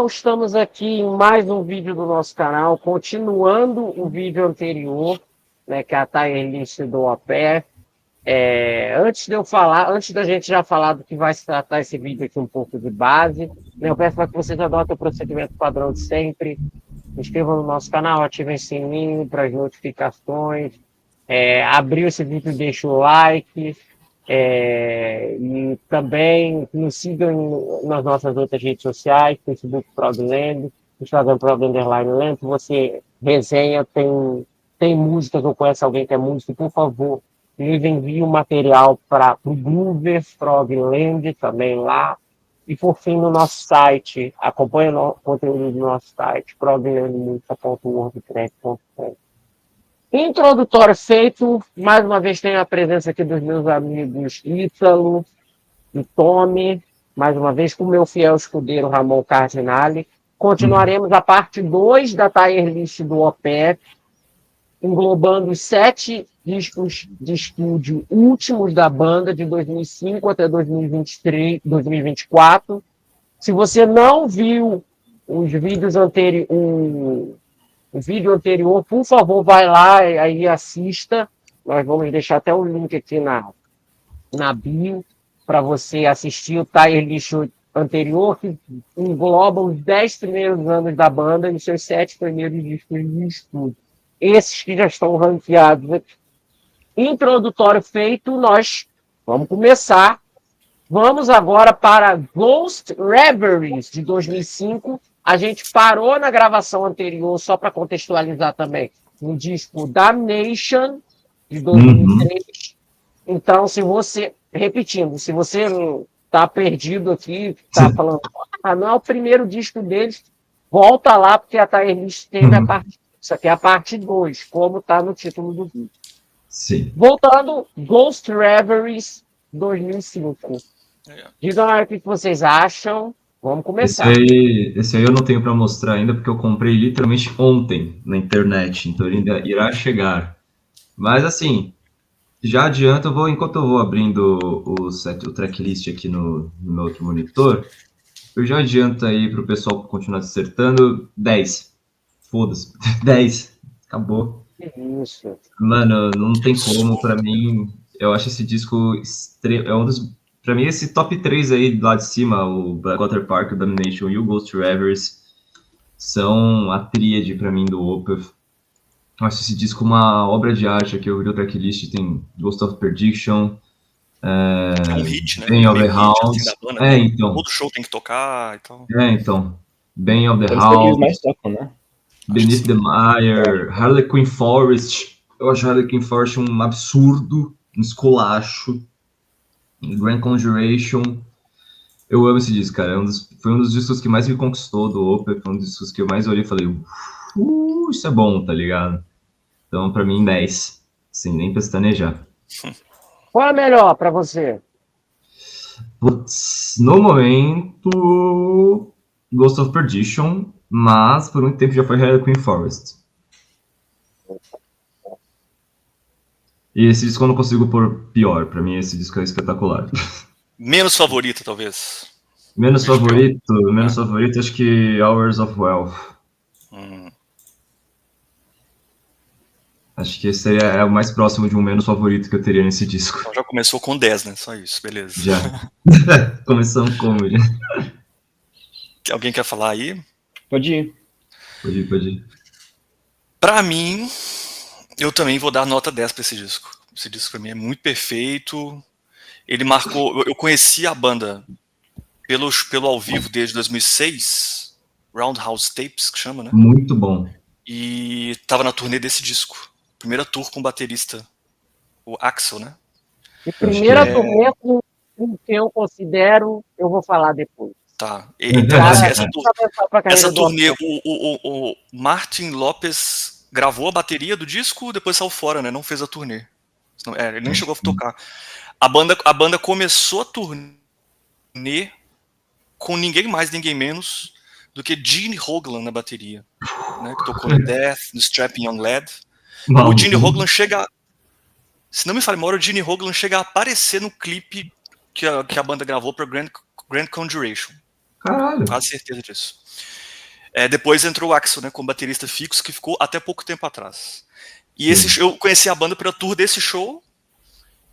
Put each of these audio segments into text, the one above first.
Estamos aqui em mais um vídeo do nosso canal, continuando o vídeo anterior, né, que é a tier list do OPEC. Antes da gente já falar do que vai se tratar esse vídeo aqui, um pouco de base, né, eu peço para que vocês adotem o procedimento padrão de sempre, se inscrevam no nosso canal, ativem o sininho para as notificações, abriu esse vídeo, deixa o like, e também nos sigam nas nossas outras redes sociais, Facebook Progland, Instagram Prog_Land. Você resenha, tem músicas ou conhece alguém que é músico, por favor, nos envie o material para o Groover Progland também lá. E por fim, no nosso site, acompanhe o conteúdo do nosso site, proglandmusica.wordpress.com. Introdutório feito, mais uma vez tenho a presença aqui dos meus amigos Ítalo e Tommy, mais uma vez com o meu fiel escudeiro Ramon Cardinale. Continuaremos a parte 2 da tier list do OPEC, englobando os 7 discos de estúdio últimos da banda, de 2005 até 2023, 2024. Se você não viu os vídeos o vídeo anterior, por favor, vai lá e assista. Nós vamos deixar até o link aqui na bio para você assistir o tier list anterior, que engloba os 10 primeiros anos da banda e os seus 7 primeiros discos de estúdio. Esses que já estão ranqueados aqui. Introdutório feito, nós vamos começar. Vamos agora para Ghost Reveries, de 2005. A gente parou na gravação anterior, só para contextualizar também, no disco Damnation, de 2003. Então, repetindo, se você está perdido aqui, está falando, não é o primeiro disco deles, volta lá, porque a tier list teve a parte. Isso aqui é a parte 2, como está no título do vídeo. Sim. Voltando, Ghost Reveries 2005. Digam aí o que vocês acham. Vamos começar. Esse aí eu não tenho para mostrar ainda, porque eu comprei literalmente ontem na internet, então ele ainda irá chegar. Mas assim, já adianta, enquanto eu vou abrindo o tracklist aqui no meu outro monitor, eu já adianto aí para o pessoal continuar dissertando 10. Foda-se, 10. Acabou. Isso. Mano, não tem como, pra mim, eu acho esse disco é um dos. Pra mim, esse top 3 aí lá de cima, o Blackwater Park, o Damnation e o Ghost Reveries, são a tríade pra mim do Opeth. Eu acho esse disco uma obra de arte. Aqui eu vi o tracklist, tem Ghost of Perdition, É um hit, né? Bane of the Meio hit, assim, Hounds. da banda, né? Então. Todo show tem que tocar e tal. Então. Bane of the Eles que eles Hounds, mais tocam, né? Beneath the Mire, Harlequin Forest. Eu acho Harlequin Forest um absurdo, um esculacho. Grand Conjuration. Eu amo esse disco, cara. Foi um dos discos que mais me conquistou do Opeth. Foi um dos discos que eu mais olhei e falei, isso é bom, tá ligado? Então, pra mim, 10. Sem nem pestanejar. Qual é melhor para você? Putz, no momento, Ghost of Perdition, mas por muito tempo já foi Harlequin Forest. E esse disco eu não consigo pôr pior. Pra mim, esse disco é espetacular. Menos favorito, talvez. Menos favorito, acho que Hours of Wealth. Acho que esse é o mais próximo de um menos favorito que eu teria nesse disco. Então já começou com 10, né? Só isso, beleza. Já. Começamos como, já? Alguém quer falar aí? Pode ir. Pode ir. Pra mim, eu também vou dar nota 10 pra esse disco. Esse disco pra mim é muito perfeito. Ele marcou... Eu conheci a banda pelo ao vivo desde 2006. Roundhouse Tapes, que chama, né? Muito bom. E tava na turnê desse disco. Primeira tour com o baterista, o Axel, né? E primeira turnê com que eu considero, eu vou falar depois. Tá. Então, assim, essa turnê, o Martin Lopes gravou a bateria do disco, depois saiu fora, né? Não fez a turnê. Ele nem chegou a tocar. A banda começou a turnê com ninguém mais, ninguém menos do que Gene Hoglan na bateria, né? Que tocou no Death, no Strapping Young Lad. O Gene Hoglan chega... Se não me falha memória, o Gene Hoglan chega a aparecer no clipe que a banda gravou para Grand Conjuration. Caralho. Quase certeza disso. Depois entrou o Axl, né, como baterista fixo, que ficou até pouco tempo atrás. E eu conheci a banda pela tour desse show,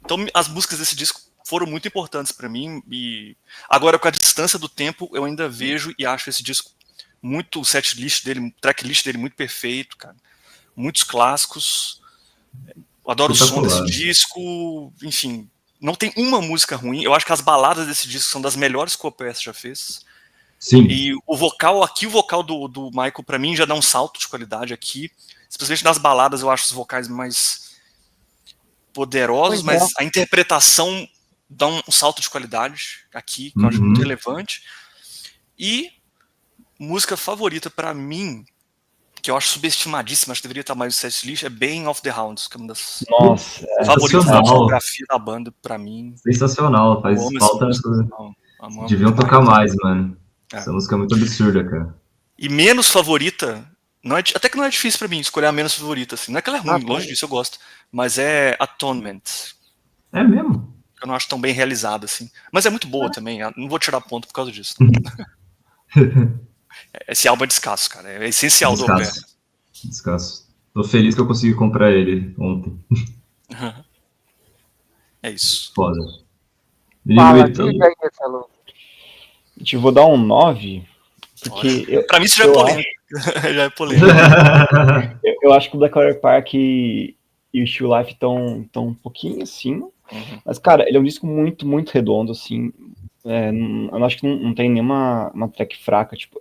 então as músicas desse disco foram muito importantes para mim, e agora com a distância do tempo, eu ainda vejo e acho esse disco muito, o setlist dele, o tracklist dele muito perfeito, cara. Muitos clássicos. Eu adoro o som desse disco, enfim, não tem uma música ruim. Eu acho que as baladas desse disco são das melhores que o OPS já fez. Sim. E o vocal do Michael, pra mim, já dá um salto de qualidade aqui. Especialmente nas baladas, eu acho os vocais mais poderosos, mas a interpretação dá um salto de qualidade aqui, que eu acho muito relevante. E música favorita pra mim, que eu acho subestimadíssima, acho que deveria estar mais no setlist, é Bane of the Hounds, que é uma das favoritas da discografia da banda, pra mim. Sensacional, faz falta. Deviam tocar mais, mano. Essa música é muito absurda, cara. E menos favorita, até que não é difícil pra mim escolher a menos favorita, assim. Não é que ela é ruim, longe disso, eu gosto. Mas é Atonement. É mesmo? Eu não acho tão bem realizada, assim. Mas é muito boa também, não vou tirar ponto por causa disso. Esse álbum é descasso, cara. É essencial do OPS. Descasso. Tô feliz que eu consegui comprar ele ontem. É isso. Foda. Fala, diga aí, Marcelo. Eu vou dar um 9, porque... Pra mim isso já é polêmico. Já é polêmico. eu acho que o Black Water Park e o Still Life estão um pouquinho assim. Mas, cara, ele é um disco muito, muito redondo, assim. Eu acho que não tem nenhuma track fraca. Tipo,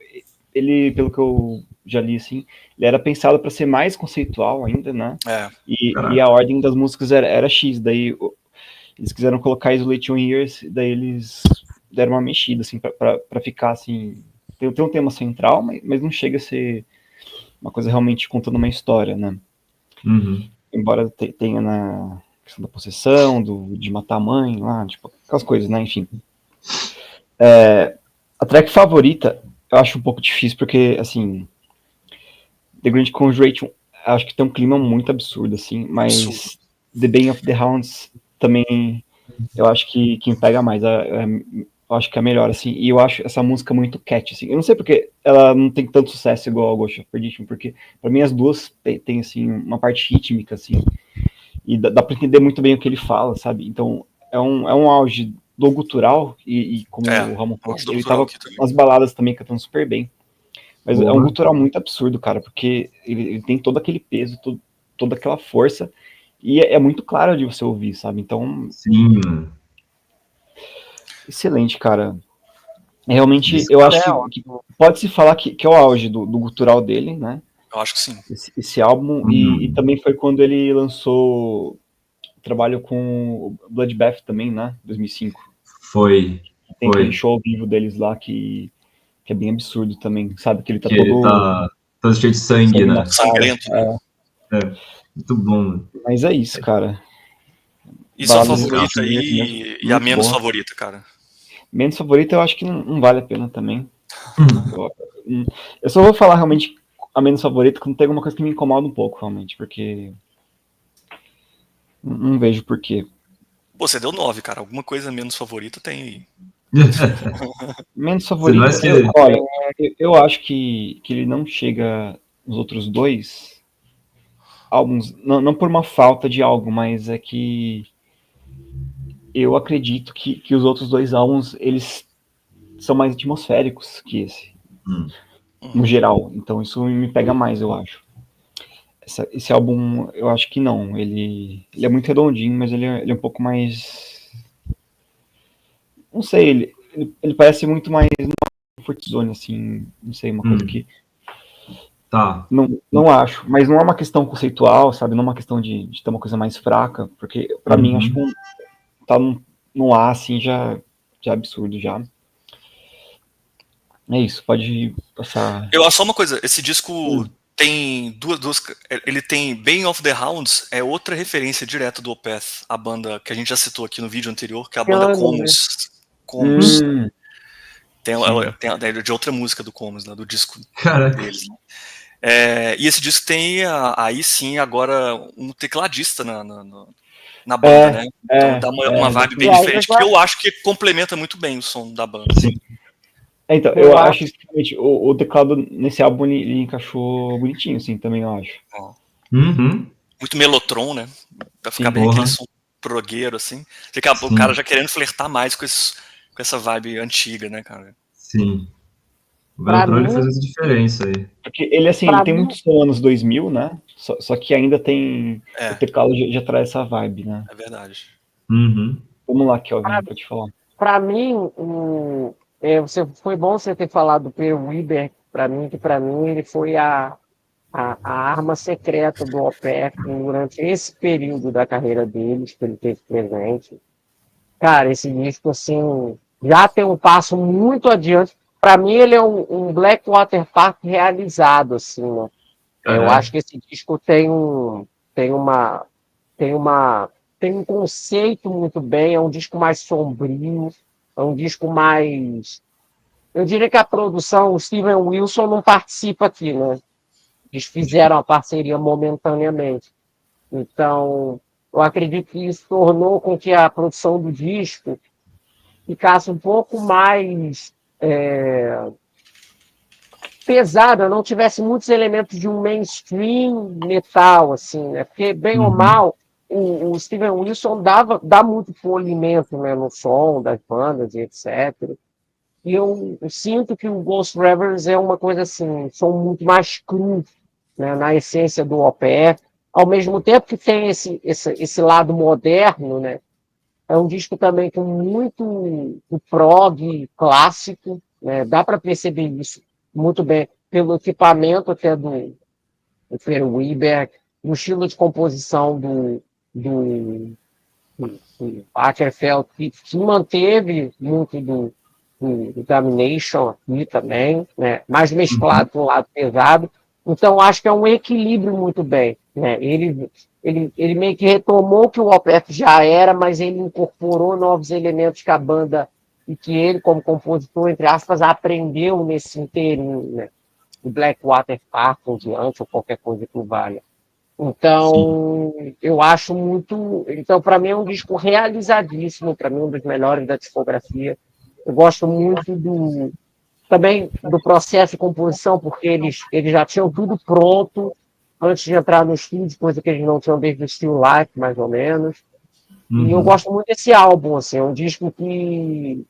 ele, pelo que eu já li, assim, ele era pensado para ser mais conceitual ainda, né? E a ordem das músicas era X. Daí eles quiseram colocar Isolation Years, daí eles deram uma mexida, assim, pra ficar, assim... Tem um tema central, mas não chega a ser uma coisa realmente contando uma história, né? Embora tenha na questão da possessão, de matar a mãe, lá, tipo, aquelas coisas, né? Enfim. A track favorita, eu acho um pouco difícil, porque, assim, The Grand Conjuration, acho que tem um clima muito absurdo, assim, mas The Bane of the Hounds também, eu acho que quem pega mais, eu acho que é melhor, assim, e eu acho essa música muito catchy, assim. Eu não sei porque ela não tem tanto sucesso igual a Ghost of Perdition, porque pra mim as duas tem assim, uma parte rítmica, assim, e dá pra entender muito bem o que ele fala, sabe? Então, é um auge do gutural, e como o Ramon falou, ele tava nas baladas também cantando super bem. Mas é um gutural muito absurdo, cara, porque ele tem todo aquele peso, toda aquela força, e é muito claro de você ouvir, sabe? Então... Sim. Excelente, cara. Realmente, eu acho que pode-se falar que é o auge do gutural dele, né? Eu acho que sim. Esse álbum, e também foi quando ele lançou o trabalho com o Bloodbath também, né? 2005. Foi. Tem aquele show ao vivo deles lá que é bem absurdo também, sabe? Que ele tá todo cheio de sangue, né? Sangrento. Muito bom, mano. Mas é isso, cara. E sua favorita e a menos favorita, cara? Menos favorita eu acho que não vale a pena também. Eu só vou falar realmente a menos favorita quando tem alguma coisa que me incomoda um pouco, realmente, porque não vejo porquê. Pô, você deu 9, cara. Alguma coisa menos favorita tem aí. Menos favorita, olha, eu acho que ele não chega nos outros dois álbuns, não por uma falta de algo, mas é que eu acredito que os outros dois álbuns, eles são mais atmosféricos que esse, no geral. Então isso me pega mais, eu acho. Esse álbum, eu acho que não. Ele é muito redondinho, mas ele é um pouco mais... Não sei, ele parece muito mais uma comfort zone, assim, não sei, uma coisa que... Tá. Não acho, mas não é uma questão conceitual, sabe? Não é uma questão de ter uma coisa mais fraca, porque pra mim, acho que tá no A, assim, já é absurdo, já. É isso, pode passar... Eu acho só uma coisa, esse disco tem duas... Ele tem Bane of the Hounds, é outra referência direta do Opeth, a banda que a gente já citou aqui no vídeo anterior, que é a banda Comus. Tem de outra música do Comus, né, do disco deles. E esse disco tem, aí sim, agora um tecladista na banda, né? Então dá uma vibe bem diferente, que eu acho que complementa muito bem o som da banda. Sim. Então, eu acho que o teclado nesse álbum ele encaixou bonitinho, assim, também eu acho. Uhum. Muito Mellotron, né? Pra ficar Sim, bem aquele porra. som progueiro, assim. Fica o Sim. cara já querendo flertar mais com essa vibe antiga, né, cara? Sim. O Pra Veltron ele mim, fez essa diferença aí. Porque ele, assim, ele pra tem mim, muito som anos 2000, né? Só que ainda tem... O É, teclado já traz essa vibe, né? é verdade. Uhum. Vamos lá, Kelvin, pra, pode falar. pra mim foi bom você ter falado do Peter Weber, que pra mim ele foi a arma secreta do OPEC durante esse período da carreira deles, que ele teve presente. Cara, esse disco, assim, já tem um passo muito adiante. Para mim, ele é um Blackwater Park realizado, assim, né? Eu acho que esse disco tem uma, tem uma, tem um conceito muito bem, é um disco mais sombrio, é um disco mais... Eu diria que a produção, o Steven Wilson não participa aqui, né? Eles fizeram a parceria momentaneamente. Então, eu acredito que isso tornou com que a produção do disco ficasse um pouco mais pesada, não tivesse muitos elementos de um mainstream metal, assim, né? Porque, bem ou Uhum. mal, o Steven Wilson dá muito polimento, né, no som das bandas e etc. E eu sinto que o Ghost Reverends é uma coisa assim, um som muito mais cru, né, na essência do OPF, ao mesmo tempo que tem esse lado moderno, né? É um disco também com muito o prog clássico, né? Dá para perceber isso muito bem pelo equipamento até do Fer Weber, no estilo de composição do Ackerfeld, que manteve muito do Damnation aqui também, né? Mais Uhum. mesclado com o lado pesado. Então, acho que é um equilíbrio muito bem. Né? Ele meio que retomou o que o Opeth já era, mas ele incorporou novos elementos que a banda e que ele, como compositor, entre aspas, aprendeu nesse inteirinho, né? O Blackwater Park ou diante, ou qualquer coisa que o valha. Sim. Então, eu acho muito. Então, para mim, é um disco realizadíssimo, para mim, um dos melhores da discografia. Eu gosto muito também do processo de composição, porque eles já tinham tudo pronto antes de entrar no estúdio, coisa que eles não tinham desde o Still Life, mais ou menos. E eu Uhum. gosto muito desse álbum, assim, é um disco que.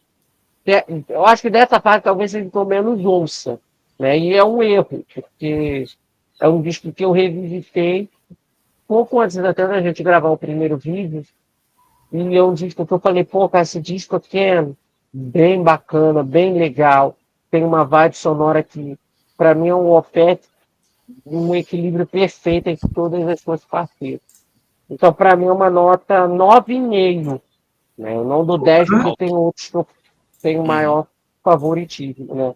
Eu acho que dessa parte talvez ele pelo menos ouça, né? E é um erro, porque é um disco que eu revisitei pouco antes até da gente gravar o primeiro vídeo, e é um disco que eu falei, pô, cara, esse disco aqui é bem bacana, bem legal, tem uma vibe sonora que, para mim, é um Opeth, um equilíbrio perfeito entre todas as suas parceiras. Então, para mim, é uma nota 9,5, né? Eu não dou 10 porque Alto. tem outros que eu tenho Uhum. maior favoritismo, né?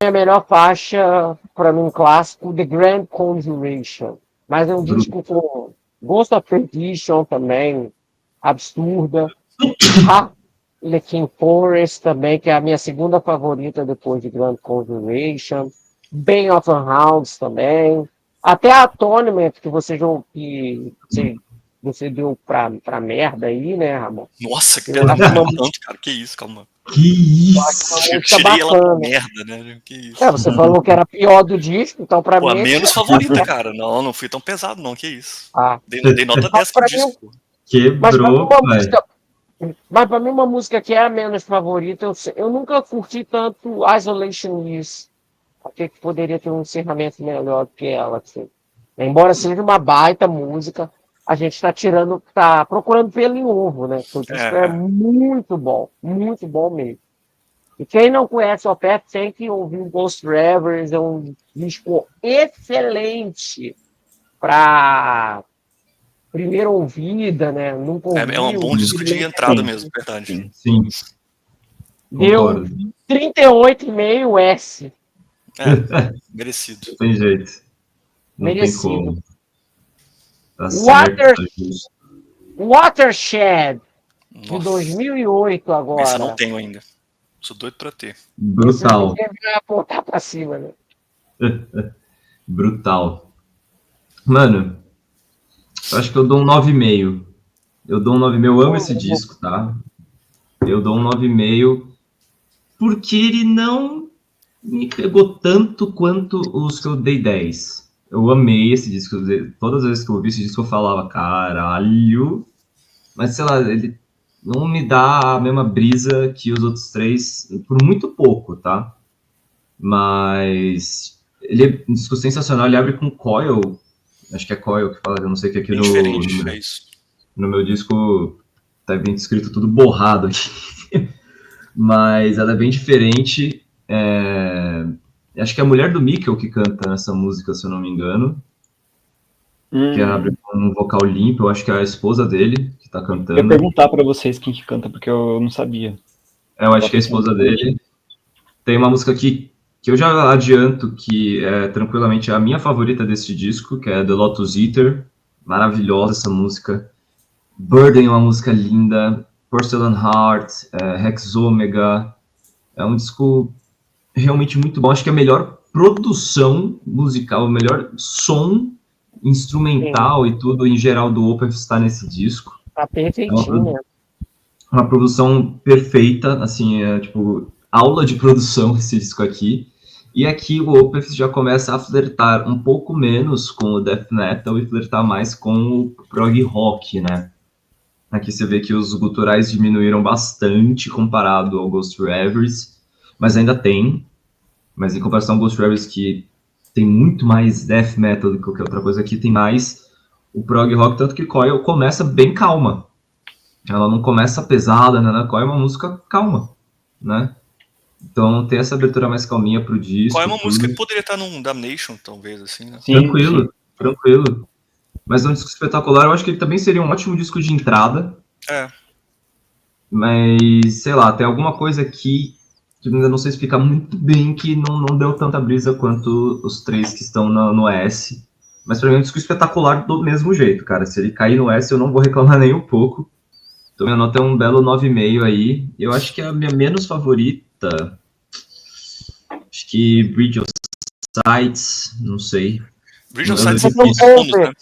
A melhor faixa, para mim, um clássico, The Grand Conjuration. Mas é um Bru- disco com Ghost of Perdition também, absurda. Harlequin Forest também, que é a minha segunda favorita depois de Grand Conjuration. Bane of the Hounds também. Até a Atonement, que você deu pra merda aí, né, Ramon? Nossa, que Eu pedra, acho não uma, é tanto, cara. Que isso, calma. Que eu acho uma Eu isso? música tirei ela pra bacana. merda, né? Que É, isso. você falou que era a pior do disco, então pra Pô, a mim é menos favorita, cara. Não, não fui tão pesado, não. Que isso. ah, Dei nota mas 10 pro pra mim, disco. mas pra mim Quebrou, uma pai. música, mas para mim uma música que é a menos favorita, eu nunca curti tanto Isolation Is. Achei que poderia ter um encerramento melhor do que ela, assim. Embora seja uma baita música, a gente tá procurando pelo em ovo, né? O É, disco é é. muito bom mesmo. E quem não conhece o Opeth tem que ouvir o Ghost Revers, é um disco excelente para primeira ouvida, né? Nunca É um ouviu, bom disco de entrada Sim, mesmo, verdade. sim. Sim, deu concordo. 38,5 S. É, merecido. Não tem jeito. Não tem Merecido. como. Tá certo, Water, tá justo. Watershed, de Nossa. 2008 Esse eu não agora. tenho ainda. Sou doido pra ter. Esse Brutal. ninguém vai apontar para cima, né? Brutal. Mano, eu acho que eu dou um 9,5. Eu dou um 9,5. Eu amo esse disco, tá? Eu dou um 9,5 porque ele não me pegou tanto quanto os que eu dei 10. Eu amei esse disco. Todas as vezes que eu ouvi esse disco eu falava, caralho. Mas sei lá, ele não me dá a mesma brisa que os outros 3, por muito pouco, tá? Mas ele é um disco sensacional, ele abre com Coil. Acho que é Coil que fala, eu não sei o que aqui no meu disco tá bem escrito tudo borrado aqui. Mas ela é bem diferente. Acho que é a mulher do Mikkel que canta nessa música, se eu não me engano. Que abre com um vocal limpo, eu acho que é a esposa dele que tá cantando. Eu ia perguntar pra vocês quem que canta, porque eu não sabia. Eu acho que é a esposa dele. Tem uma música aqui que eu já adianto que é tranquilamente a minha favorita desse disco, que é The Lotus Eater. Maravilhosa essa música. Burden é uma música linda. Porcelain Heart, Rex Omega. É um disco realmente muito bom. Acho que é a melhor produção musical, o melhor som instrumental e tudo em geral do Opeth está nesse disco. Tá perfeitinho. Uma produção perfeita, assim, tipo, aula de produção esse disco aqui. E aqui o Opeth já começa a flertar um pouco menos com o death metal e flertar mais com o prog rock, né? Aqui você vê que os guturais diminuíram bastante comparado ao Ghost Reveries, mas ainda tem. Mas em comparação ao Ghost Reveries, que tem muito mais death metal do que qualquer outra coisa, aqui tem mais o prog rock, tanto que Coil começa bem calma. Ela não começa pesada, né? Coil é uma música calma, né? Então tem essa abertura mais calminha pro disco. Coil é uma música que poderia estar num Damnation, talvez, assim, né? Sim, tranquilo. Mas é um disco espetacular, eu acho que ele também seria um ótimo disco de entrada. Mas, sei lá, tem alguma coisa aqui que ainda não sei explicar muito bem, que não deu tanta brisa quanto os 3 que estão no S. Mas pra mim é um disco espetacular do mesmo jeito, cara. Se ele cair no S, eu não vou reclamar nem um pouco. Então minha nota é um belo 9,5 aí. Eu acho que a minha menos favorita... Acho que Bridge of Sights, não sei. Bridge of Sights é bônus, né?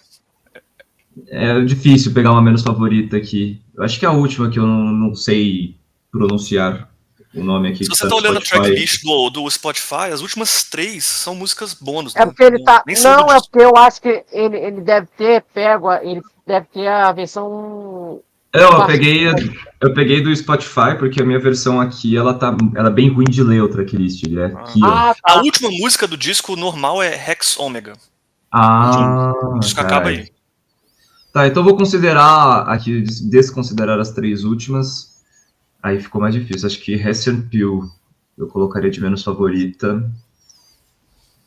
É difícil pegar uma menos favorita aqui. Eu acho que é a última que eu não sei pronunciar o nome aqui. Se você tá olhando a tracklist do Spotify, as últimas 3 são músicas bônus. É porque ele tá... Não, é porque eu acho que ele deve ter pego... Ele deve ter a versão... Eu peguei do Spotify, porque a minha versão aqui, ela é bem ruim de ler o tracklist. Aqui, ó. Tá. A última música do disco normal é Rex Omega. O disco acaba aí. Tá, então eu vou considerar aqui, desconsiderar as 3 últimas. Aí ficou mais difícil. Acho que Hessian Peel eu colocaria de menos favorita.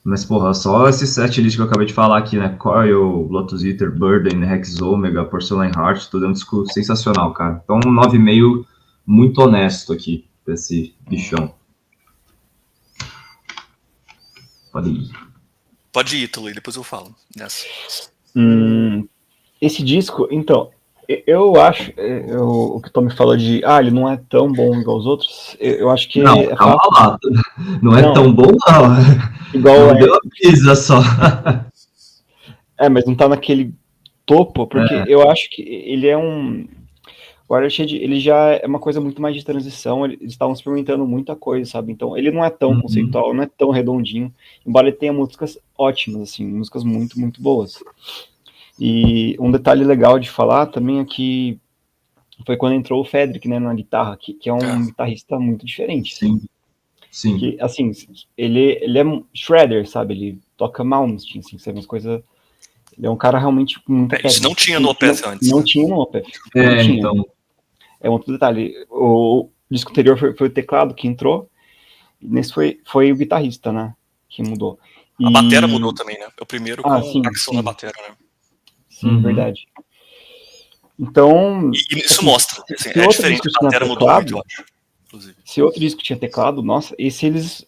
Mas, porra, só esse setlist que eu acabei de falar aqui, né? Coil, Lotus Eater, Burden, Rex Omega, Porcelain Heart, tudo é um disco sensacional, cara. Então, um 9,5 muito honesto aqui, desse bichão. Pode ir. Pode ir, Tulu, depois eu falo nessa. Esse disco, então, eu acho, o que o Tom me falou de, ele não é tão bom igual os outros, eu acho que... Não, calma lá, não é tão bom, não. Igual não deu uma pisa só. Mas não tá naquele topo, porque eu acho que ele é um... O Watershed, ele já é uma coisa muito mais de transição, eles estavam experimentando muita coisa, sabe? Então, ele não é tão conceitual, não é tão redondinho, embora ele tenha músicas ótimas, assim, músicas muito, muito boas. E um detalhe legal de falar também é que foi quando entrou o Fedric, né, na guitarra, que é um guitarrista muito diferente. Sim. Que, assim, ele é shredder, sabe? Ele toca Malmsteen, assim, sabe? Umas coisas... Ele é um cara realmente muito técnico. Isso não tinha no Opeth antes. Não tinha no Opeth. Então... É outro detalhe. O disco anterior foi o teclado que entrou, e nesse foi o guitarrista, né, que mudou. A batera mudou também, né? É o primeiro com ação na batera, né? Sim, verdade. Então... E isso mostra. Assim, é diferente, a batera mudou muito, eu acho. Inclusive. Se outro disco tinha teclado, nossa, esse eles...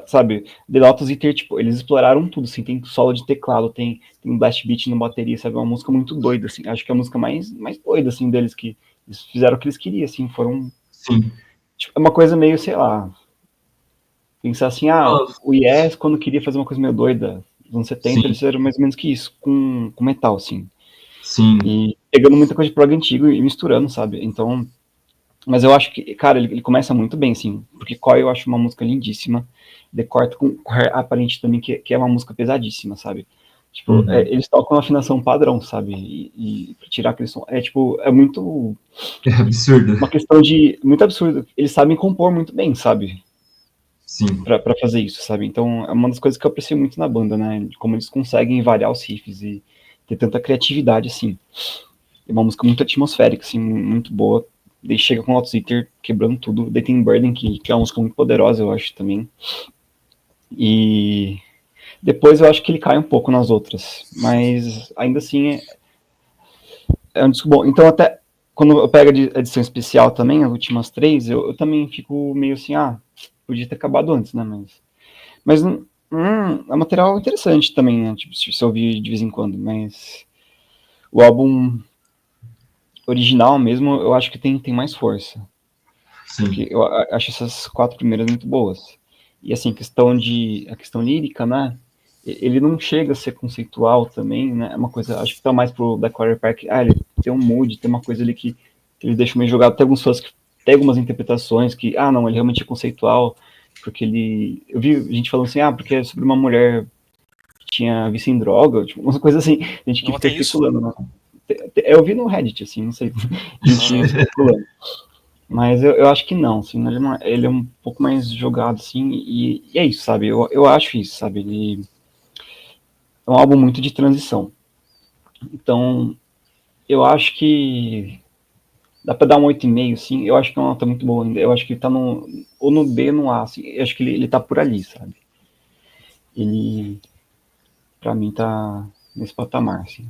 Sabe, The Lotus Eater, tipo, eles exploraram tudo, assim, tem solo de teclado, tem um blast beat na bateria, sabe, uma música muito doida, assim, acho que é a música mais doida, assim, deles, que eles fizeram o que eles queriam, assim, foram... Sim. Tipo, é uma coisa meio, sei lá, pensar assim, o Yes, quando queria fazer uma coisa meio doida, nos anos 70, eles fizeram mais ou menos que isso, com metal, assim. Sim. E pegando muita coisa de prog antigo e misturando, sabe, então... Mas eu acho que, cara, ele começa muito bem, assim, porque Coil eu acho uma música lindíssima, The Court com Aparente também, que é uma música pesadíssima, sabe? Tipo, eles tocam uma afinação padrão, sabe? E pra tirar aquele som. Tipo, é muito. É absurdo. Uma questão de. Muito absurdo. Eles sabem compor muito bem, sabe? Sim. Pra fazer isso, sabe? Então, é uma das coisas que eu aprecio muito na banda, né? Como eles conseguem variar os riffs e ter tanta criatividade, assim. É uma música muito atmosférica, assim, muito boa. Daí chega com o Outsider quebrando tudo. Daí tem Burden, que é uma música muito poderosa, eu acho, também. E depois eu acho que ele cai um pouco nas outras. Mas ainda assim é um disco bom. Então até quando eu pego a edição especial também, as últimas 3, eu também fico meio assim, podia ter acabado antes, né? Mas é um material interessante também, né? Tipo, se eu ouvir de vez em quando. Mas o álbum original mesmo, eu acho que tem mais força. Sim. Porque eu acho essas 4 primeiras muito boas. E assim, a questão lírica, né? Ele não chega a ser conceitual também, né? É uma coisa, acho que tá mais pro Black Water Park. Ele tem um mood, tem uma coisa ali que ele deixa meio jogado. Tem algumas pessoas que tem algumas interpretações que, não, ele realmente é conceitual, porque ele. Eu vi gente falando assim, porque é sobre uma mulher que tinha vício em droga, tipo, umas coisas assim, gente que fica especulando, né? Eu vi no Reddit, assim, não sei, gente especulando. Mas eu acho que não, assim, ele é um pouco mais jogado, assim, e é isso, sabe? Eu acho isso, sabe? Ele é um álbum muito de transição. Então, eu acho que dá pra dar um 8,5, assim, eu acho que é uma nota muito boa ainda. Eu acho que ele tá ou no B ou no A, assim, eu acho que ele tá por ali, sabe? Ele, pra mim, tá nesse patamar, assim.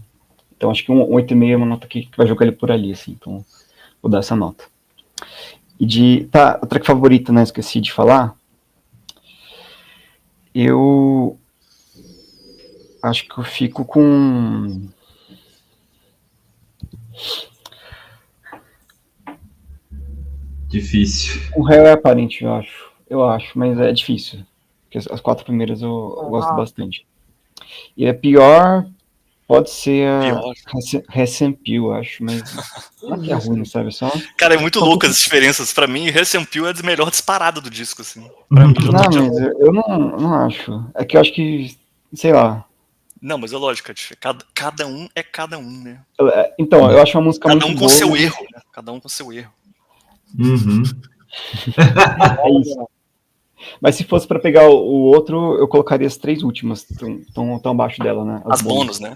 Então, acho que um 8,5 é uma nota que vai jogar ele por ali, assim, então vou dar essa nota. A track favorita, né, esqueci de falar, eu acho que eu fico com. Difícil. O réu é aparente, eu acho. Eu acho, mas é difícil. Porque as 4 primeiras eu gosto bastante. E a pior pode ser a Recempil, eu acho, mas não é que é ruim, sabe? Cara, é muito louco as diferenças. Pra mim, Recempil é a melhor disparada do disco, assim. Pra mim, não, mas eu não acho. É que eu acho que, sei lá. Não, mas é lógico, cada um é cada um, né? Então, eu acho uma música cada muito um com boa. Seu erro, né? Cada um com seu erro. Uhum. É isso. Mas se fosse pra pegar o outro, eu colocaria as 3 últimas, tão abaixo dela, né? As bônus, né?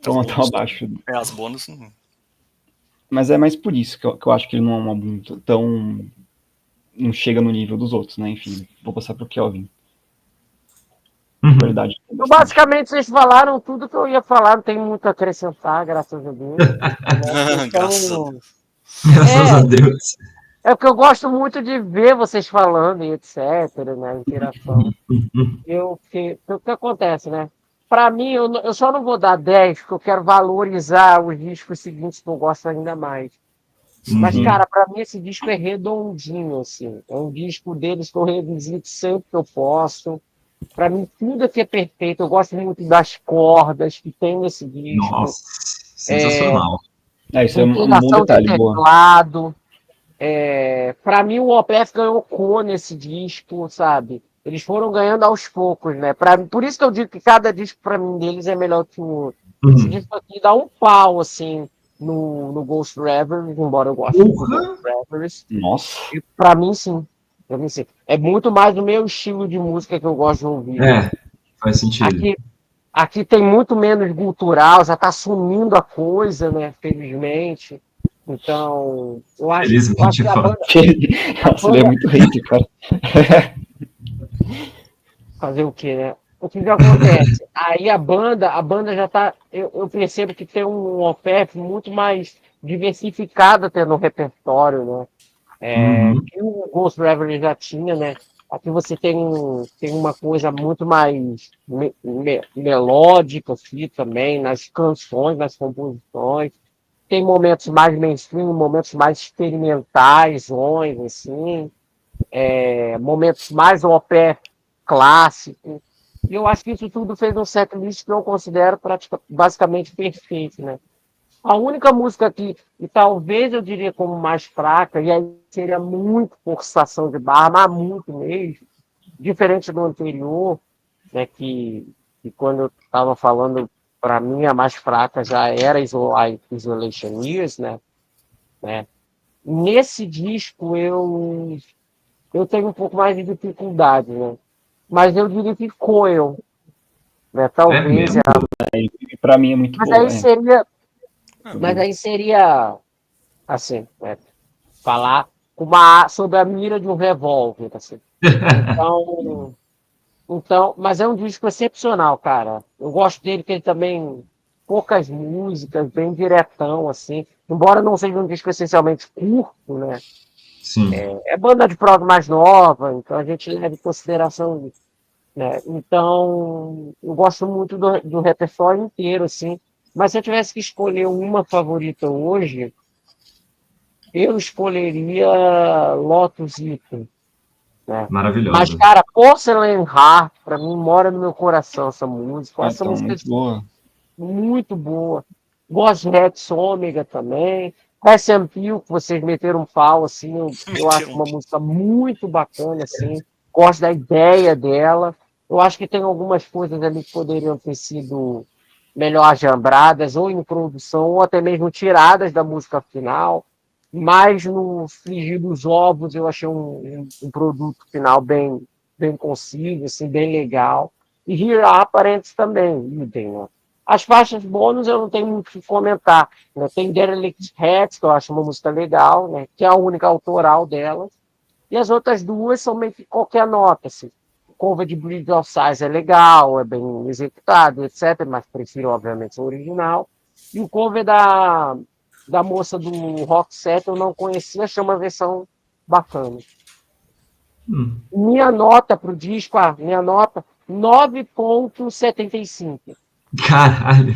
Tão abaixo. As bônus. Mas é mais por isso que eu acho que ele não é um álbum tão. Não chega no nível dos outros, né? Enfim, vou passar pro Kelvin. Verdade. Então, basicamente, vocês falaram tudo que eu ia falar, não tem muito a acrescentar, graças a Deus. Graças a Deus. Graças a Deus. É porque eu gosto muito de ver vocês falando e etc, né? Interação. O que acontece, né? Para mim, eu só não vou dar 10, porque eu quero valorizar os discos seguintes que eu gosto ainda mais. Mas, cara, para mim esse disco é redondinho, assim. É um disco deles que eu revisito sempre que eu posso. Para mim, tudo aqui é perfeito. Eu gosto muito das cordas que tem nesse disco. Nossa, sensacional. Isso é um bom detalhe. De teclado. Para mim, o OPF ganhou cor nesse disco, sabe? Eles foram ganhando aos poucos, né? Por isso que eu digo que cada disco, para mim, deles é melhor que o outro. Esse disco aqui dá um pau, assim, no Ghost Reverie, embora eu goste do Ghost Reverie. Nossa. Para mim, sim. É muito mais do meu estilo de música que eu gosto de ouvir. Faz sentido. Aqui tem muito menos gutural, já está sumindo a coisa, né? Felizmente. Então, eu acho que a banda. Nossa, ele é muito hater, cara. Fazer o quê, né? O que acontece? Aí a banda já está. Eu percebo que tem um OPF muito mais diversificado até no repertório, né? Que o Ghost Reverie já tinha, né? Aqui você tem uma coisa muito mais melódica aqui também, nas canções, nas composições. Tem momentos mais mainstream, momentos mais experimentais, assim. Momentos mais ao pé clássico. E eu acho que isso tudo fez um setlist que eu considero basicamente perfeito, né? A única música e talvez eu diria como mais fraca, e aí seria muito forçação de barra, mas muito mesmo, diferente do anterior, né, que quando eu estava falando, para mim a mais fraca já era Isolation Years, né? Nesse disco eu tenho um pouco mais de dificuldade, né? Mas eu diria que Coil, né? Talvez. Para mim é muito Mas boa. aí seria assim, né? Falar sobre a mira de um revólver, assim. Então, mas é um disco excepcional, cara. Eu gosto dele porque ele também poucas músicas, bem diretão, assim. Embora não seja um disco essencialmente curto, né? Sim. É banda de prog mais nova, então a gente leva em consideração isso, né? Então, eu gosto muito do repertório inteiro, assim. Mas se eu tivesse que escolher uma favorita hoje, eu escolheria Lotus Item, né? Mas, Maravilhosa. cara, Porcelain Heart, pra mim, mora no meu coração essa música. Essa Então, música muito boa. é muito boa. Gosto de Rex Ômega também. SMP, que vocês meteram um pau, assim, eu acho uma música muito bacana, assim. Gosto da ideia dela. Eu acho que tem algumas coisas ali que poderiam ter sido melhor ajambradas, ou em produção, ou até mesmo tiradas da música final. Mas no frigir dos ovos eu achei um produto final bem conciso, assim, bem legal. E Here Are Parents também, idem, né? As faixas bônus eu não tenho muito o que comentar, né? Tem Derelict Heads, que eu acho uma música legal, né? Que é a única autoral dela. E as outras duas são meio que qualquer nota, assim. O cover de Bridge of Sighs é legal, é bem executado, etc. Mas prefiro, obviamente, o original. E o cover da moça do Rock Set eu não conhecia, chama a versão bacana. Minha nota para o disco, minha nota 9,75. Caralho.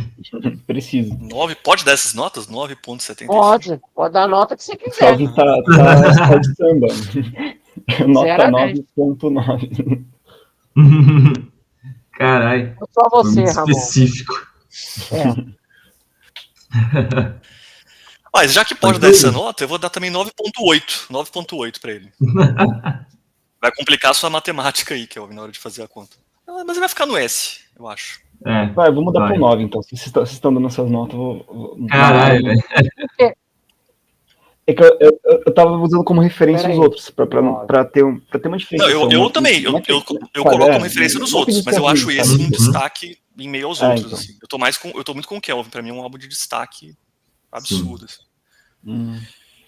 Preciso. 9, pode dar essas notas? 9,75? Pode dar a nota que você quiser. Salve tá escola de samba. Nota 9,9. Caralho. Só Foi você, muito Ramon. específico. Mas já que pode dar essa nota, eu vou dar também 9,8. 9,8 para ele. Vai complicar a sua matemática aí, Kelvin, na hora de fazer a conta. Mas ele vai ficar no S, eu acho. Vai, vou mudar pro 9, então. Se vocês estão dando essas notas, eu vou. Caralho, velho. É que eu tava usando como referência os outros, pra ter uma diferença. Não, eu também. Eu coloco como referência nos outros, mas eu acho esse um destaque em meio aos outros. Então. Assim. Eu tô muito com o Kelvin. Pra mim é um álbum de destaque absurdo. Assim.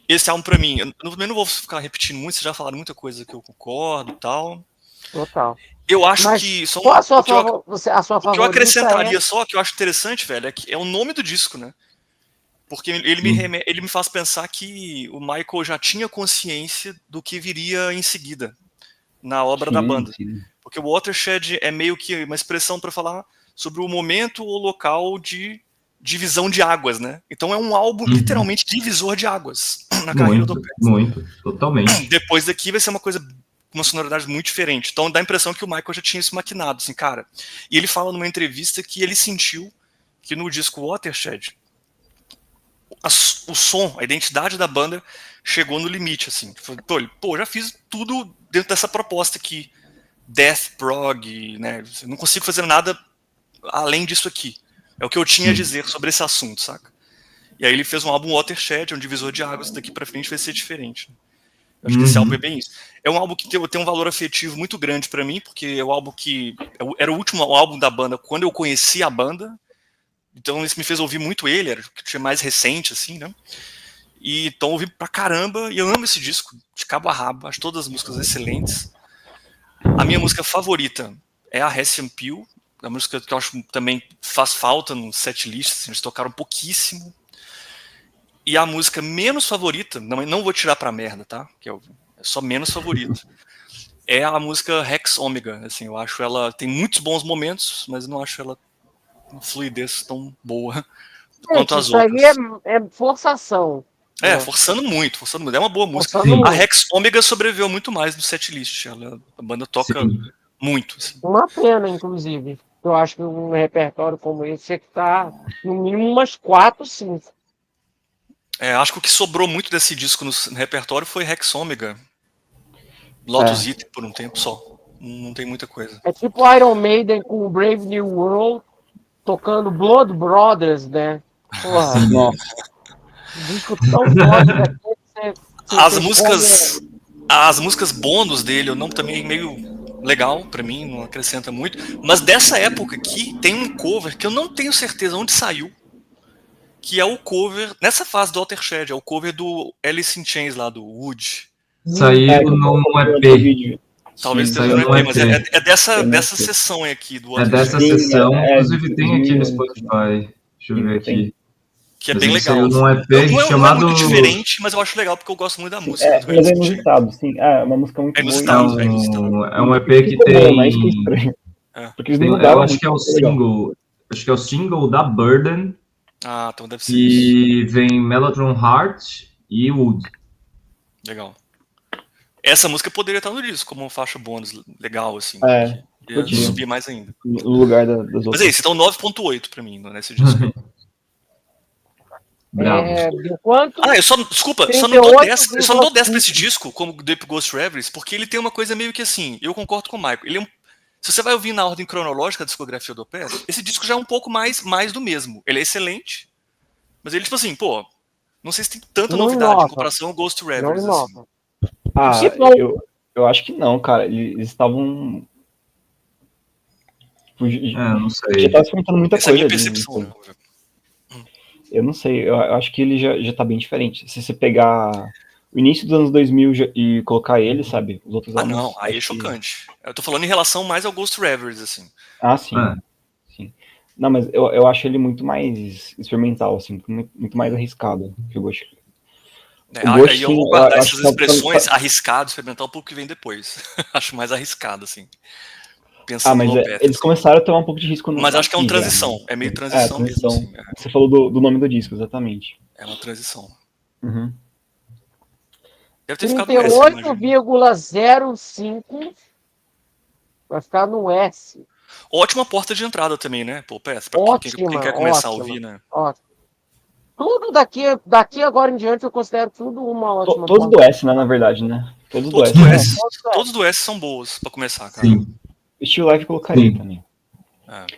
Esse álbum, pra mim, eu também não vou ficar repetindo muito, vocês já falaram muita coisa que eu concordo e tal. Total. Eu acho Mas que. Qual a sua favorita? O que eu acrescentaria só, que eu acho interessante, velho, é o nome do disco, né? Porque ele me faz pensar que o Michael já tinha consciência do que viria em seguida na obra da banda. Sim. Porque o Watershed é meio que uma expressão para falar sobre o momento ou local de divisão de águas, né? Então é um álbum literalmente divisor de águas na carreira do Pet. Muito, totalmente. Depois daqui vai ser uma coisa, uma sonoridade muito diferente. Então dá a impressão que o Michael já tinha isso maquinado, assim, cara. E ele fala numa entrevista que ele sentiu que no disco Watershed o som, a identidade da banda chegou no limite, assim. Pô, já fiz tudo dentro dessa proposta aqui. Death prog, né? Eu não consigo fazer nada além disso aqui. É o que eu tinha a dizer sobre esse assunto, saca? E aí ele fez um álbum Watershed, um divisor de águas, daqui pra frente vai ser diferente. Eu acho que esse álbum é bem isso. É um álbum que tem um valor afetivo muito grande pra mim, porque é o álbum que era o último álbum da banda quando eu conheci a banda. Então isso me fez ouvir muito ele, era o que tinha mais recente, assim, né? E então ouvi pra caramba, e eu amo esse disco, de cabo a rabo, acho todas as músicas excelentes. A minha música favorita é a Hessian Peel, a música que eu acho também faz falta no setlist, assim, eles tocaram pouquíssimo. E a música menos favorita, não vou tirar pra merda, tá? Que é só menos favorita. É a música Rex Ômega, assim, eu acho ela tem muitos bons momentos, mas eu não acho ela uma fluidez tão boa quanto as outras. Isso aí é forçação. Forçando muito. É uma boa música. Muito. A Rex Ômega sobreviveu muito mais no setlist. A banda toca muito. Assim. Uma pena, inclusive. Eu acho que um repertório como esse tinha que estar no mínimo umas 4, 5. Acho que o que sobrou muito desse disco no repertório foi Rex Ômega. Lotus Eater por um tempo só. Não tem muita coisa. É tipo Iron Maiden com o Brave New World tocando Blood Brothers, né? Porra, Nossa. um disco tão foda daquele As músicas bônus dele eu não também meio legal pra mim, não acrescenta muito. Mas dessa época aqui tem um cover que eu não tenho certeza onde saiu, que é o cover nessa fase do Watershed, é o cover do Alice in Chains lá do Wood. Saiu no EP. Talvez Sim, esteja no EP, mas é dessa sei. sessão aqui do É Watershed. dessa sessão, inclusive tem aqui no 2011. Spotify. Deixa eu ver aqui. Que é Mas bem ele legal. saiu num EP Não é chamado... muito diferente, mas eu acho legal porque eu gosto muito da música. do Mas Alice é in Chains. inusitado, sim. É uma música muito É boa. inusitado. É um EP que Ficou bom, mas que tem... estranho. Porque eles Eu mudaram acho que é o single. Acho que é o single da Burden. Ah, então deve ser isso. E vem Mellotron Heart e Wood. Legal. Essa música poderia estar no disco, como uma faixa bônus legal, assim. Ia podia. subir mais ainda. No lugar das Mas outras. é isso, então 9.8 pra mim, nesse disco aí. Bravo. deu quanto? Desculpa, só não dou 10 pra 38,5. esse disco, como Deep Ghost Reveries, porque ele tem uma coisa meio que assim, eu concordo com o Michael, ele é se você vai ouvir na ordem cronológica da discografia do Opeth, esse disco já é um pouco mais do mesmo. Ele é excelente, mas ele, tipo assim, não sei se tem tanta Não novidade inova. em comparação ao Ghost Não Reveries, assim. inova. Ah, Bom. eu acho que não, cara. Eles estavam. Não Já sei. tava experimentando muita Essa é a coisa minha ali. percepção, né? Eu não sei, eu acho que ele já tá bem diferente. Se você pegar o início dos anos 2000 e colocar ele, sabe? Os outros álbuns, Não, aí é chocante. Eu tô falando em relação mais ao Ghost Reveries, assim. Ah, sim. É. Sim. Não, mas eu acho ele muito mais experimental, assim, muito mais arriscado que o Ghost. Aí eu vou guardar essas expressões arriscado, experimental, pro que vem depois. Acho mais arriscado, assim. Pensando mas no Opeth, eles começaram a tomar um pouco de risco. Mas acho que é uma aqui, transição. É meio transição mesmo. Assim, Você falou do nome do disco, exatamente. É uma transição. Uhum. Deve ter ficado no S. 38,05 vai ficar no S. Ótima porta de entrada também, né? Pô, Opeth, pra quem quer começar a ouvir, né? Ótimo. Tudo daqui agora em diante eu considero tudo uma ótima Todos do S, né, na verdade, né? Todos do S. Todos do S são boas pra começar, cara. Sim. Estilo Live colocaria também.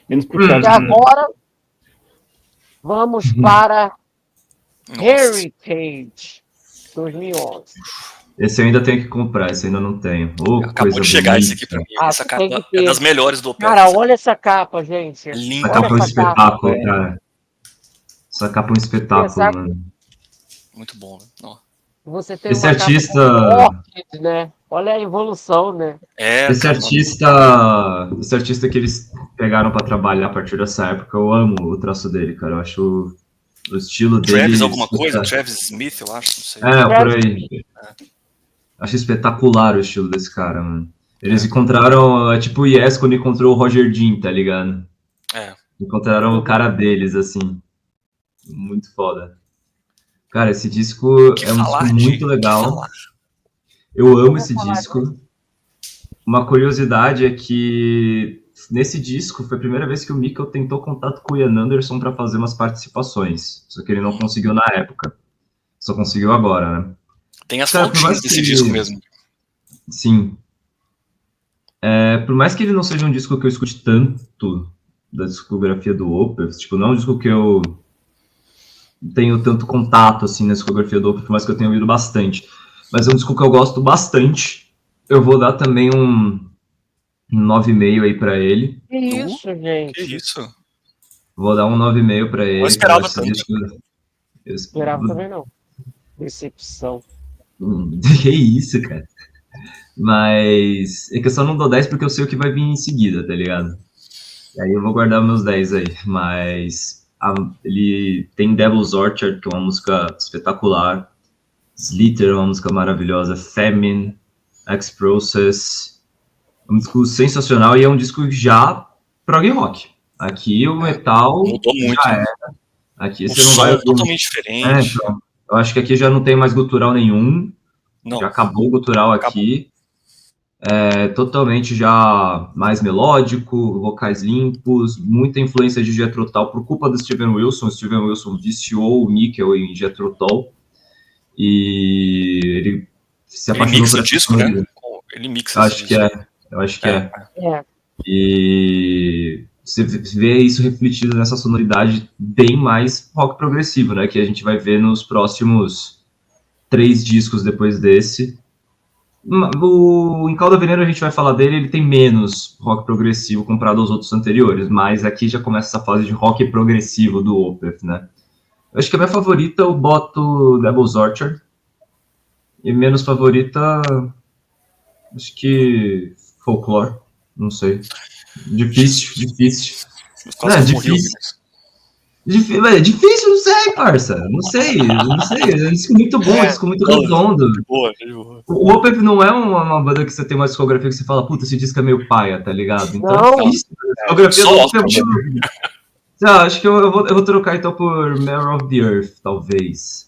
Menos pro E agora vamos para Heritage 2011. Esse eu ainda tenho que comprar, esse eu ainda não tenho. Acabou de chegar esse aqui pra mim. Essa capa é das melhores do Opeth. Cara, olha essa capa, gente. Linda. Essa capa é um espetáculo, cara. Essa capa é um espetáculo, mano. Muito bom, né? Você tem esse uma artista, Orchid, né? Olha a evolução, né? Esse artista que eles pegaram pra trabalhar a partir dessa época, eu amo o traço dele, cara. Eu acho o estilo dele. Travis alguma coisa? Travis Smith, eu acho, não sei. Por aí. Acho espetacular o estilo desse cara, mano. Eles encontraram, tipo o Yes quando encontrou o Roger Dean, tá ligado? Encontraram o cara deles, assim. Muito foda. Cara, esse disco é um disco muito legal. Eu amo esse disco. Uma curiosidade é que nesse disco foi a primeira vez que o Mikkel tentou contato com o Ian Anderson para fazer umas participações. Só que ele não conseguiu na época. Só conseguiu agora, né? Tem as flautinhas desse disco mesmo. Sim. Por mais que ele não seja um disco que eu escute tanto da discografia do Opeth, tipo, não é um disco que eu tenho tanto contato, assim, na discografia do Opeth, por mais que eu tenha ouvido bastante. Mas é um disco que eu gosto bastante. Eu vou dar também um 9,5 aí pra ele. Que isso, gente? Que isso? Vou dar um 9,5 pra ele. Eu esperava tanto. Eu esperava também não. Decepção. Que isso, cara. Mas é que eu só não dou 10 porque eu sei o que vai vir em seguida, tá ligado? E aí eu vou guardar meus 10 aí. Mas ele tem Devil's Orchard, que é uma música espetacular. Slither, uma música maravilhosa. Famine, X-Process. É um disco sensacional e é um disco já prog rock. Aqui o metal mudou muito, já né? era. Aqui você o não som vai... é totalmente diferente. Então, eu acho que aqui já não tem mais gutural nenhum. Não. Já acabou o gutural aqui. Totalmente já mais melódico, vocais limpos, muita influência de Jethro Tull por culpa do Steven Wilson. O Steven Wilson viciou o Mikkel em Jethro Tull. E ele se Ele apaixonou mixa por o essa disco, né? sonoridade. Ele mixa Eu esse acho que disco. é. Eu acho que é. É. E você vê isso refletido nessa sonoridade bem mais rock progressivo, né? Que a gente vai ver nos próximos 3 discos depois desse. O Em Cauda Veneno a gente vai falar dele, ele tem menos rock progressivo comparado aos outros anteriores, mas aqui já começa essa fase de rock progressivo do Opeth, né? Eu acho que a minha favorita eu boto Devil's Orchard, e menos favorita, acho que Folklore, não sei. Difícil. Não, Quase é que eu morri ouvindo difícil. isso. É difícil, não sei, parça. Não sei. É um disco muito bom, é um disco muito Não, redondo. de boa, de boa. O Opeth não é uma banda que você tem uma discografia que você fala, puta, esse disco é meio paia, tá ligado? Então Não. é difícil. A discografia Só do Opeth é Oscar, muito. Acho que eu vou trocar então por Mirror of the Earth, talvez.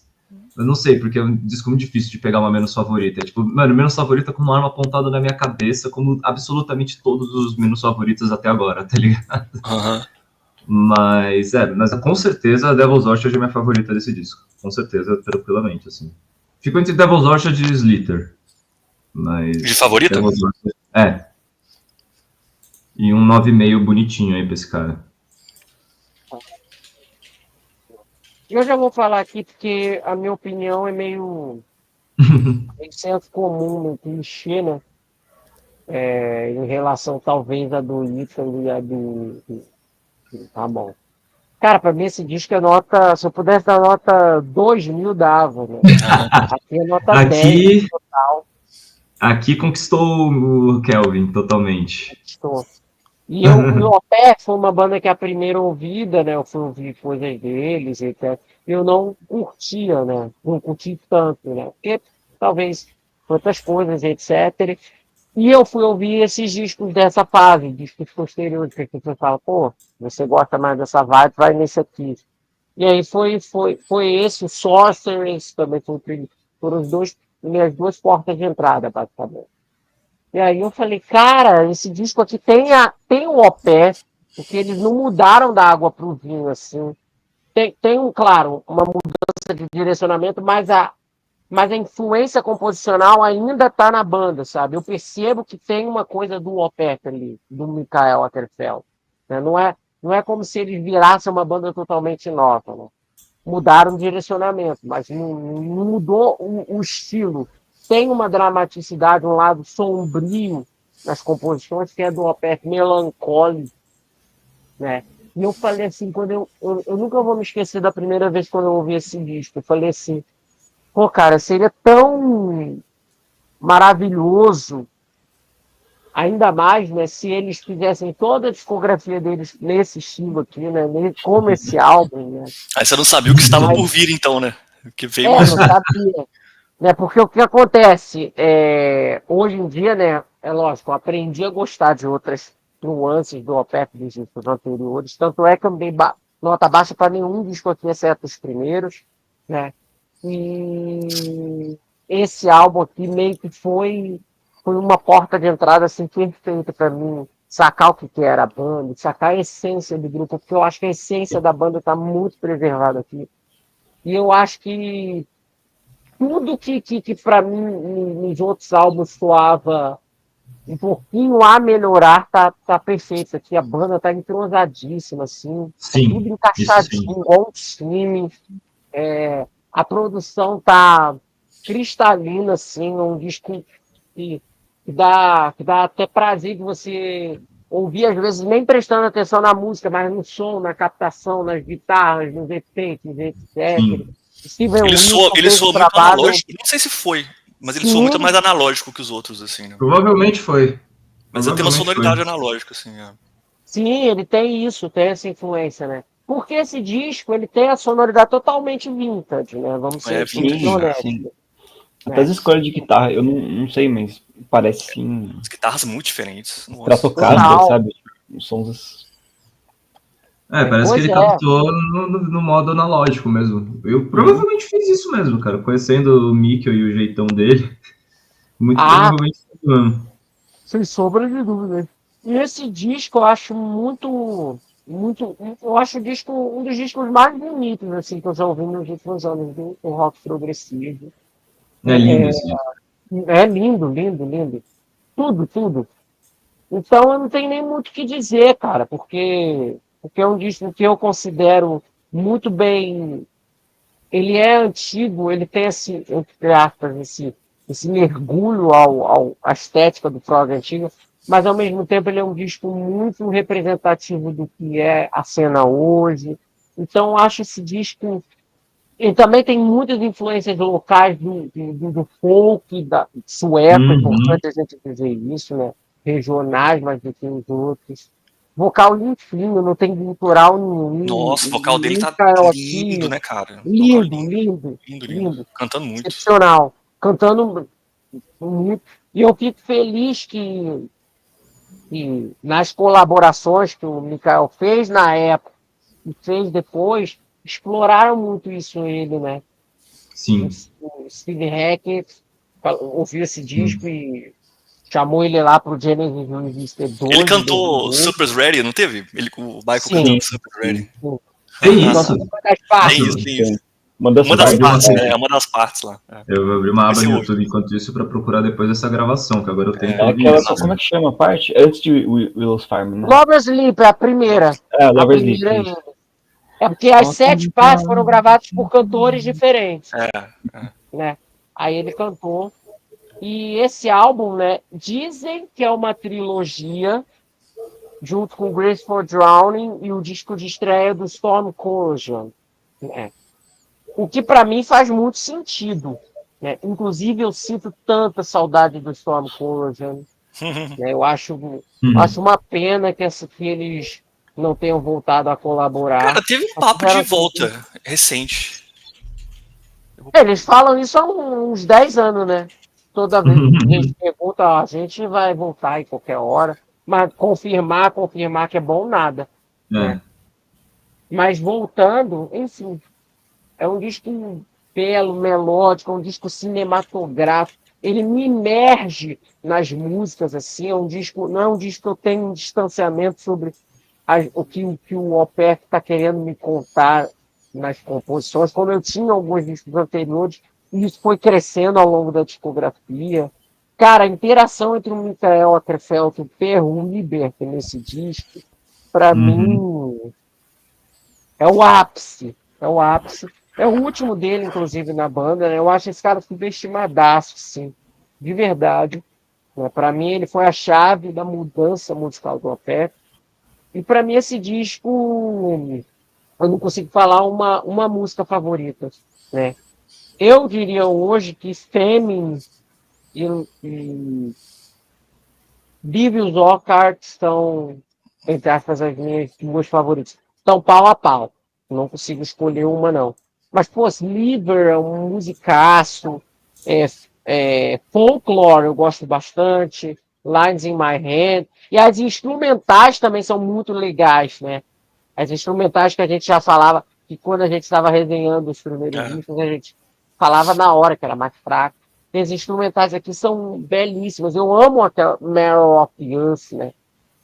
Eu não sei, porque é um disco muito difícil de pegar uma menos favorita. É tipo, mano, menos favorita com uma arma apontada na minha cabeça, como absolutamente todos os menos favoritos até agora, tá ligado? Aham. Mas com certeza a Devil's Orchard é minha favorita desse disco. Com certeza, tranquilamente, assim. Fico entre Devil's Orchard e Slither. Mas. De favorita? Devil's Orchard. E um 9,5 bonitinho aí pra esse cara. Eu já vou falar aqui porque a minha opinião é meio senso comum, meio clichê, né? Em relação talvez a do Ethan e a do Ramon. Cara, pra mim esse disco é nota. Se eu pudesse dar nota 2.000, dava, né? Aqui é nota 10 total. Aqui conquistou o Kelvin totalmente. Estou. E o Opeth foi uma banda que a primeira ouvida, né? Eu fui ouvir coisas deles, etc. Eu não curtia, né? Não curti tanto, né? Porque talvez outras coisas, etc. E eu fui ouvir esses discos dessa fase, discos posteriores, que você fala, pô, você gosta mais dessa vibe, vai nesse aqui. E aí foi esse, o Sorcerers também foram minhas duas portas de entrada, basicamente. E aí eu falei, cara, esse disco aqui tem o Opeth, porque eles não mudaram da água para o vinho, assim. Tem, claro, uma mudança de direcionamento, mas a influência composicional ainda está na banda, sabe? Eu percebo que tem uma coisa do Opeth ali, do Mikael Åkerfeldt, né? Não é como se eles virassem uma banda totalmente nova, né? Mudaram o direcionamento, mas não mudou o estilo. Tem uma dramaticidade, um lado sombrio nas composições, que é do Opeth, melancólico, né? E eu falei assim, quando eu nunca vou me esquecer da primeira vez quando eu ouvi esse disco, eu falei assim, pô, cara, seria tão maravilhoso, ainda mais, né, se eles fizessem toda a discografia deles nesse estilo aqui, né, como esse álbum, né? Aí você não sabia o que estava por vir, então, né? Que veio Não sabia. Né, porque o que acontece, hoje em dia, né, é lógico, eu aprendi a gostar de outras nuances do Opeth dos discos anteriores, tanto é que eu dei nota baixa para nenhum disco aqui, exceto os primeiros, né? E esse álbum aqui meio que foi uma porta de entrada assim, perfeita para mim, sacar o que era a banda, sacar a essência do grupo, porque eu acho que a essência da banda está muito preservada aqui. E eu acho que tudo que para mim nos outros álbuns soava um pouquinho a melhorar, tá perfeito aqui. A banda tá entrosadíssima, assim, Sim, tudo isso sim. encaixadinho, igual um time. A produção tá cristalina, assim, um disco que dá até prazer de você ouvir, às vezes, nem prestando atenção na música, mas no som, na captação, nas guitarras, nos efeitos, etc. Sim. Steven Ele Wilson soa fez um muito trabalho. analógico. Não sei se foi, mas ele soa muito mais analógico que os outros, assim, né? Provavelmente foi. Mas ele tem uma sonoridade analógica, assim. Sim, ele tem isso, tem essa influência, né? Porque esse disco, ele tem a sonoridade totalmente vintage, né? Vamos ser honestos. Sim. Até as escolhas de guitarra, eu não sei, mas parece sim. As guitarras muito diferentes. Stratocaster, sabe? Os sons. Parece que ele captou no modo analógico mesmo. Eu provavelmente fiz isso mesmo, cara. Conhecendo o Mikkel e o jeitão dele. Muito provavelmente. Sem sombra de dúvida. E esse disco eu acho muito muito, eu acho o disco um dos discos mais bonitos assim, que eu já ouvi nos últimos anos do rock progressivo. É lindo esse disco. É lindo, lindo, lindo. Tudo, tudo. Então eu não tenho nem muito o que dizer, cara, porque é um disco que eu considero muito bem. Ele é antigo, ele tem esse, entre aspas, esse mergulho à estética do prog antigo, mas ao mesmo tempo ele é um disco muito representativo do que é a cena hoje. Então eu acho esse disco. Ele também tem muitas influências locais do folk, da sueco, é importante a gente dizer isso, né? Regionais mais do que os outros. Vocal limpinho, não tem cultural nenhum. Nossa, o vocal dele tá Michael lindo, aqui, né, cara? Vocal lindo, lindo, lindo, lindo, lindo. lindo. Cantando muito. Excepcional. Cantando muito. E eu fico feliz que nas colaborações que o Michael fez na época e fez depois, exploraram muito isso nele, né? Sim. O Steve Hackett ouviu esse disco e chamou ele lá pro Genesis Revista 2. Ele cantou Super's Ready, não teve? Ele com o Michael cantando Super's Ready. Tem isso? Tem isso. Uma das partes, partes. é uma das partes lá. É. Eu vou abrir uma aba Esse no eu YouTube enquanto isso pra procurar depois dessa gravação, que agora eu tenho que É ouvir aquela, isso. como é que chama a parte? Antes de Willow's Farm, né? Lover's Sleep é a primeira. É, Lover's A Sleep. primeira Isso. é porque as 7 partes foram gravadas por cantores diferentes, É. né? Aí ele cantou. E esse álbum, né? Dizem que é uma trilogia junto com Grace for Drowning e o disco de estreia do Storm Corrosion, né? O que para mim faz muito sentido, né? Inclusive eu sinto tanta saudade do Storm Corrosion, né? Eu acho uma pena que eles não tenham voltado a colaborar. Cara, teve um papo de volta recente. Eles falam isso há uns 10 anos, né? Toda vez que a gente pergunta, a gente vai voltar em qualquer hora, mas confirmar que é bom nada. Né? Mas voltando, enfim, é um disco belo, melódico, é um disco cinematográfico. Ele me imerge nas músicas, assim, não é um disco que eu tenho um distanciamento sobre o que o Opeth está querendo me contar nas composições, como eu tinha alguns discos anteriores, e isso foi crescendo ao longo da discografia. Cara, a interação entre o Michael Åkerfeldt e o Per Wiberg nesse disco, para mim, é o ápice. É o ápice. É o último dele, inclusive, na banda. Né? Eu acho esse cara subestimadaço, sim. De verdade. Né? Para mim, ele foi a chave da mudança musical do Opeth. E para mim, esse disco, eu não consigo falar uma música favorita. Né? Eu diria hoje que Femin e Devious Orchard são, entre aspas, as minhas duas favoritas. Estão pau a pau. Não consigo escolher uma, não. Mas, pô, Sliver é um musicaço. Folklore eu gosto bastante. Lines in My Hand. E as instrumentais também são muito legais, né? As instrumentais que a gente já falava, que quando a gente estava resenhando os primeiros discos, a gente falava na hora que era mais fraco. E as instrumentais aqui são belíssimas. Eu amo aquela Marrow of the Earth, né?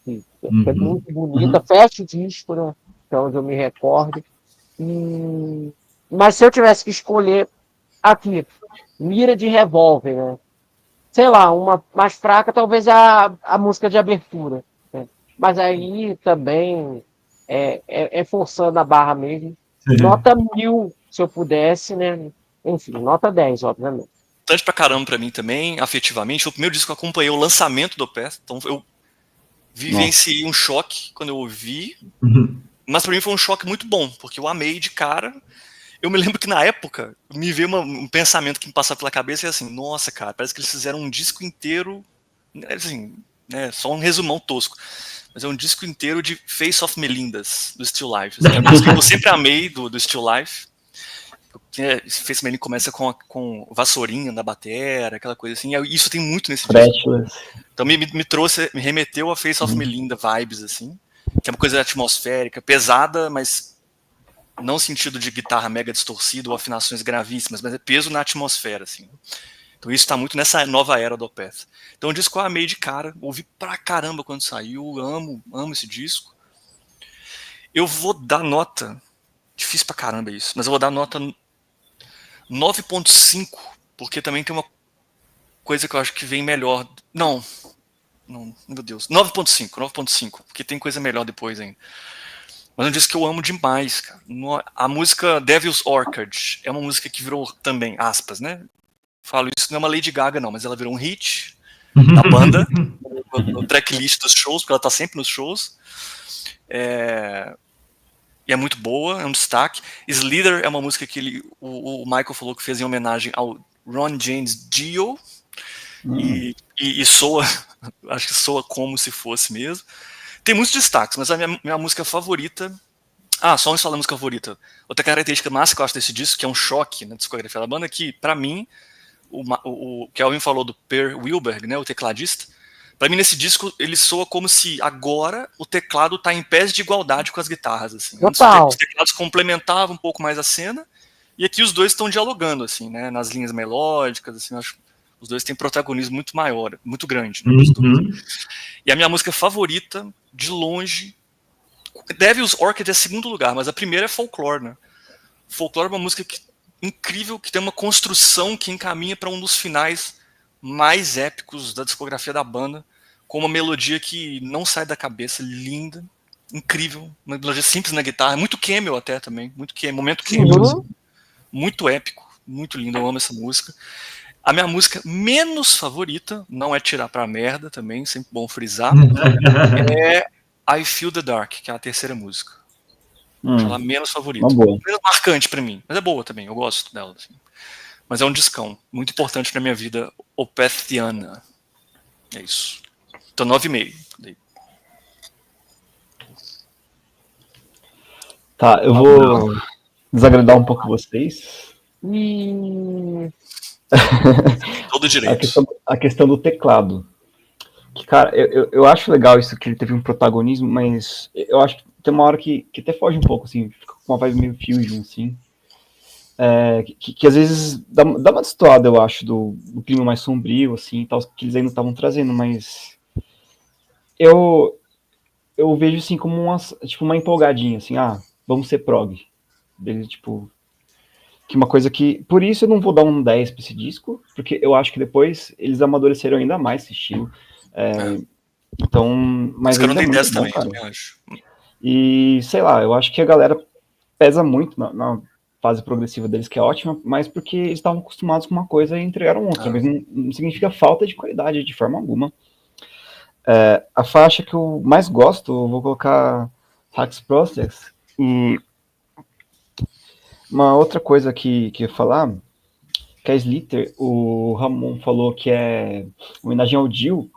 Que é muito bonita. Fecha o disco, né? Que é onde eu me recordo. Mas se eu tivesse que escolher aqui, Mira de Revólver, né? Sei lá, uma mais fraca, talvez a música de abertura. Né? Mas aí também é forçando a barra mesmo. Nota 1000, se eu pudesse, né? Enfim, nota 10, obviamente. Importante pra caramba pra mim também, afetivamente. Foi o primeiro disco que eu acompanhei o lançamento do Opeth, então eu vivenciei um choque quando eu ouvi, mas pra mim foi um choque muito bom, porque eu amei de cara. Eu me lembro que na época me veio um pensamento que me passava pela cabeça e assim, nossa, cara, parece que eles fizeram um disco inteiro, assim, né, só um resumão tosco, mas é um disco inteiro de Face of Melindas, do Still Life. Assim, é uma música que eu sempre amei do Still Life. Face of Melinda começa com vassourinha na batera, aquela coisa assim, e isso tem muito nesse disco. Então me remeteu a Face of Melinda vibes, assim, que é uma coisa atmosférica, pesada, mas não no sentido de guitarra mega distorcida ou afinações gravíssimas, mas é peso na atmosfera, assim. Então isso tá muito nessa nova era do Opeth. Então o disco eu amei de cara, ouvi pra caramba quando saiu, amo esse disco. Eu vou dar nota. Difícil pra caramba isso, mas eu vou dar nota 9.5, porque também tem uma coisa que eu acho que vem melhor. Não, meu Deus. 9.5, porque tem coisa melhor depois ainda. Mas é um disco que eu amo demais, cara. A música Devil's Orchard é uma música que virou também, aspas, né? Falo isso, não é uma Lady Gaga, não, mas ela virou um hit da banda, no tracklist dos shows, porque ela tá sempre nos shows. E é muito boa, é um destaque. Slither é uma música que o Michael falou que fez em homenagem ao Ron James Dio. E soa, acho que soa como se fosse mesmo. Tem muitos destaques, mas a minha música favorita. Só antes de falar da música favorita. Outra característica massa que eu acho desse disco, que é um choque na discografia da banda, que pra mim, o Kelvin falou do Per Wilberg, né, o tecladista. Pra mim, nesse disco, ele soa como se agora o teclado tá em pés de igualdade com as guitarras. Assim. Antes, os teclados complementavam um pouco mais a cena, e aqui os dois estão dialogando, assim, né, nas linhas melódicas, assim, eu acho. Os dois têm protagonismo muito maior, muito grande. Né, E a minha música favorita, de longe, Devil's Orchard é segundo lugar, mas a primeira é Folklore, né? Folklore é uma música incrível, que tem uma construção que encaminha para um dos finais mais épicos da discografia da banda, com uma melodia que não sai da cabeça, linda, incrível, uma melodia simples na guitarra, muito camel até também, momento camel, assim, muito épico, muito lindo, eu amo essa música. A minha música menos favorita, não é tirar pra merda também, sempre bom frisar, é I Feel the Dark, que é a terceira música. Acho ela menos favorita. Menos marcante pra mim, mas é boa também, eu gosto dela. Assim. Mas é um discão, muito importante na minha vida opethiana. É isso. Então 9,5. Tá, eu vou desagradar um pouco vocês. Todo direito. A questão do teclado. Que, cara, eu acho legal isso, que ele teve um protagonismo, mas eu acho que tem uma hora que até foge um pouco, assim, fica com uma vibe meio fusion, assim. Que às vezes dá uma destoada, eu acho, do clima mais sombrio, assim, tal, que eles ainda estavam trazendo, mas eu vejo, assim, como uma empolgadinha, assim, vamos ser prog. Dele, tipo, que uma coisa que... Por isso eu não vou dar um 10 pra esse disco, porque eu acho que depois eles amadureceram ainda mais esse estilo. Então, mas ainda é muito bom, também, cara. Eu acho. E, sei lá, eu acho que a galera pesa muito na fase progressiva deles, que é ótima, mas porque eles estavam acostumados com uma coisa e entregaram outra, mas não significa falta de qualidade de forma alguma. A faixa que eu mais gosto, eu vou colocar Hax Process, e uma outra coisa que eu ia falar, que a Slither, o Ramon falou que é homenagem ao Dio.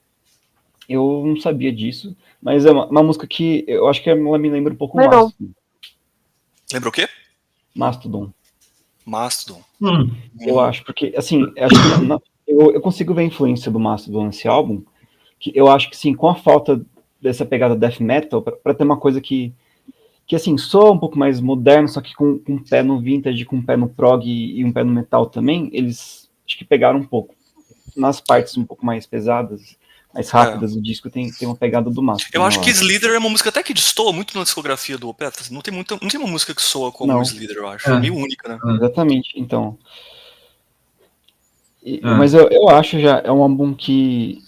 Eu não sabia disso, mas é uma música que eu acho que ela me lembra um pouco Mastodon. Lembra o quê? Mastodon. Eu acho, porque, assim, eu consigo ver a influência do Mastodon nesse álbum, que eu acho que, sim, com a falta dessa pegada death metal, pra ter uma coisa que assim, soa um pouco mais moderno, só que com um pé no vintage, com um pé no prog e um pé no metal também, eles acho que pegaram um pouco. Nas partes um pouco mais pesadas, mais rápidas do disco, tem uma pegada do Mastodon. Eu acho que Slither é uma música até que destoa muito na discografia do Opeth. Não tem uma música que soa como Slither, eu acho. É meio única, né? Exatamente, então. Mas eu acho já, é um álbum que...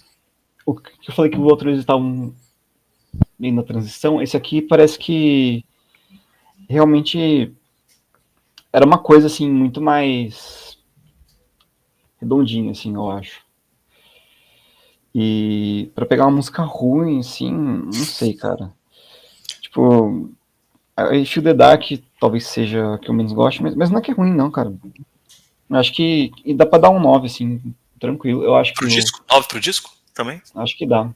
O que eu falei que os outros estavam meio na transição, esse aqui parece que realmente era uma coisa, assim, muito mais redondinha, assim, eu acho. E pra pegar uma música ruim, assim, não sei, cara. Tipo, a Feel the Dark talvez seja a que eu menos gosto, mas não é que é ruim, não, cara. Eu acho que dá pra dar um 9, assim, tranquilo. Eu acho pro disco? 9 pro disco também? Acho que dá.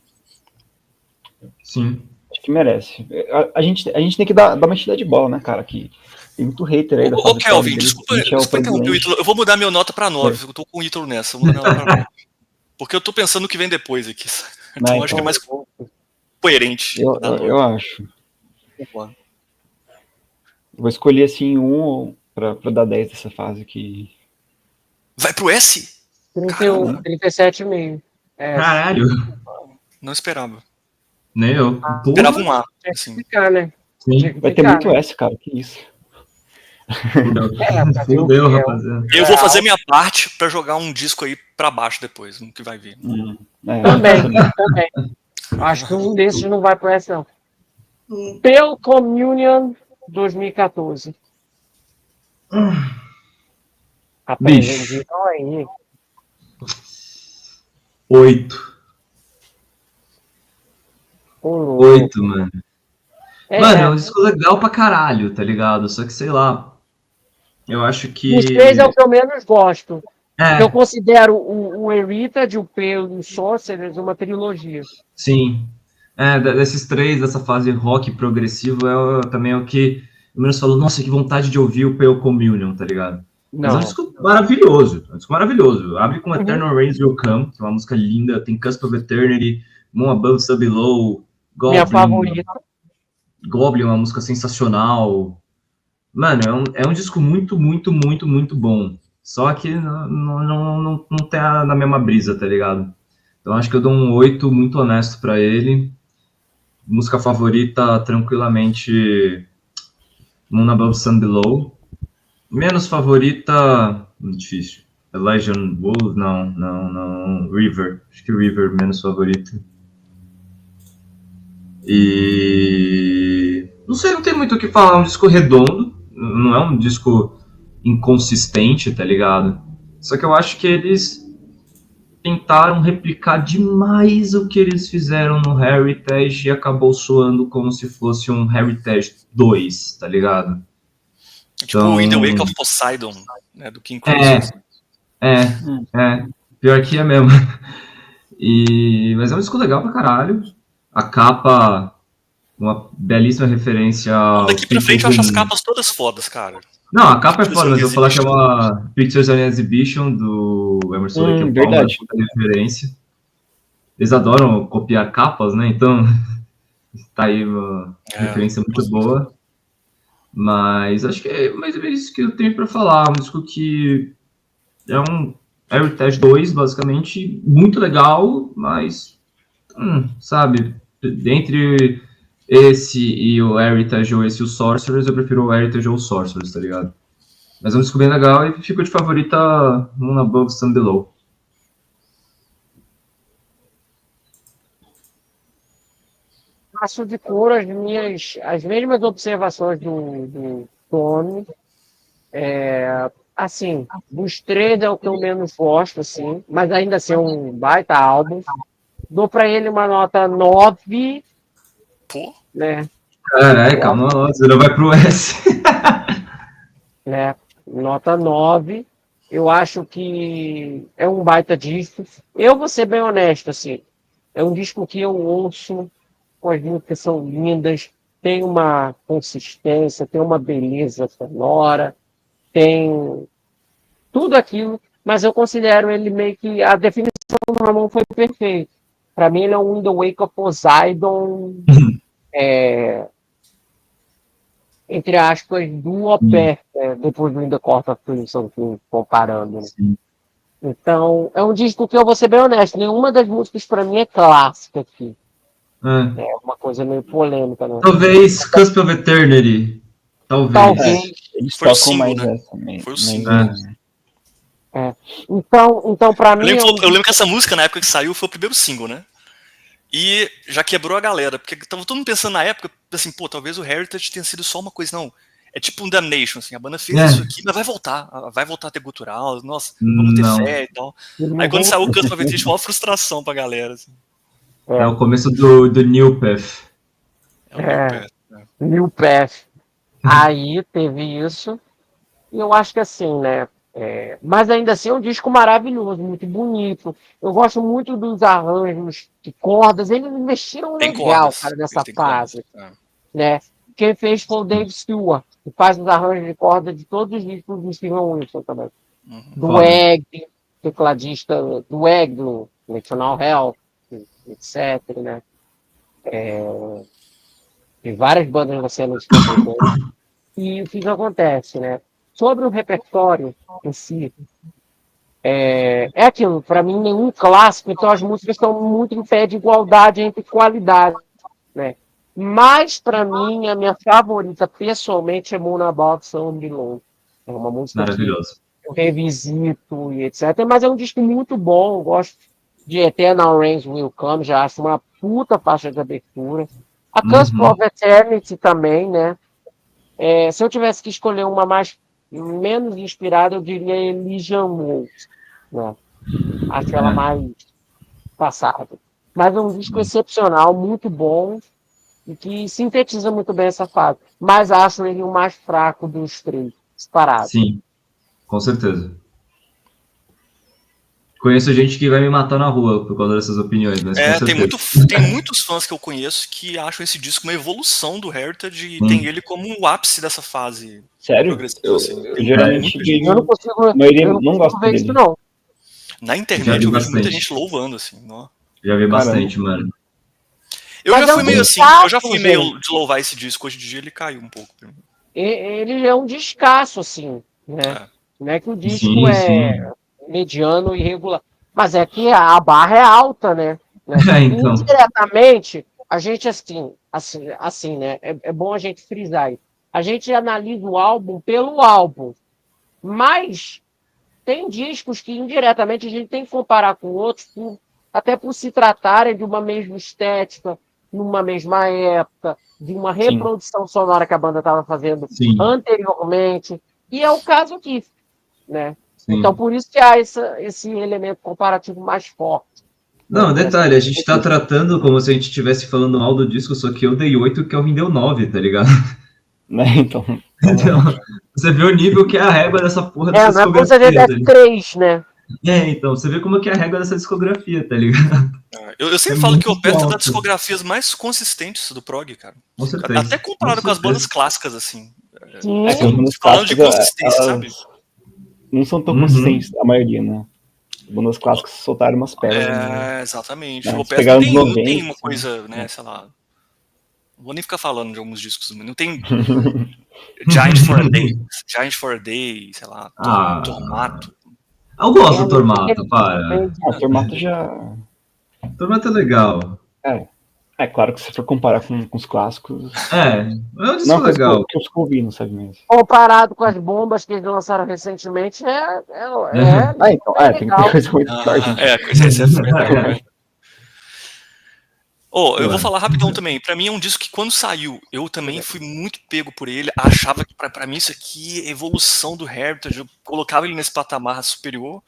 Sim. Acho que merece. A gente tem que dar uma enchida de bola, né, cara? Que tem muito hater aí da fase. Ô, Kelvin, desculpa interromper o Ítalo. Eu vou mudar minha nota pra 9. Eu tô com o Ítalo nessa. Vou mudar minha nota pra 9. Porque eu tô pensando no que vem depois aqui. Então acho que é mais coerente. Eu acho. Vou escolher, assim, um pra dar 10 dessa fase aqui. Vai pro S? 31, 37,5. Caralho. Não esperava. Nem eu. Esperava um A. Assim. Ficar, né? Sim. Vai ter muito essa, cara, que isso. Fudeu, rapaziada. Eu vou fazer minha parte pra jogar um disco aí pra baixo depois, no que vai vir. Também. Acho que um desses não vai para essa, não. Pale Communion 2014. Apresentam aí. 8. 8, mano. Mano, é um disco legal pra caralho, tá ligado? Só que, sei lá, eu acho que... Os 3 é o que eu menos gosto. Eu considero o Heritage, o Pale e o Sorcerers uma trilogia. Sim. Desses 3, dessa fase rock progressivo, também é o que eu menos falo, nossa, que vontade de ouvir o Pale Communion, tá ligado? Mas é um disco maravilhoso. Abre com Eternal Rains Will Come, que é uma música linda, tem Cusp of Eternity, Moon Above, Sun Below, Goblin. Minha favorita. Goblin é uma música sensacional. Mano, é um disco muito bom. Só que não tem na mesma brisa, tá ligado? Então acho que eu dou um 8 muito honesto pra ele. Música favorita, tranquilamente, Moon Above, Sun Below. Menos favorita, difícil. Elysian Wolf, não. River. Acho que River menos favorita. E... não sei, não tem muito o que falar. É um disco redondo. Não é um disco inconsistente, tá ligado? Só que eu acho que eles tentaram replicar demais o que eles fizeram no Heritage e acabou soando como se fosse um Heritage 2, tá ligado? Tipo o In the Wake of Poseidon, né, do King Crimson. Pior que é mesmo. Mas é um disco legal pra caralho. A capa, uma belíssima referência ao... Daqui pra frente eu acho as capas todas fodas, cara. Não, a capa é foda, mas eu vou falar que é uma Pictures on Exhibition do Emerson Lake and Palmer, referência. Eles adoram copiar capas, né? Então, tá aí uma referência muito boa. Mas acho que é mais ou menos isso que eu tenho pra falar. Um disco que é um Heritage 2, basicamente, muito legal, mas, sabe, entre esse e o Heritage ou esse e o Sorcerers, eu prefiro o Heritage ou o Sorcerers, tá ligado? Mas é um disco bem legal e ficou de favorita Moon Above, Sun Below. Faço de cor as mesmas observações do Tony. Assim, dos 3 é o que eu menos gosto, assim, mas ainda assim é um baita álbum. Dou pra ele uma nota 9. Pô? Né? Caralho, calma, você não vai pro S. Né? Nota 9. Eu acho que é um baita disco. Eu vou ser bem honesto, assim. É um disco que eu ouço, as músicas são lindas, tem uma consistência, tem uma beleza sonora, tem tudo aquilo, mas eu considero ele meio que... A definição do Ramon foi perfeita. Para mim, ele é um In the Wake of Poseidon, entre aspas, do Opé, depois do In the Court of Crimson, comparando. Né? Então, é um disco que eu vou ser bem honesto, nenhuma das músicas para mim é clássica aqui. É uma coisa meio polêmica. Né? Talvez Cusp of Eternity. Talvez. Eles tocam mais essa também. Foi o single. Então para mim... Eu lembro que essa música, na época que saiu, foi o primeiro single, né? E já quebrou a galera, porque tava todo mundo pensando na época, assim, pô, talvez o Heritage tenha sido só uma coisa, não. É tipo um Damnation, assim, a banda fez isso aqui, mas vai voltar a ter gutural, nossa, vamos ter fé e tal. Aí quando saiu o Cusp of Eternity, foi uma frustração pra galera, assim. É o começo do New Path. New Path. Aí teve isso, e eu acho que assim, né, mas ainda assim é um disco maravilhoso, muito bonito. Eu gosto muito dos arranjos de cordas, eles investiram legal, cara, nessa fase. Né? Quem fez foi o Dave Stewart, que faz os arranjos de corda de todos os discos do Steven Wilson também. Do Egg, tecladista do Egg, do National Health, etc. Né? Tem várias bandas na cena de cantor. E o que acontece, né? Sobre o repertório em si, é aquilo, para mim, nenhum clássico, então as músicas estão muito em pé de igualdade entre qualidade, né? Mas, pra mim, a minha favorita, pessoalmente, é Moon Above Sun Below. É uma música que Maravilhoso. eu revisito e etc. Mas é um disco muito bom. Eu gosto de Eternal Rains Will Come, já acho uma puta faixa de abertura. A Cusp of Eternity também, né? Se eu tivesse que escolher uma menos inspirada, eu diria Elysian Wolf, né? Acho ela mais passada. Mas é um disco excepcional, muito bom, e que sintetiza muito bem essa fase. Mas acho ele o mais fraco dos três, disparado. Sim, com certeza. Conheço gente que vai me matar na rua por causa dessas opiniões, mas com certeza. Tem muitos fãs que eu conheço que acham esse disco uma evolução do Heritage e tem ele como o ápice dessa fase. Sério? Progressiva, assim. Eu geralmente Eu não consigo, a maioria eu não gosta ver dele. isso, não. Na Já internet vi eu vejo muita bastante. gente louvando, assim. Ó. Já vi Caramba. bastante, mano. Eu Mas já é fui um meio assim, descasso, eu já fui meio de louvar esse disco. Hoje em dia ele caiu um pouco. pra mim. Ele é um descasso, assim, né? É. Não é que o disco Sim, é sim. mediano e irregular. Mas é que a barra é alta, né? É, E, então. indiretamente, a gente, assim, né? É bom a gente frisar isso. A gente analisa o álbum pelo álbum. Mas tem discos que, indiretamente, a gente tem que comparar com outros, até por se tratarem de uma mesma estética, numa mesma época, de uma reprodução sonora que a banda estava fazendo Sim, anteriormente. E é o caso aqui, né? sim. Então, por isso que há esse elemento comparativo mais forte. Não, detalhe, a gente tá tratando como se a gente estivesse falando mal do disco, só que eu dei 8 e o Kelvin deu 9, tá ligado? Né? Então, Então, você vê o nível que é a régua dessa porra dessa não é como se a discografia, gente tá ligado? desse 3, né? Então, você vê como que é a régua dessa discografia, tá ligado? Eu sempre É falo que o muito Opeth é das alto. discografias mais consistentes do prog, cara. Com certeza. Até comparado com as bandas clássicas, assim. Sim. é que as bandas Falando de clássicas, consistência, sabe? não são tão Uhum. consistentes, a maioria, né? As bandas clássicas soltaram umas pérolas. Né? Exatamente. Né? O Se Opeth pegar não anos tem 90, uma coisa, né, sei lá. Não vou nem ficar falando de alguns discos, mas não tem Giant for a Day, sei lá, Tormato. Eu gosto do Tormato, para. O Tormato já. Tormato é legal. É claro que se for comparar com os clássicos. É um disco Não legal. que eu fico ouvindo, sabe mesmo? Comparado com as bombas que eles lançaram recentemente, Então, tem coisa muito pior, gente. Esse é verdade. Eu vou falar rapidão também. Pra mim é um disco que quando saiu, eu também fui muito pego por ele. Achava que pra mim isso aqui é evolução do Heritage. Eu colocava ele nesse patamar superior,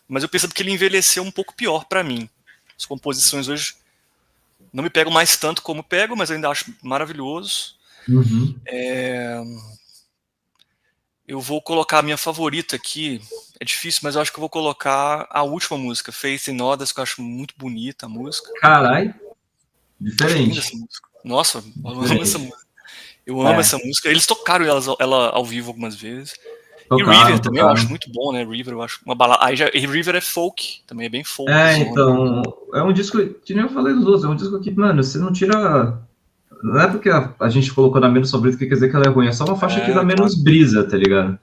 mas eu percebo que ele envelheceu um pouco pior pra mim. As composições hoje não me pegam mais tanto como pego, mas eu ainda acho maravilhoso. Uhum. Eu vou colocar a minha favorita aqui. É difícil, mas eu acho que eu vou colocar a última música, Faith in Others, que eu acho muito bonita a música. Caralho. Acho linda Diferente. essa música. Nossa, eu amo essa música. Eu amo essa música. Eles tocaram ela ao vivo algumas vezes. E River também eu acho muito bom, né? River eu acho uma balada. E River é folk, também é bem folk. Então, é um disco, que nem eu falei dos outros, é um disco que, mano, você não tira. Não é porque a gente colocou na menos favorita que quer dizer que ela é ruim, é só uma faixa que dá menos brisa, tá ligado?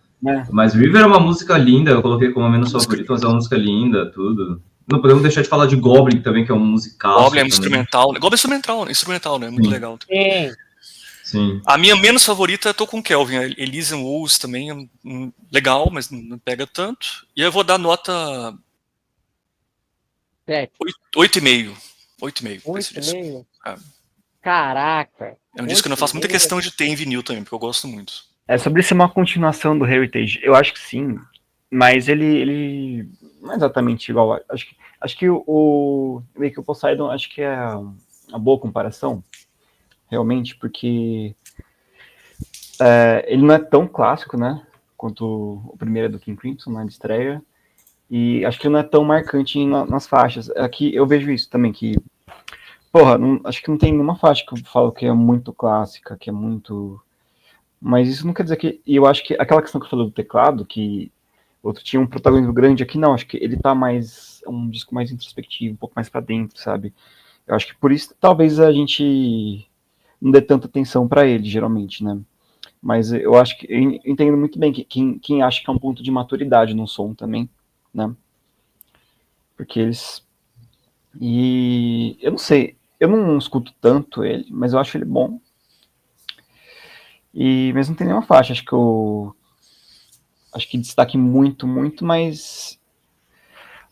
Mas River é uma música linda, eu coloquei como a menos favorita, mas é uma música linda, tudo. Não podemos deixar de falar de Goblin também, que é um musical. Goblin é instrumental. Goblin é instrumental, né? Muito legal. Sim. A minha menos favorita eu tô com Kelvin. A Elysian Wolves também é legal, mas não pega tanto. E eu vou dar nota 8,5. 8,5. 8,5? Caraca. É um disco que eu não faço muita questão de ter em vinil também, porque eu gosto muito. Sobre ser uma continuação do Heritage, eu acho que sim, mas ele não é exatamente igual. Acho que o Make Up Poseidon, acho que é uma boa comparação, realmente, porque ele não é tão clássico, né, quanto o primeiro do King Crimson, na estreia, e acho que ele não é tão marcante nas faixas. Aqui eu vejo isso também, que acho que não tem nenhuma faixa que eu falo que é muito clássica, que é muito... Mas isso não quer dizer que... E eu acho que aquela questão que eu falei do teclado, que outro tinha um protagonismo grande, aqui não, acho que ele tá mais... um disco mais introspectivo, um pouco mais pra dentro, sabe? Eu acho que por isso talvez a gente não dê tanta atenção pra ele, geralmente, né? Mas eu acho que... Eu entendo muito bem que quem acha que é um ponto de maturidade no som também, né? Porque eles... E... eu não sei... Eu não escuto tanto ele, mas eu acho ele bom. Mas não tem nenhuma faixa, acho que destaque muito, mas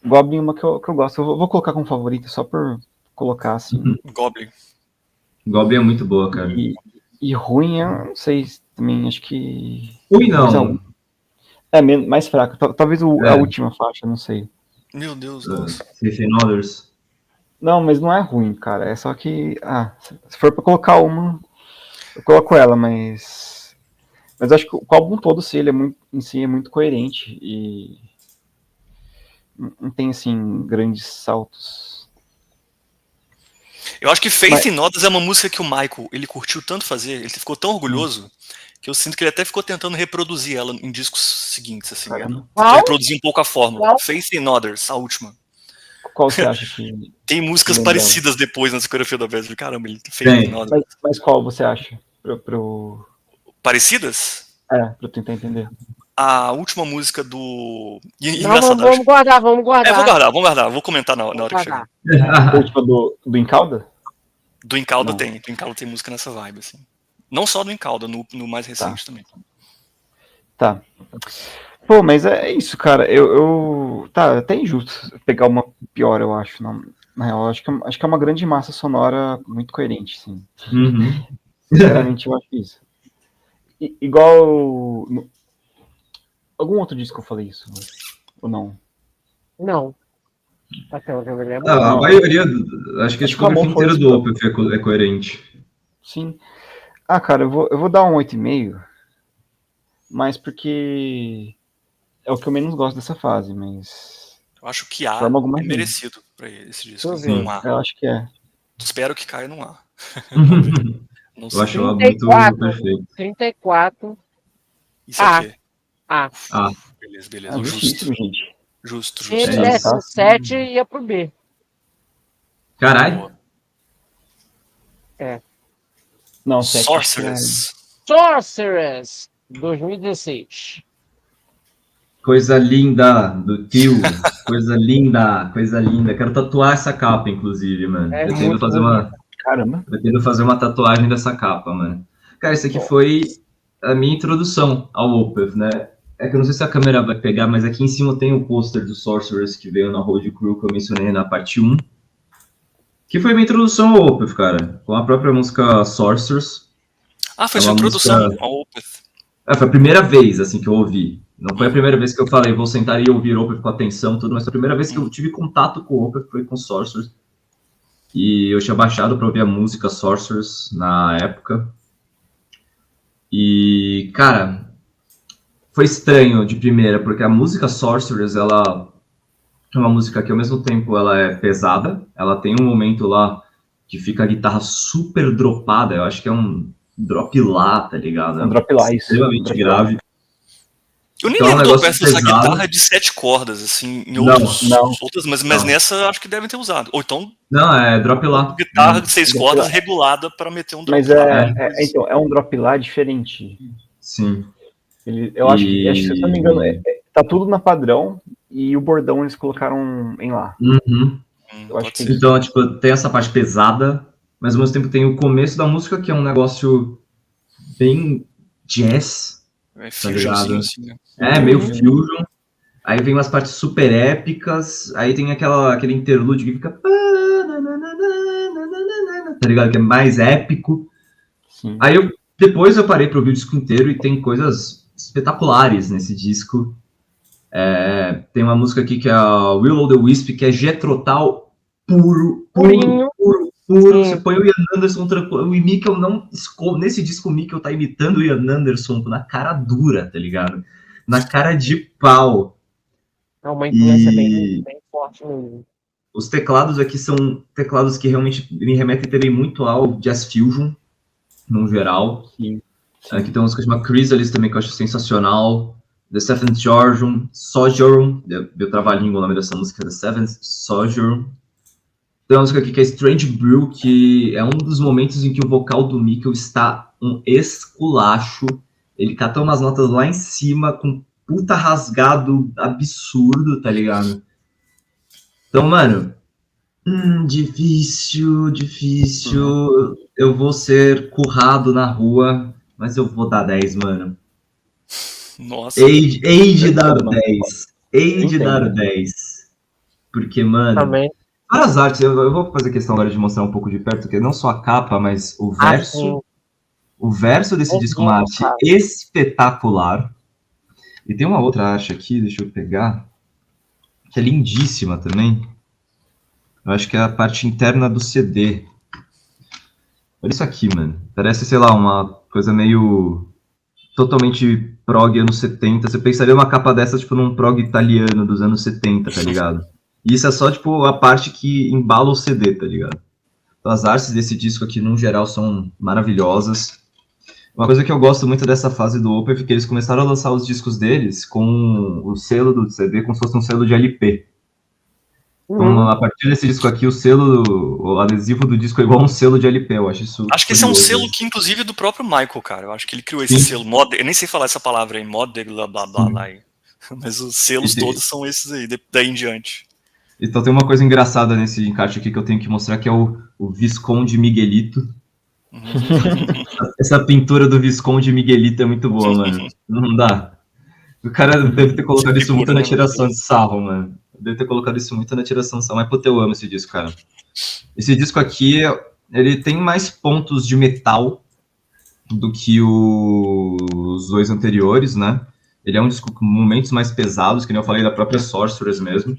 Goblin é uma que eu gosto. Eu vou colocar como favorita só por colocar assim. Goblin. Goblin é muito boa, cara. E ruim, eu não sei também, acho que. Ruim não. É mais fraca. Talvez a última faixa, não sei. Meu Deus, nossa. Faith in Others. Não, mas não é ruim, cara. É só que. Se for pra colocar uma, eu coloco ela, mas acho que o álbum todo em si é muito coerente e não tem, assim, grandes saltos. Eu acho que Faith in Others é uma música que o Michael, ele curtiu tanto fazer, ele ficou tão orgulhoso, que eu sinto que ele até ficou tentando reproduzir ela em discos seguintes, assim. Reproduzir um pouco a fórmula. Faith in Others, a última. Qual você acha que... Tem músicas parecidas depois na discografia da Beth. Caramba, ele fez in Others. Mas qual você acha? Parecidas? Pra eu tentar entender. A última música do... Não, vamos guardar. Vamos guardar. Vou comentar na hora que chegar. A última do Encalda? Do Encalda tem. Do Encalda tem música nessa vibe, assim. Não só do Encalda, no mais recente também. Tá. Pô, mas é isso, cara. Tá, até injusto pegar uma pior, eu acho. Na real, acho que é uma grande massa sonora muito coerente, sim. Sinceramente, eu acho isso. Igual... Algum outro disco eu falei isso? Ou não? Não. Até onde eu me lembro. A maioria, acho que a discografia inteira do Opeth é coerente. Sim. Cara, eu vou dar um 8,5, mas porque é o que eu menos gosto dessa fase, mas... Eu acho que A é merecido pra esse disco. Um A. Eu acho que é. Espero que caia num A. Não sei. Eu acho ela muito perfeito. 34. Isso aqui. A. Beleza. Justo, gente. Justo. Se ele desse um 7, ia pro B. Caralho. Não, Sorceress 2016. Coisa linda do tio. Coisa linda. Quero tatuar essa capa, inclusive, mano. Pretendo fazer uma tatuagem dessa capa, mano. Cara, isso aqui foi a minha introdução ao Opeth, né? É que eu não sei se a câmera vai pegar, mas aqui em cima tem o pôster do Sorceress que veio na Road Crew que eu mencionei na parte 1. Que foi minha introdução ao Opeth, cara. Com a própria música Sorceress. Foi sua introdução ao Opeth. Foi a primeira vez, assim, que eu ouvi. Não foi a primeira vez que eu falei, vou sentar e ouvir Opeth com atenção, tudo, mas foi a primeira vez que eu tive contato com o Opeth foi com Sorceress. E eu tinha baixado pra ouvir a música Sorceress na época. E, cara, foi estranho de primeira, porque a música Sorceress, ela é uma música que ao mesmo tempo ela é pesada, ela tem um momento lá que fica a guitarra super dropada, eu acho que é um drop lá, tá ligado? Um drop lá, isso. Extremamente grave. Eu nem lembro do Opeth usar guitarra de 7 cordas, assim, em outras, mas nessa acho que devem ter usado. Ou então... Não, é drop lá. Guitarra de 6 cordas regulada para meter um drop lá. Mas então, é um drop lá diferente. Sim. Eu acho que, se eu não me engano, tá tudo na padrão e o bordão eles colocaram em lá. Eu acho que então, tipo, tem essa parte pesada, mas ao mesmo tempo tem o começo da música, que é um negócio bem jazz. Fusionzinho, assim, né? Meio fusion. Aí vem umas partes super épicas. Aí tem aquele interlúdio que fica... Tá ligado? Que é mais épico. Sim. Aí depois eu parei para ouvir o disco inteiro e tem coisas espetaculares nesse disco. Tem uma música aqui que é a Will o' the Wisp, que é Jethro Tull puro. Você põe o Ian Anderson tranquilo. O Mikkel não... Nesse disco o Mikkel tá imitando o Ian Anderson na cara dura, tá ligado? Na cara de pau. É uma influência bem forte mesmo. Os teclados aqui são teclados que realmente me remetem também muito ao Jazz Fusion, no geral. Sim. Aqui tem uma música chamada Chrysalis também, que eu acho sensacional. The Seventh Sojourn, meu trava-língua o nome dessa música, The Seventh Sojourn. Tem uma música aqui que é Strange Brew, que é um dos momentos em que o vocal do Mikkel está um esculacho. Ele cata umas notas lá em cima, com puta rasgado absurdo, tá ligado? Então, mano, Difícil. Eu vou ser currado na rua, mas eu vou dar 10, mano. Nossa. Hei de dar Entendo, mano. 10. Hei de dar Entendo. 10. Porque, mano, Também. várias artes, eu vou fazer questão agora de mostrar um pouco de perto, porque não só a capa, mas o verso. Assim, O verso desse disco é uma lindo, arte cara. espetacular. E tem uma outra arte aqui, deixa eu pegar, que é lindíssima também. Eu acho que é a parte interna do CD. Olha isso aqui, mano. Parece, sei lá, uma coisa meio totalmente prog anos 70. Você pensaria uma capa dessa, tipo, num prog italiano dos anos 70, tá ligado? E isso é só, tipo, a parte que embala o CD, tá ligado? Então, as artes desse disco aqui, no geral, são maravilhosas. Uma coisa que eu gosto muito dessa fase do Opeth é que eles começaram a lançar os discos deles com o selo do CD como se fosse um selo de LP. Então, a partir desse disco aqui, o adesivo do disco é igual a um selo de LP. Eu acho isso Acho que esse é um curioso. selo que, inclusive, é do próprio Michael, cara. Eu acho que ele criou esse Sim. selo. Eu nem sei falar essa palavra aí, mod, blá blá blá blá. Mas os selos todos são esses aí, daí em diante. Então tem uma coisa engraçada nesse encarte aqui que eu tenho que mostrar, que é o Visconde Miguelito. Essa pintura do Visconde Miguelito é muito boa, mano. Não dá. O cara deve ter colocado isso muito na tiração de sarro, mano. Deve ter colocado isso muito na tiração de sarro. Mas, puta, eu amo esse disco, cara. Esse disco aqui, ele tem mais pontos de metal do que os dois anteriores, né? Ele é um disco com momentos mais pesados, que nem eu falei da própria Sorcerers mesmo.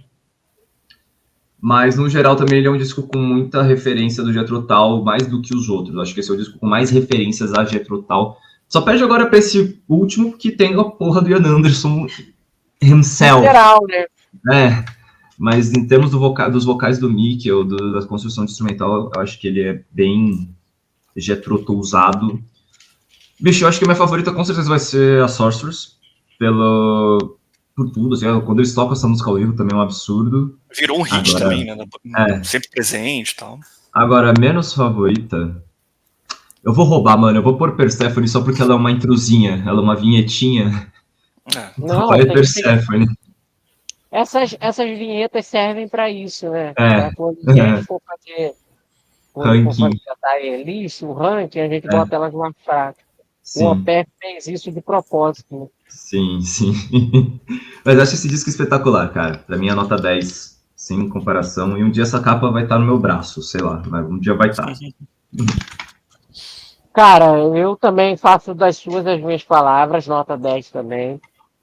Mas, no geral, também ele é um disco com muita referência do Jethro Tull, mais do que os outros. Acho que esse é o disco com mais referências a Jethro Tull. Só perde agora pra esse último, que tem a porra do Ian Anderson himself. Geral, né? É, mas em termos dos vocais do Mick, ou da construção de instrumental, eu acho que ele é bem Jethro Tullzado. Bicho, eu acho que a minha favorita com certeza vai ser a Sorcerers, por tudo, assim, quando eles tocam essa música ao vivo também é um absurdo. Virou um hit Agora, também, né? Sempre presente e tal. Agora, menos favorita, eu vou roubar, mano, eu vou pôr Persephone só porque ela é uma intrusinha, ela é uma vinhetinha. Não, Vai Persephone. Essas vinhetas servem para isso, né? É. Quando a gente for fazer Ranking. a tier o ranking, a gente bota elas mais fracas. O Opeth fez isso de propósito. Né? Sim, sim. Mas acho esse disco espetacular, cara. Pra mim é nota 10, sem comparação. E um dia essa capa vai estar no meu braço, sei lá. Mas um dia vai estar. Cara, eu também faço das suas as minhas palavras, nota 10 também.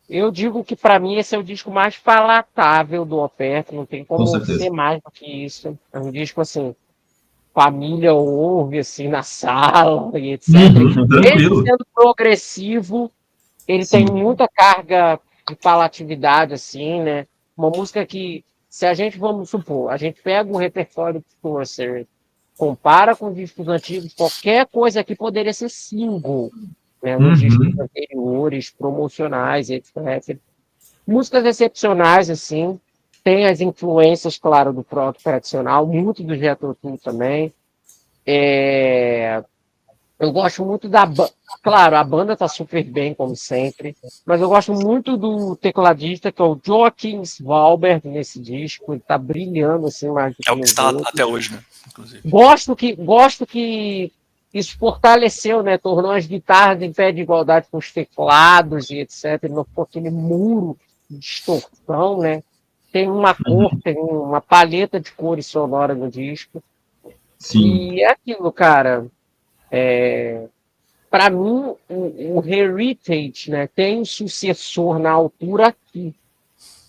Eu digo que para mim esse é o disco mais palatável do Opeth, não tem como ser mais do que isso. É um disco assim, família ouve assim na sala e etc. Mesmo sendo progressivo, ele tem muita carga de palatividade, assim, né? Uma música que, se a gente, vamos supor, a gente pega um repertório do Sorcerer, compara com discos antigos, qualquer coisa aqui poderia ser single, né? Nos discos anteriores, promocionais, etc. Músicas excepcionais, assim, tem as influências, claro, do prog tradicional, muito do Jethro Tull também. Eu gosto muito da banda. Claro, a banda tá super bem, como sempre. Mas eu gosto muito do tecladista, que é o Joachim Svalberg, nesse disco. Ele tá brilhando, assim, mais do que é o que está até hoje, né? Inclusive. Gosto que isso fortaleceu, né? Tornou as guitarras em pé de igualdade com os teclados e etc. Não ficou aquele muro de distorção, né? Tem uma cor, tem uma paleta de cores sonora no disco. Sim. E é aquilo, cara. Para mim, o Heritage, né, tem um sucessor na altura aqui.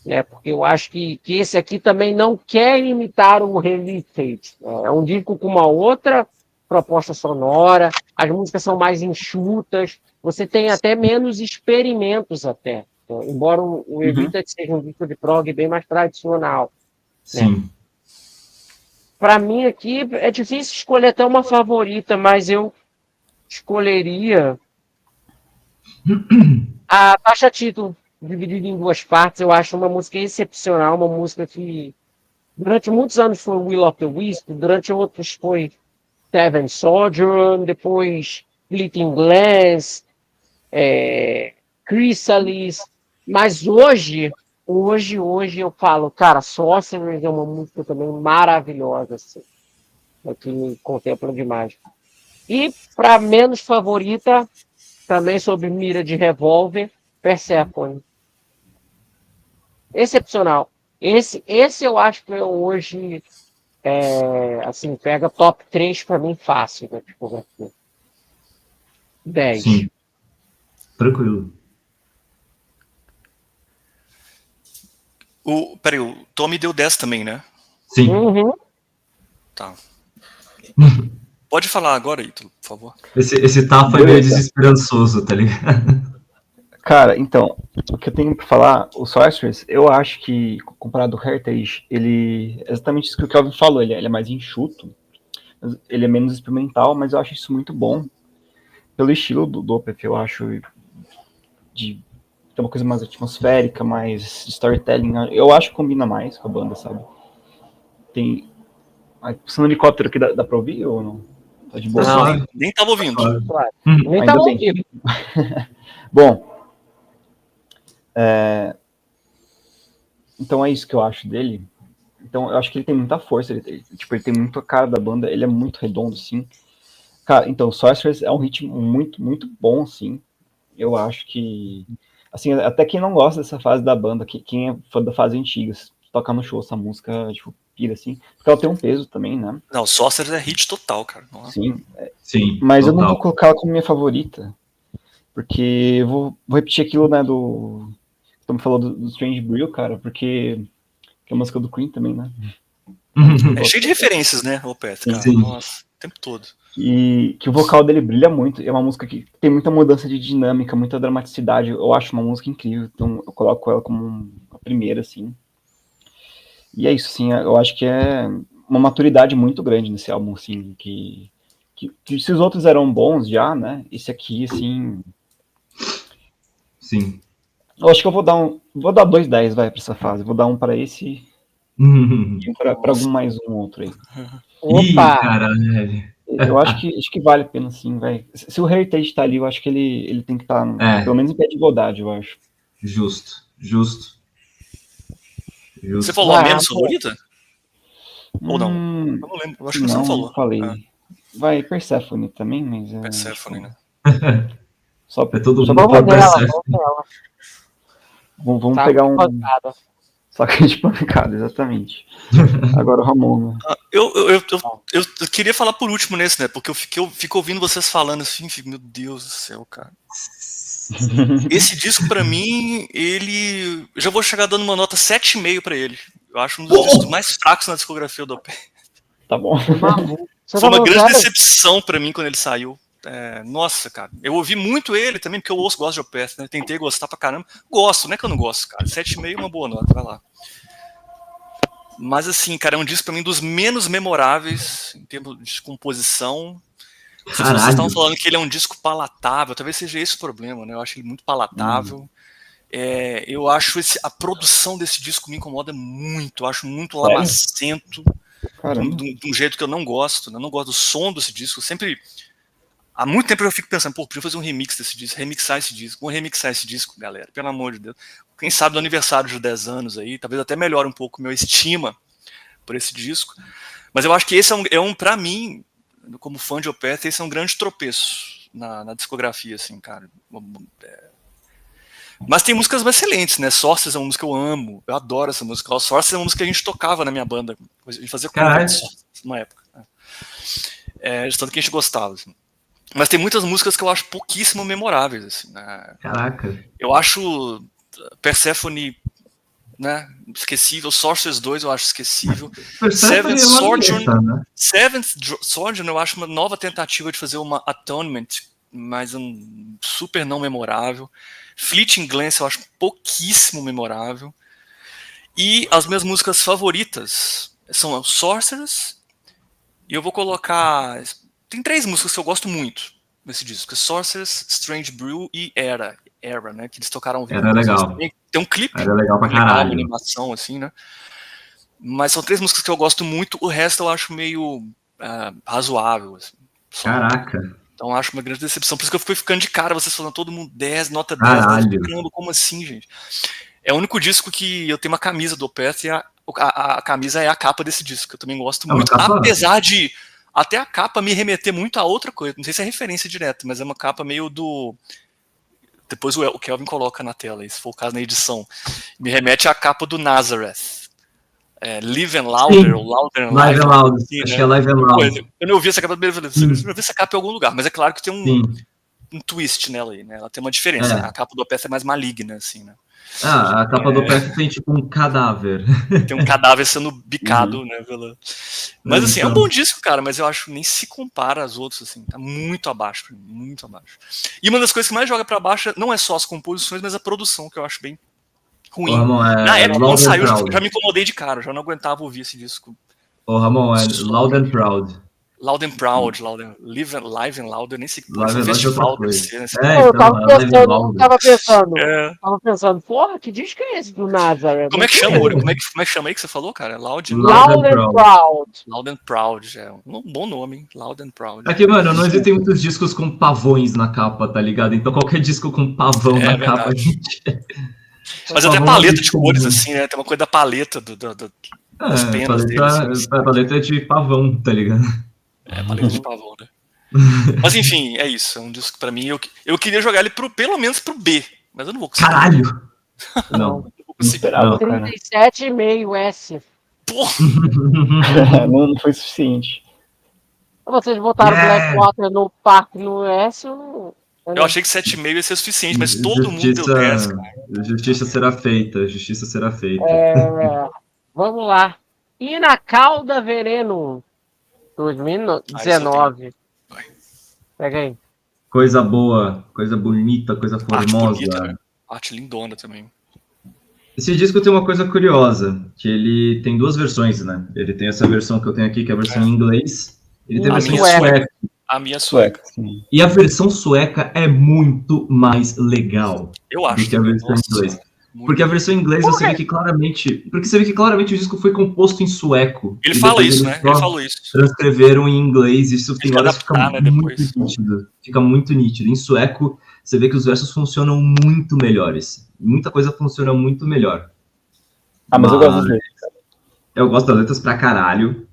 Né, porque eu acho que esse aqui também não quer imitar o Heritage. Né, é um disco com uma outra proposta sonora, as músicas são mais enxutas, você tem até menos experimentos até. Né, embora o Heritage seja um disco de prog bem mais tradicional. Sim. Né. Para mim aqui é difícil escolher até uma favorita, mas eu escolheria a faixa título, dividida em duas partes. Eu acho uma música excepcional, uma música que durante muitos anos foi Will of the Wisp, durante outros foi Seven Sojourn, depois Fleeting Glance, Chrysalis, mas hoje hoje eu falo, cara, Sorcerers é uma música também maravilhosa, assim, que me contempla demais. E, para menos favorita, também sob mira de revólver, Persephone. Excepcional. Esse eu acho que hoje, assim, pega top 3 para mim fácil, né? Tipo, 10. Sim. Tranquilo. Peraí, o Tommy deu 10 também, né? Sim. Uhum. Tá. Pode falar agora, Ítalo, por favor. Esse tapa é meio desesperançoso, tá ligado? Cara, então, o que eu tenho pra falar, o Sorcerers, eu acho que, comparado ao Heritage, ele é exatamente isso que o Kelvin falou, ele é mais enxuto, ele é menos experimental, mas eu acho isso muito bom. Pelo estilo do OPF, eu acho de ter uma coisa mais atmosférica, mais storytelling, eu acho que combina mais com a banda, sabe? Tem... Passando helicóptero aqui, dá pra ouvir ou não? Tá de boa? Não, nem tava ouvindo. Claro. Uhum. Nem Ainda tava bem. ouvindo. Bom, então é isso que eu acho dele. Então eu acho que ele tem muita força, ele tem muito a cara da banda, ele é muito redondo, assim. Cara, então Sorcerers é um ritmo muito, muito bom, assim. Eu acho que, assim, até quem não gosta dessa fase da banda, quem é fã da fase antiga, tocar no show essa música, tipo, pira, assim. Porque ela tem um peso também, né? Não, Sorcerers é hit total, cara. Sim. Sim, mas total. eu não vou colocar ela como minha favorita, porque eu vou repetir aquilo, né, como falou do Strange Brew, cara, porque que é a música do Queen também, né? É cheio de referências, né, o Pet, cara? Sim. Nossa, o tempo todo. E que o vocal dele brilha muito. É uma música que tem muita mudança de dinâmica, muita dramaticidade. Eu acho uma música incrível, então eu coloco ela como a primeira, assim. E é isso, assim, eu acho que é uma maturidade muito grande nesse álbum, assim, que se os outros eram bons já, né? Esse aqui, assim. Sim. Eu acho que eu vou dar 2 10, vai, pra essa fase. Vou dar um pra esse e um pra algum mais um outro aí. Ih, Opa! caralho. Eu acho que vale a pena, sim, vai. Se o Heritage tá ali, eu acho que ele tem que estar, pelo menos em pé de igualdade, eu acho. Justo. Você falou a Vai, menos Ramon. favorita? Ou não? Eu não lembro. Eu acho que você não falou. Falei. Vai, Persephone também, mas Persephone, tipo, né? só todo Só mundo vamos pra nela, Persephone. vamos nela. vamos Saco pegar de um pancada. saco de pancada, exatamente. Agora o Ramon, né? Eu queria falar por último nesse, né? Porque eu fico ouvindo vocês falando assim, fico, meu Deus do céu, cara. Esse disco, pra mim, ele. Eu já vou chegar dando uma nota 7,5 pra ele. Eu acho um dos discos mais fracos na discografia do OP. Tá bom. Maluco. Você Foi tá uma falando grande sério? decepção pra mim quando ele saiu. Nossa, cara. Eu ouvi muito ele também, porque eu gosto de Opeth, né? Tentei gostar pra caramba. Gosto, não é que eu não gosto, cara. 7,5 é uma boa nota, vai lá. Mas assim, cara, é um disco pra mim dos menos memoráveis em termos de composição. Não sei se vocês estavam Caralho. falando que ele é um disco palatável, talvez seja esse o problema, né? Eu acho ele muito palatável. Eu acho a produção desse disco me incomoda muito, eu acho muito Sério? lamacento, Caramba. de um jeito que eu não gosto, né? Eu não gosto do som desse disco. Há muito tempo eu fico pensando, pô, podia fazer um remix desse disco, remixar esse disco, galera, pelo amor de Deus. Quem sabe do aniversário de 10 anos aí, talvez até melhore um pouco minha estima por esse disco. Mas eu acho que esse pra mim, como fã de Opeth, esse é um grande tropeço na discografia, assim, cara. Mas tem músicas excelentes, né? Sorcerers é uma música que eu amo, eu adoro essa música. Sorcerers é uma música que a gente tocava na minha banda, a gente fazia cover de Sorcerers numa época. De tanto que a gente gostava, assim. Mas tem muitas músicas que eu acho pouquíssimo memoráveis, assim, né? Caraca. Eu acho Persephone, né, esquecível. Sorcerers 2 eu acho esquecível. Persephone é uma vinheta, né? Seventh Sojourn eu acho uma nova tentativa de fazer uma Atonement, mas um super não memorável. Fleeting Glance eu acho pouquíssimo memorável. E as minhas músicas favoritas são Sorcerers, e eu vou colocar... Tem 3 músicas que eu gosto muito nesse disco: Sorcerers, Strange Brew e Era, né? Que eles tocaram ao vivo. Era legal. Tem um clipe Era legal pra legal, caralho. uma animação, assim, né? Mas são 3 músicas que eu gosto muito, o resto eu acho meio razoável, assim, só. Caraca. Então eu acho uma grande decepção. Por isso que eu fui ficando de cara, vocês falando todo mundo 10, nota 10, 10. Caralho. Caramba, como assim, gente? É o único disco que eu tenho uma camisa do Opeth e a camisa é a capa desse disco. Eu também gosto muito, apesar de até a capa me remeter muito a outra coisa. Não sei se é referência direta, mas é uma capa meio do... Depois o Kelvin coloca na tela, se for o caso na edição. Me remete à capa do Nazareth. Live and Louder, ou Louder and Live and Louder, assim, acho né? que é Live and Louder. Eu não ouvi essa capa, eu vi essa capa em algum lugar, mas é claro que tem um twist nela aí, né? Ela tem uma diferença, né? A capa do Opeth é mais maligna, assim, né? A capa do Opeth tem tipo um cadáver. Tem um cadáver sendo bicado, né? Mas assim, é um bom disco, cara, mas eu acho que nem se compara às outras, assim, tá muito abaixo, muito abaixo. E uma das coisas que mais joga pra baixo não é só as composições, mas a produção, que eu acho bem ruim. Na época, quando saiu, já me incomodei de cara, já não aguentava ouvir esse disco. Ô, Ramon, é Loud and Proud. Loud and Proud, Live and Louder, nem sei que Live and festival deve ser, né? Eu tava pensando, porra, que disco é esse do Nazareth? Como é que chama, Uri? Como é que chama aí que você falou, cara? Loud and Proud. Loud and Proud, é um bom nome, hein? Loud and Proud. Aqui, mano, não existem muitos discos com pavões na capa, tá ligado? Então qualquer disco com pavão na capa, a gente... Mas até a paleta de cores, assim, né? Tem uma coisa da paleta das penas deles. A paleta é de pavão, tá ligado? Paleta de pavão, né? Mas enfim, é isso. É um disco que pra mim, eu queria jogar ele pelo menos pro B, mas eu não vou conseguir. Caralho! Não vou conseguir. 37,5 S. Porra! Não foi suficiente. Vocês botaram Blackwater no parque no S ou não? Eu achei que 7,5 ia ser suficiente, mas todo mundo deu 10, cara. Justiça será feita, justiça será feita. Vamos lá. E na Cauda Veneno, 2019. Pega aí. Coisa boa, coisa bonita, coisa formosa. Arte bonita, né? Arte lindona também. Esse disco tem uma coisa curiosa, que ele tem duas versões, né? Ele tem essa versão que eu tenho aqui, que é a versão em inglês. Ele tem a versão sueca. A minha sueca. Sim. E a versão sueca é muito mais legal do que a versão em inglês. Porque a versão em inglês você vê que claramente... Porque você vê que claramente o disco foi composto em sueco. Ele fala isso, né? Ele falou isso. Transcreveram em inglês, isso tem horas que fica muito nítido. Fica muito nítido. Em sueco, você vê que os versos funcionam muito melhores. Muita coisa funciona muito melhor. Mas eu gosto das letras. Eu gosto das letras pra caralho.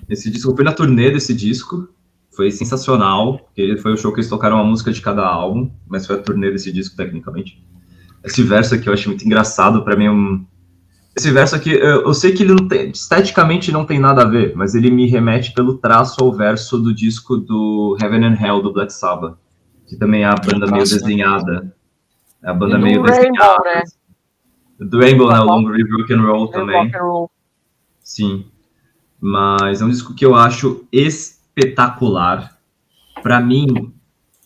Esse disco, eu fui na turnê desse disco. Foi sensacional. Foi o show que eles tocaram uma música de cada álbum. Mas foi a turnê desse disco, tecnicamente. Esse verso aqui eu acho muito engraçado, pra mim Esse verso aqui, eu sei que ele não tem, esteticamente não tem nada a ver, mas ele me remete pelo traço ao verso do disco do Heaven and Hell, do Black Sabbath, que também é a banda meio desenhada. É a banda meio desenhada. Né? Do Rainbow, né? O Long River Rock and Roll também. Sim. Mas é um disco que eu acho espetacular. Pra mim,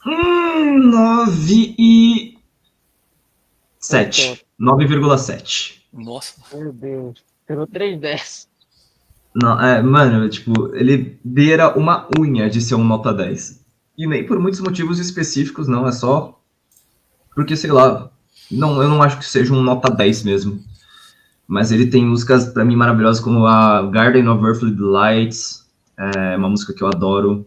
9,7. Nossa. Meu Deus. Tirou 3,10. Não, mano, tipo, ele beira uma unha de ser um nota 10. E nem por muitos motivos específicos, não. É só porque, sei lá, eu não acho que seja um nota 10 mesmo. Mas ele tem músicas, pra mim, maravilhosas, como a Garden of Earthly Delights, uma música que eu adoro.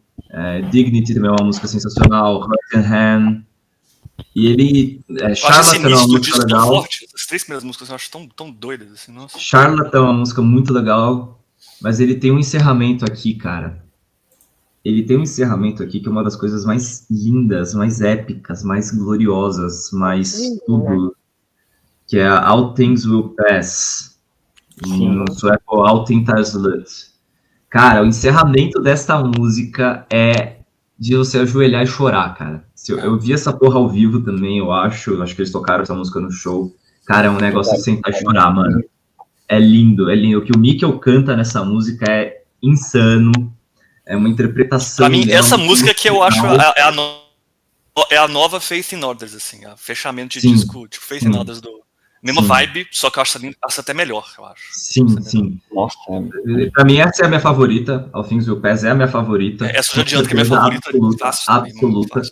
Dignity também é uma música sensacional. Heart and Hand. E ele... Charlatan é uma música legal. Forte. As 3 primeiras músicas eu acho tão doidas, assim, nossa. Charlatan é uma música muito legal, mas ele tem um encerramento aqui, cara. Ele tem um encerramento aqui que é uma das coisas mais lindas, mais épicas, mais gloriosas, mais tudo. Que é All Things Will Pass. No sueco, All Things Are Slut. Cara, o encerramento desta música é de você ajoelhar e chorar, cara. Eu vi essa porra ao vivo também, eu acho que eles tocaram essa música no show. Cara, é um negócio de sentar e chorar, mano. É lindo, é lindo. O que o Mikkel canta nessa música é insano. É uma interpretação. Pra mim, essa música que eu acho é a nova Faith in Orders, assim, a fechamento de disco, tipo Faith in Orders do... Mesma vibe, só que eu acho essa até melhor, eu acho. Sim. Nossa, pra mim, essa é a minha favorita. All Things Will Pass é a minha favorita. Essa já adianta que é a minha favorita. Absoluta.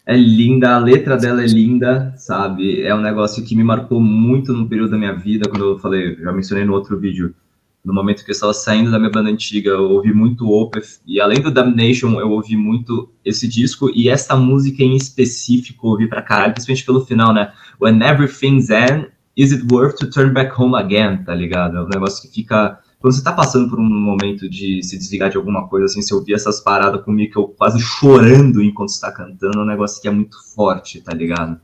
É linda, a letra dela é linda, sabe? É um negócio que me marcou muito no período da minha vida, quando eu falei, já mencionei no outro vídeo, no momento que eu estava saindo da minha banda antiga, eu ouvi muito Opeth, e além do Damnation, eu ouvi muito esse disco, e essa música em específico eu ouvi pra caralho, principalmente pelo final, né? When Everything's End, Is It Worth to Turn Back Home Again, tá ligado? É um negócio que fica... Quando você tá passando por um momento de se desligar de alguma coisa, assim, você ouvir essas paradas comigo, que eu quase chorando enquanto você tá cantando, é um negócio que é muito forte, tá ligado?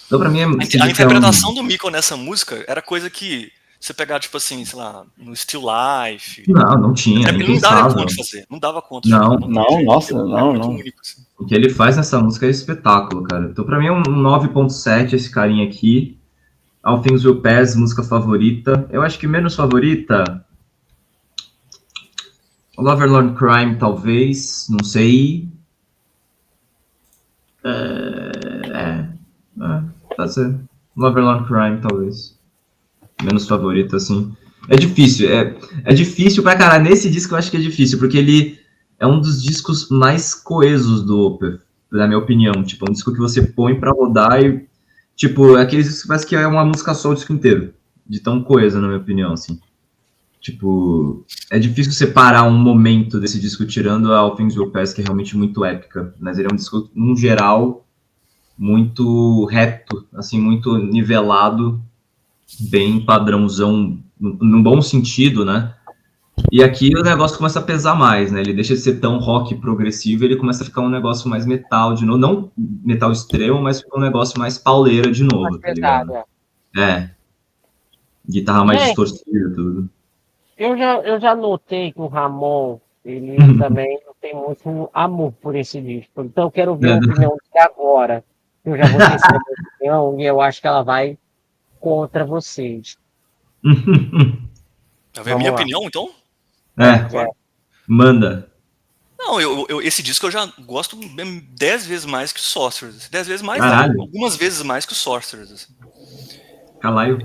Então, pra mim, a interpretação do Mico nessa música era coisa que você pegar, tipo assim, sei lá, no Still Life. Não tinha. Ele não dava conta de fazer. Não dava conta de Não, nossa, não. Único, assim. O que ele faz nessa música é espetáculo, cara. Então, pra mim, é um 9.7 esse carinha aqui. All Things Will Pass, música favorita. Eu acho que menos favorita... Loverlord Crime, talvez. Não sei. Pode ser. Loverlord Crime, talvez. Menos favorito, assim. É difícil. É difícil pra caralho. Nesse disco eu acho que é difícil, porque ele é um dos discos mais coesos do Opeth, na minha opinião. Tipo, é um disco que você põe pra rodar e... Tipo, é aqueles discos que parece que é uma música só o disco inteiro. De tão coesa, na minha opinião, assim. Tipo, é difícil separar um momento desse disco, tirando a All Things Will Pass, que é realmente muito épica. Mas ele é um disco, num geral, muito reto, assim, muito nivelado, bem padrãozão, num bom sentido, né? E aqui o negócio começa a pesar mais, né? Ele deixa de ser tão rock progressivo, ele começa a ficar um negócio mais metal de novo. Não metal extremo, mas um negócio mais pauleira de novo, tá ligado? Guitarra mais distorcida, tudo. Eu já notei que o Ramon, ele também não tem muito amor por esse disco. Então eu quero ver a opinião dele agora. Eu já vou ter essa opinião e eu acho que ela vai contra vocês. Vai ver a minha opinião, então? Manda. Não, esse disco eu já gosto 10 vezes mais que o Sorcerers. 10 vezes mais, Caralho. algumas vezes mais que o Sorcerers. Assim. Calaio.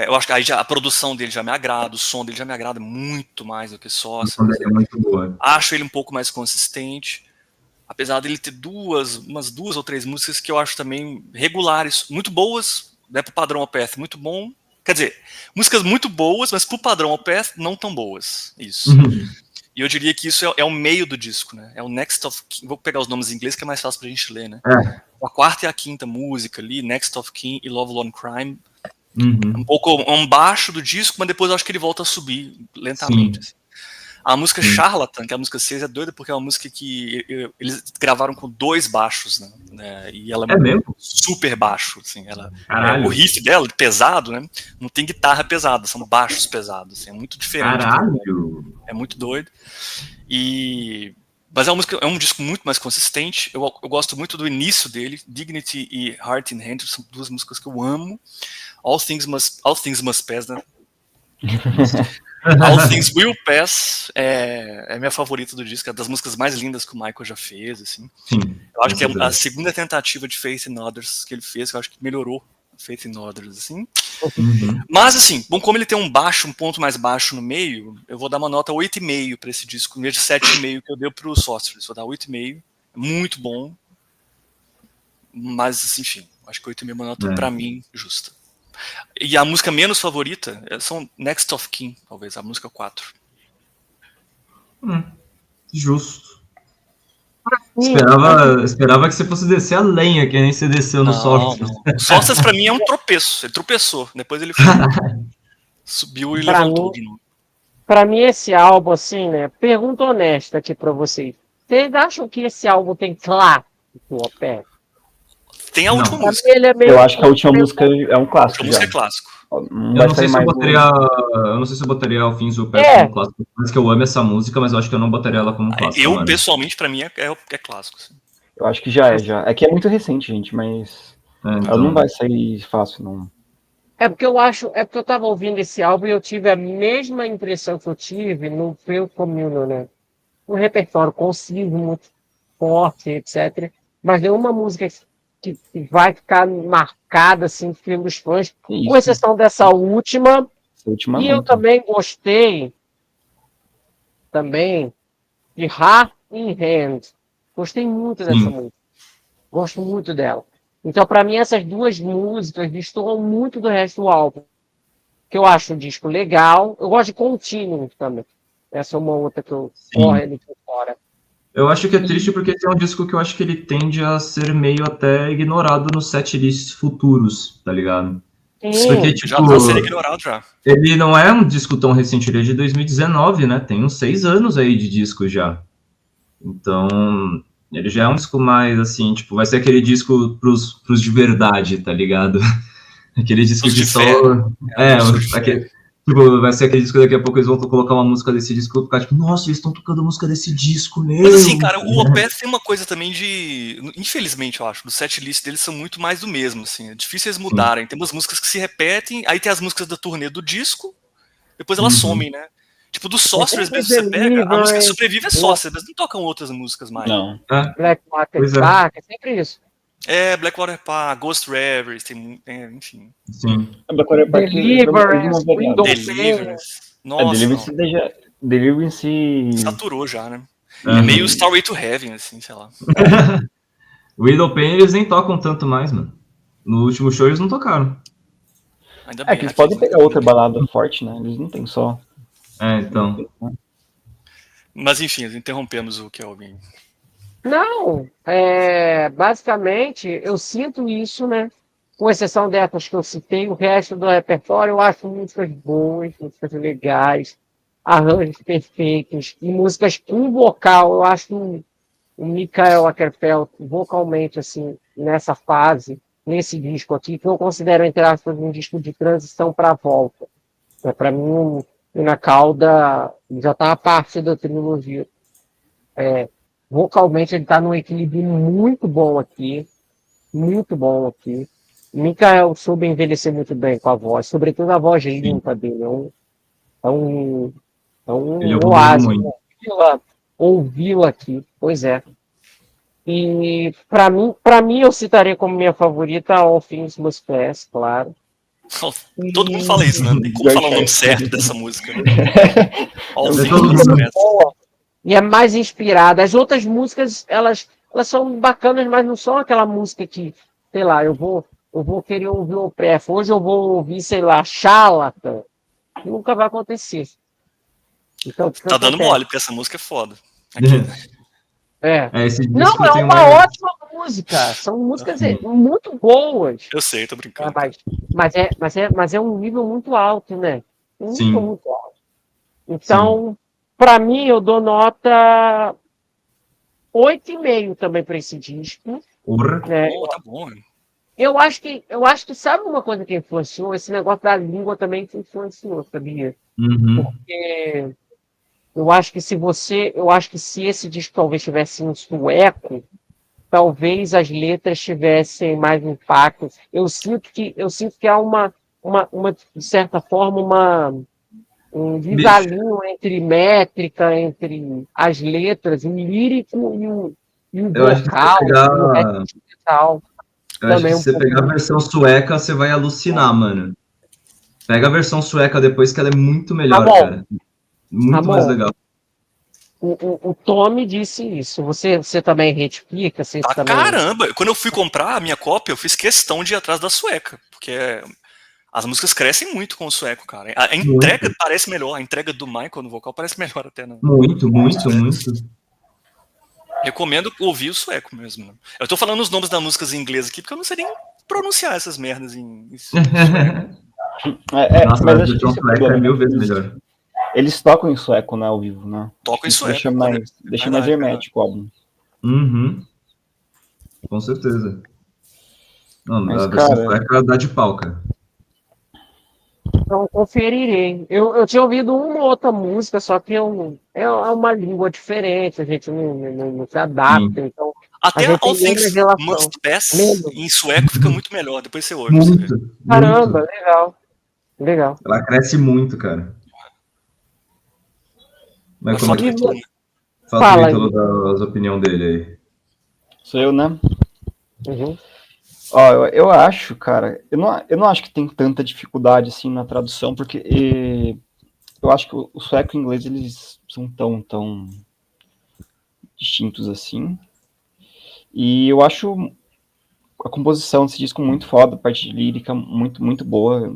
Eu acho que aí a produção dele já me agrada, o som dele já me agrada muito mais do que Sorcerers. O som dele é muito boa. Acho ele um pouco mais consistente, apesar dele ter umas duas ou três músicas que eu acho também regulares, muito boas, né, pro padrão Opeth, muito bom. Quer dizer, músicas muito boas, mas pro padrão Opeth não tão boas. Isso. E eu diria que isso é o meio do disco, né? É o Next of Kin. Vou pegar os nomes em inglês que é mais fácil pra gente ler, né? A quarta e a quinta música ali, Next of Kin e Lovelorn Crime. Um pouco baixo do disco, mas depois eu acho que ele volta a subir lentamente. Assim. A música Charlatan, que é a música 6, é doida porque é uma música que eles gravaram com 2 baixos, né? E ela é mesmo? Super baixo, assim. O riff dela, pesado, né? Não tem guitarra pesada, são baixos pesados. Assim, é muito diferente. Caralho! É muito doido. Mas é um disco muito mais consistente. Eu gosto muito do início dele, Dignity e Heart in Hand, são 2 músicas que eu amo. All Things Must Pass, né? All Things Will Pass é minha favorita do disco, é das músicas mais lindas que o Michael já fez, assim. Sim, eu acho que é a segunda tentativa de Faith in Others que ele fez, que eu acho que melhorou Faith in Others, assim. Mas, assim, bom, como ele tem um ponto mais baixo no meio, eu vou dar uma nota 8,5 para esse disco, em vez de 7,5 que eu dei pro Sorcerers. Vou dar 8,5, é muito bom. Mas, enfim, acho que 8,5 é uma nota, pra mim, justa. E a música menos favorita são Next of Kin, talvez, a música 4. Justo. Esperava que você fosse descer a lenha, que nem você desceu no Sorcerers. O Sorcerers pra mim é um tropeço. Ele tropeçou, depois ele subiu e levantou de novo. Pra mim, esse álbum, assim, né? Pergunta honesta aqui pra vocês. Vocês acham que esse álbum tem clássico, Opeth? Tem a última música. Eu acho que a última música é um clássico. A música é clássico. Eu não sei se eu botaria All Things Will Pass como clássico. Mas que eu amo essa música, mas eu acho que eu não botaria ela como clássico. Pessoalmente, pra mim, é clássico. Assim. Eu acho que já. É que é muito recente, gente, mas ela não vai sair fácil, não. É porque eu tava ouvindo esse álbum e eu tive a mesma impressão que eu tive no Fail Communion, né? Um repertório conciso, muito forte, etc. Mas é uma música que vai ficar marcada, assim, pelos fãs, com exceção dessa última. E eu também gostei de Heart in Hand. Gostei muito dessa música. Gosto muito dela. Então, para mim, essas 2 músicas destoam muito do resto do álbum. Que eu acho um disco legal. Eu gosto de Continuum também. Essa é uma outra que eu corro ali por fora. Eu acho que é triste porque esse é um disco que eu acho que ele tende a ser meio até ignorado nos setlists futuros, tá ligado? Porque, Já tipo, tá sendo ignorado já. ele não é um disco tão recente, ele é de 2019, né? Tem uns 6 anos aí de disco já. Então, ele já é um disco mais, assim, tipo, vai ser aquele disco pros de verdade, tá ligado? Aquele disco Os que de só... fé. É, Os de fé. aquele... Tipo, vai ser aquele disco que daqui a pouco eles vão colocar uma música desse disco e ficar tipo, nossa, eles estão tocando música desse disco, meu! Mas assim, cara, o Opeth tem uma coisa também de... Infelizmente, eu acho, do setlist deles são muito mais do mesmo, assim. É difícil eles mudarem. Tem umas músicas que se repetem, aí tem as músicas da turnê do disco, depois elas somem, né? Tipo, do Sorcerers mesmo, você pega, a música que sobrevive é Sorcerers, mas não tocam outras músicas mais. Não. Blackwater Pois é. Park, é sempre isso. É, Blackwater Park, Ghost Reveries, enfim. Sim. A Blackwater Park, Deliverance, Window Pane. Deliverance. Nossa, Deliverance, Deliverance... saturou já, né? É Uhum. meio Starway to Heaven, assim, sei lá. Widow Pain eles nem tocam tanto mais, mano. No último show eles não tocaram. Ainda bem. que eles podem pegar outra balada forte, né? Eles não tem só... Então. Mas enfim, interrompemos o Kelvin. Não, basicamente eu sinto isso, né? Com exceção dessas que eu citei, o resto do repertório eu acho músicas boas, músicas legais, arranjos perfeitos, e músicas com vocal. Eu acho o Mikael Åkerfeldt, vocalmente, assim, nessa fase, nesse disco aqui, que eu considero, entre aspas, um disco de transição para a volta. Para mim, o Na Cauda já está a parte da trilogia. Vocalmente, ele está num equilíbrio muito bom aqui. Muito bom aqui. Mikael soube envelhecer muito bem com a voz, sobretudo a voz limpa dele. Ele evoluiu oásis. muito. Ouvi-lo aqui, pois é. E para mim, eu citaria como minha favorita All Things Must Pass, claro. Todo mundo fala isso, né? Não tem como falar o nome certo dessa música. Né? All Things todo Must mundo. Pass. E é mais inspirada. As outras músicas, elas são bacanas, mas não são aquela música que, sei lá, eu vou querer ouvir o Opeth. Hoje eu vou ouvir, sei lá, Charlatan. Nunca vai acontecer. Então, o que Tá dando acontece? mole, porque essa música é foda. Aqui. Esse Não, disco é tem uma mais... ótima música. São músicas muito boas. Eu sei, tô brincando. Mas é um nível muito alto, né? Um Sim. nível muito alto. Então, para mim, eu dou nota 8,5 também para esse disco. Porra. Pô, tá bom. Eu acho que sabe uma coisa que influenciou? Esse negócio da língua também que influenciou, sabia? Uhum. Porque eu acho que se esse disco talvez tivesse em sueco, talvez as letras tivessem mais impacto. Eu sinto que há de certa forma, um desalinho entre métrica, entre as letras, o lírico e o Eu acho que se vocal, você pegar... e o resto instrumental. Eu acho que Também se você pegar a versão sueca, você vai alucinar, mano. Pega a versão sueca depois, que ela é muito melhor, Tá bom. cara. Muito mais legal. O Tommy disse isso. Você também retifica? Você Tá também... caramba! Quando eu fui comprar a minha cópia, eu fiz questão de ir atrás da sueca. Porque as músicas crescem muito com o sueco, cara. A entrega parece melhor. A entrega do Michael no vocal parece melhor até. Muito. Recomendo ouvir o sueco mesmo. Né? Eu tô falando os nomes das músicas em inglês aqui, porque eu não sei nem pronunciar essas merdas em sueco. Nossa, mas a acho que versão esse é o sueca é problema. 1000 vezes melhor. Eles tocam em sueco, né, ao vivo, né? Toca em Isso sueco. deixa mais hermético o álbum. Uhum. Com certeza. Não, Mas, a versão cara... sueca dá de pau, cara. Então, conferirei. Eu tinha ouvido uma ou outra música, só que é uma língua diferente, a gente não se adapta. Então, até a gente All tem menos Things relação. Must Pass Menos. em sueco fica muito melhor. Depois você ouve. Você vê. Caramba, legal. Ela cresce muito, cara. Mas como foda é que que... tudo. Fala pro Ítalo das opiniões dele aí. Sou eu, né? Uhum. Ó, eu acho, cara, eu não acho que tem tanta dificuldade assim na tradução, porque eu acho que o sueco e o inglês eles são tão distintos assim. E eu acho a composição desse disco muito foda, a parte de lírica muito boa.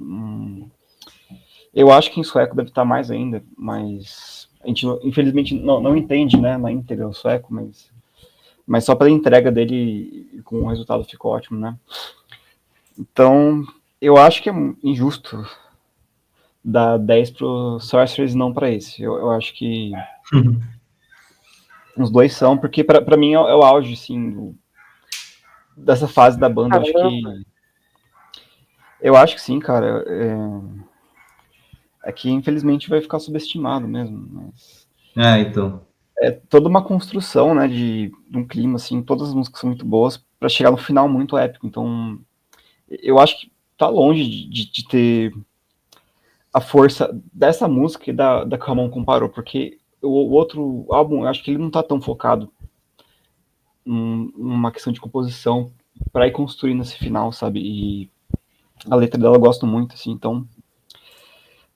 Eu acho que em sueco deve estar mais ainda, mas a gente infelizmente não entende, né, na íntegra o sueco, mas só pela entrega dele com o resultado ficou ótimo, né? Então, Eu acho que é injusto dar 10 pro Sorcerers e não pra esse. Eu acho que os dois são, porque pra mim é o auge, assim, dessa fase da banda. Eu acho que sim, cara. É que infelizmente vai ficar subestimado mesmo. Mas Então. é toda uma construção, né, de um clima, assim, todas as músicas são muito boas pra chegar no final muito épico. Então, eu acho que tá longe de ter a força dessa música e da que o Ramon comparou, porque o outro álbum, eu acho que ele não tá tão focado numa questão de composição para ir construindo esse final, sabe? E a letra dela eu gosto muito, assim, então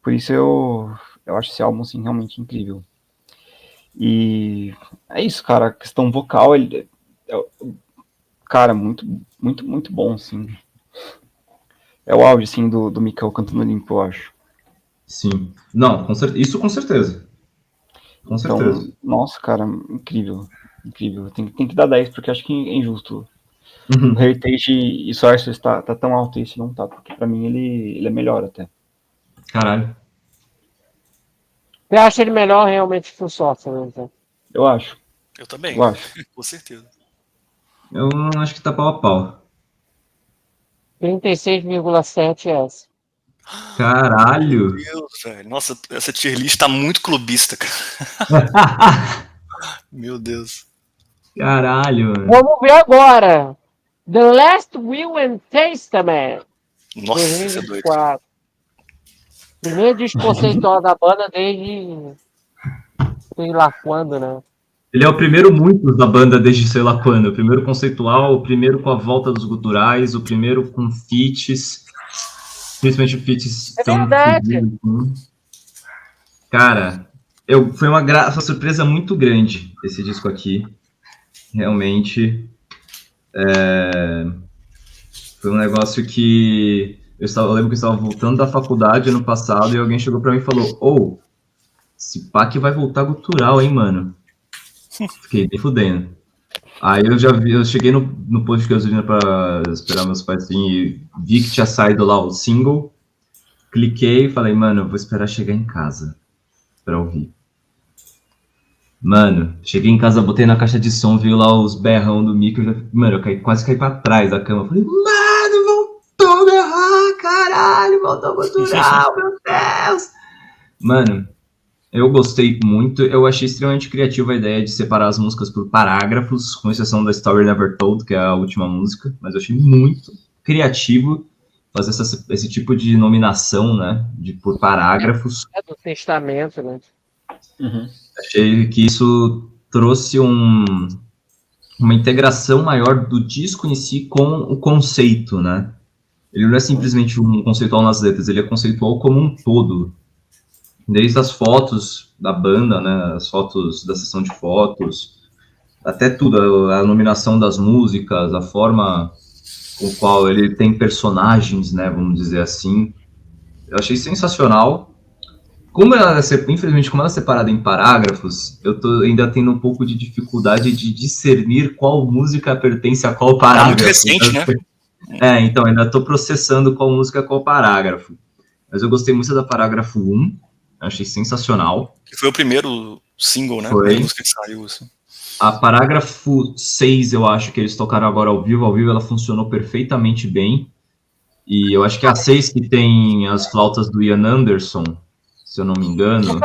por isso eu acho esse álbum, assim, realmente incrível. E é isso, cara, a questão vocal, cara, muito, muito, muito bom, assim. É o auge, assim, do Mikael cantando limpo, eu acho. Sim. Não, isso com certeza. Com então, certeza. Nossa, cara, incrível. Incrível. Tem que dar 10, porque acho que é injusto. O Heritage e Sorcerers tá tão alto, esse não tá, porque pra mim ele é melhor até. Caralho. Você acha ele melhor realmente que o Sorcerer, então? Eu acho. Eu também, Eu acho. com certeza. Eu acho que tá pau a pau. 36,7 é essa. Caralho. Meu Deus, velho. Nossa, essa tier list tá muito clubista, cara. Meu Deus. Caralho, mano. Vamos ver agora. The Last Will and Testament. Nossa, esse é doido. 2024. Primeiro disco conceitual da banda desde sei lá quando, né? Ele é o primeiro muitos da banda desde sei lá quando. O primeiro conceitual, o primeiro com a volta dos guturais, o primeiro com feats. Principalmente feats tão verdade. Cara, foi uma surpresa muito grande esse disco aqui. Realmente. Foi um negócio que eu lembro que eu estava voltando da faculdade ano passado e alguém chegou pra mim e falou: esse pá que vai voltar gutural, hein, mano? Fiquei nem fudendo. Aí eu cheguei no posto de gasolina pra esperar meus pais assim, e vi que tinha saído lá o single. Cliquei e falei, mano, eu vou esperar chegar em casa pra ouvir. Mano, cheguei em casa, botei na caixa de som, veio lá os berrão do Mickey, eu quase caí pra trás da cama. Falei, mano, voltou berrar, caralho, voltou gutural, meu Deus. Mano, eu gostei muito, eu achei extremamente criativa a ideia de separar as músicas por parágrafos, com exceção da Story Never Told, que é a última música, mas eu achei muito criativo fazer esse tipo de nominação, né, por parágrafos. É do testamento, né? Uhum. Achei que isso trouxe uma integração maior do disco em si com o conceito, né? Ele não é simplesmente um conceitual nas letras, ele é conceitual como um todo. Desde as fotos da banda, né? As fotos da sessão de fotos, até tudo, a nominação das músicas, a forma com qual ele tem personagens, né? Vamos dizer assim. Eu achei sensacional. Infelizmente, como ela é separada em parágrafos, eu tô ainda tendo um pouco de dificuldade de discernir qual música pertence a qual parágrafo. Muito recente, né? Então, ainda tô processando qual música é qual parágrafo. Mas eu gostei muito da parágrafo 1, achei sensacional. Que foi o primeiro single, né? Foi. A música que saiu, assim. A parágrafo 6, eu acho que eles tocaram agora ao vivo ela funcionou perfeitamente bem. E eu acho que é a 6 que tem as flautas do Ian Anderson, se eu não me engano.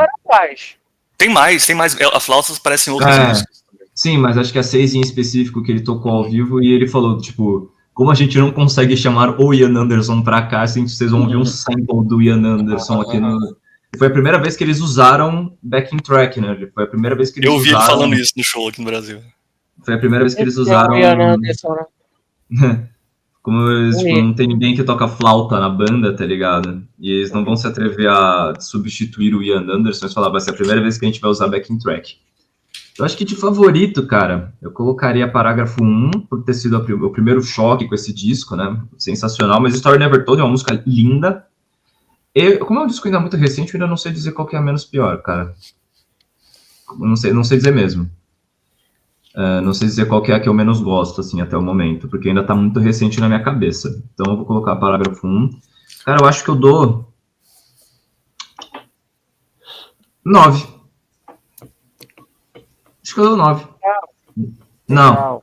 Tem mais. A flautas parecem outras músicas. Sim, mas acho que a 6 em específico que ele tocou ao vivo e ele falou, tipo, como a gente não consegue chamar o Ian Anderson pra cá, assim, vocês vão ouvir um sample do Ian Anderson aqui no... Foi a primeira vez que eles usaram backing track, né? Foi a primeira vez que eles usaram... Eu vi ele falando isso no show aqui no Brasil. Foi a primeira vez que eles usaram... Como eles, tipo, não tem ninguém que toca flauta na banda, tá ligado? E eles não vão se atrever a substituir o Ian Anderson, eles falaram, vai ser a primeira vez que a gente vai usar backing track. Eu acho que de favorito, cara, eu colocaria parágrafo 1, por ter sido o primeiro choque com esse disco, né? Sensacional, mas Story Never Told é uma música linda. Como é um disco ainda muito recente, eu ainda não sei dizer qual que é a menos pior, cara. Não sei dizer mesmo. Não sei dizer qual que é a que eu menos gosto, assim, até o momento, porque ainda tá muito recente na minha cabeça. Então eu vou colocar parágrafo 1. Cara, eu acho que eu dou 9. Acho que eu dou 9. Não.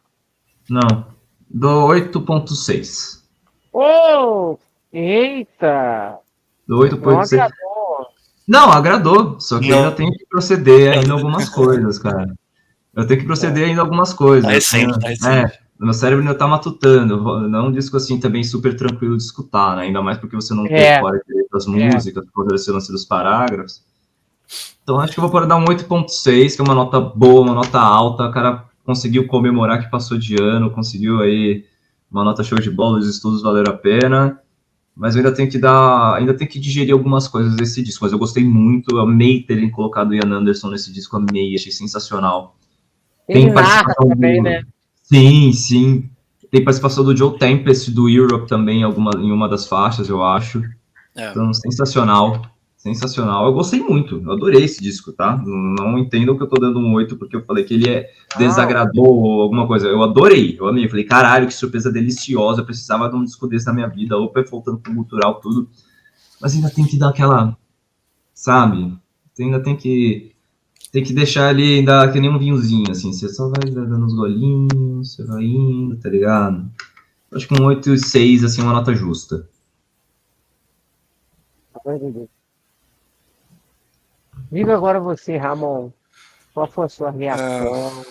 Dou 8.6. Oh! Eita! Dou 8.6. Não agradou. Não, agradou. Só que ainda tenho que proceder ainda algumas coisas, cara. Eu tenho que proceder ainda algumas coisas. Tá recente, tá recente. Meu cérebro ainda tá matutando. Não é um disco assim também super tranquilo de escutar, né? Ainda mais porque você não decora das músicas, por esse lance dos parágrafos. Então acho que eu vou poder dar um 8.6, que é uma nota boa, uma nota alta. O cara conseguiu comemorar que passou de ano, conseguiu aí uma nota show de bola, os estudos valeram a pena. Mas eu ainda tenho que digerir algumas coisas desse disco. Mas eu gostei muito, eu amei terem colocado o Ian Anderson nesse disco, amei, achei sensacional. Tem participação também, né? Sim. Tem participação do Joe Tempest, do Europe também, em uma das faixas, eu acho. Então, sensacional. Eu gostei muito, eu adorei esse disco, tá? Não entendam que eu tô dando um 8 porque eu falei que ele desagradou ou alguma coisa. Eu adorei, eu amei. Eu falei, caralho, que surpresa deliciosa, eu precisava de um disco desse na minha vida, Opa, voltando pro cultural, tudo. Mas ainda tem que dar aquela, sabe? Ainda tem que deixar ali, ainda que nem um vinhozinho, assim. Você só vai dando uns golinhos, você vai indo, tá ligado? Eu acho que um 8,6, assim, uma nota justa. Diga agora você, Ramon. Qual foi a sua reação?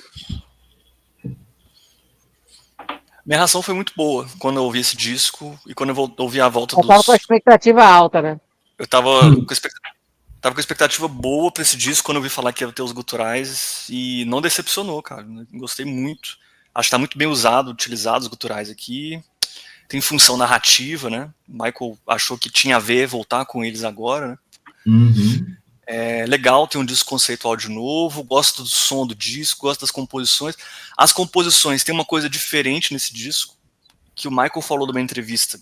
Minha reação foi muito boa quando eu ouvi esse disco e quando eu ouvi a volta dos... Eu tava com a expectativa alta, né? Eu tava com expectativa boa pra esse disco quando eu ouvi falar que ia ter os guturais e não decepcionou, cara. Gostei muito. Acho que tá muito bem usado, utilizado os guturais aqui. Tem função narrativa, né? O Michael achou que tinha a ver voltar com eles agora, né? É legal, tem um disco conceitual de novo, gosto do som do disco, gosto das composições. As composições, tem uma coisa diferente nesse disco, que o Michael falou numa entrevista.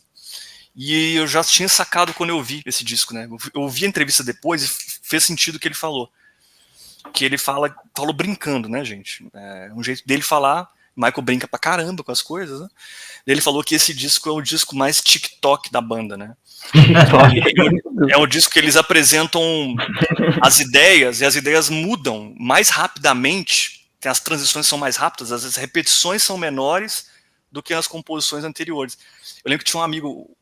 E eu já tinha sacado quando eu ouvi esse disco, né? Eu ouvi a entrevista depois e fez sentido o que ele falou. Que ele falou brincando, né, gente? É um jeito dele falar. Michael brinca pra caramba com as coisas, né? Ele falou que esse disco é o disco mais TikTok da banda, né? É um disco que eles apresentam as ideias, e as ideias mudam mais rapidamente, as transições são mais rápidas, as repetições são menores do que as composições anteriores. Eu lembro que tinha o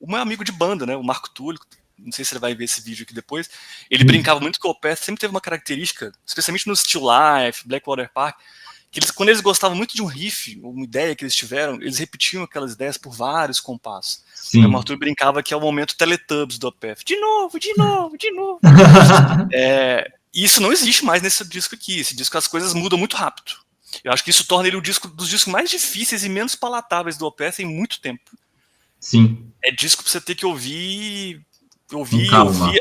meu amigo de banda, né, o Marco Túlio, não sei se ele vai ver esse vídeo aqui depois, ele brincava muito que o Opeth sempre teve uma característica, especialmente no Still Life, Blackwater Park, que quando eles gostavam muito de um riff, uma ideia que eles tiveram, eles repetiam aquelas ideias por vários compassos. O Arthur brincava que é o momento Teletubbies do Opeth. De novo. Isso não existe mais nesse disco aqui. Esse disco as coisas mudam muito rápido. Eu acho que isso torna ele dos discos mais difíceis e menos palatáveis do Opeth em muito tempo. Sim. É disco pra você ter que ouvir,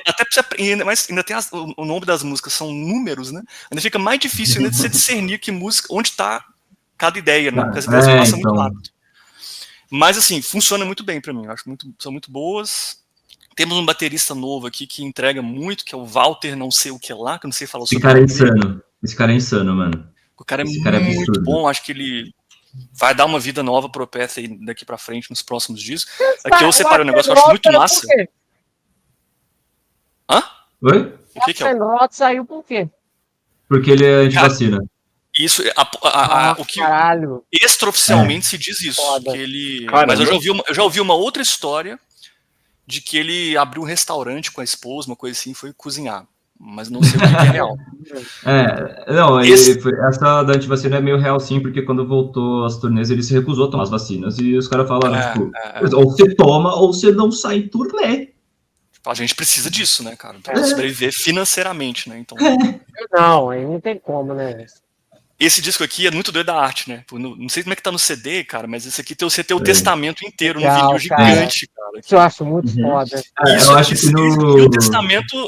até pra você aprender, mas ainda tem o nome das músicas, são números, né? Ainda fica mais difícil ainda de você discernir que música, onde tá cada ideia, né? Porque as ideias passam muito rápido. Mas assim, funciona muito bem pra mim, eu acho são muito boas. Temos um baterista novo aqui que entrega muito, que é o Walter não sei o que lá, que eu não sei falar sobre Esse cara é insano, mano. O cara é muito bom, acho que ele vai dar uma vida nova pro Opeth aí daqui pra frente, nos próximos discos. Aqui eu separei um negócio que eu acho muito massa. Hã? Oi? O que é? O saiu por quê? Porque ele é antivacina. Isso, o que caralho. Extraoficialmente se diz isso. Que ele... Mas eu já ouvi uma outra história de que ele abriu um restaurante com a esposa, uma coisa assim, foi cozinhar. Mas não sei o que é real. Essa da antivacina é meio real sim, porque quando voltou às turnês ele se recusou a tomar as vacinas e os caras falaram, ou você toma ou você não sai em turnê. A gente precisa disso, né, cara? Pra sobreviver financeiramente, né? Então... Não, aí não tem como, né? Esse disco aqui é muito doido da arte, né? Não sei como é que tá no CD, cara, mas esse aqui você tem o testamento inteiro no vinil gigante, cara. Isso eu acho muito foda. Eu acho que E o testamento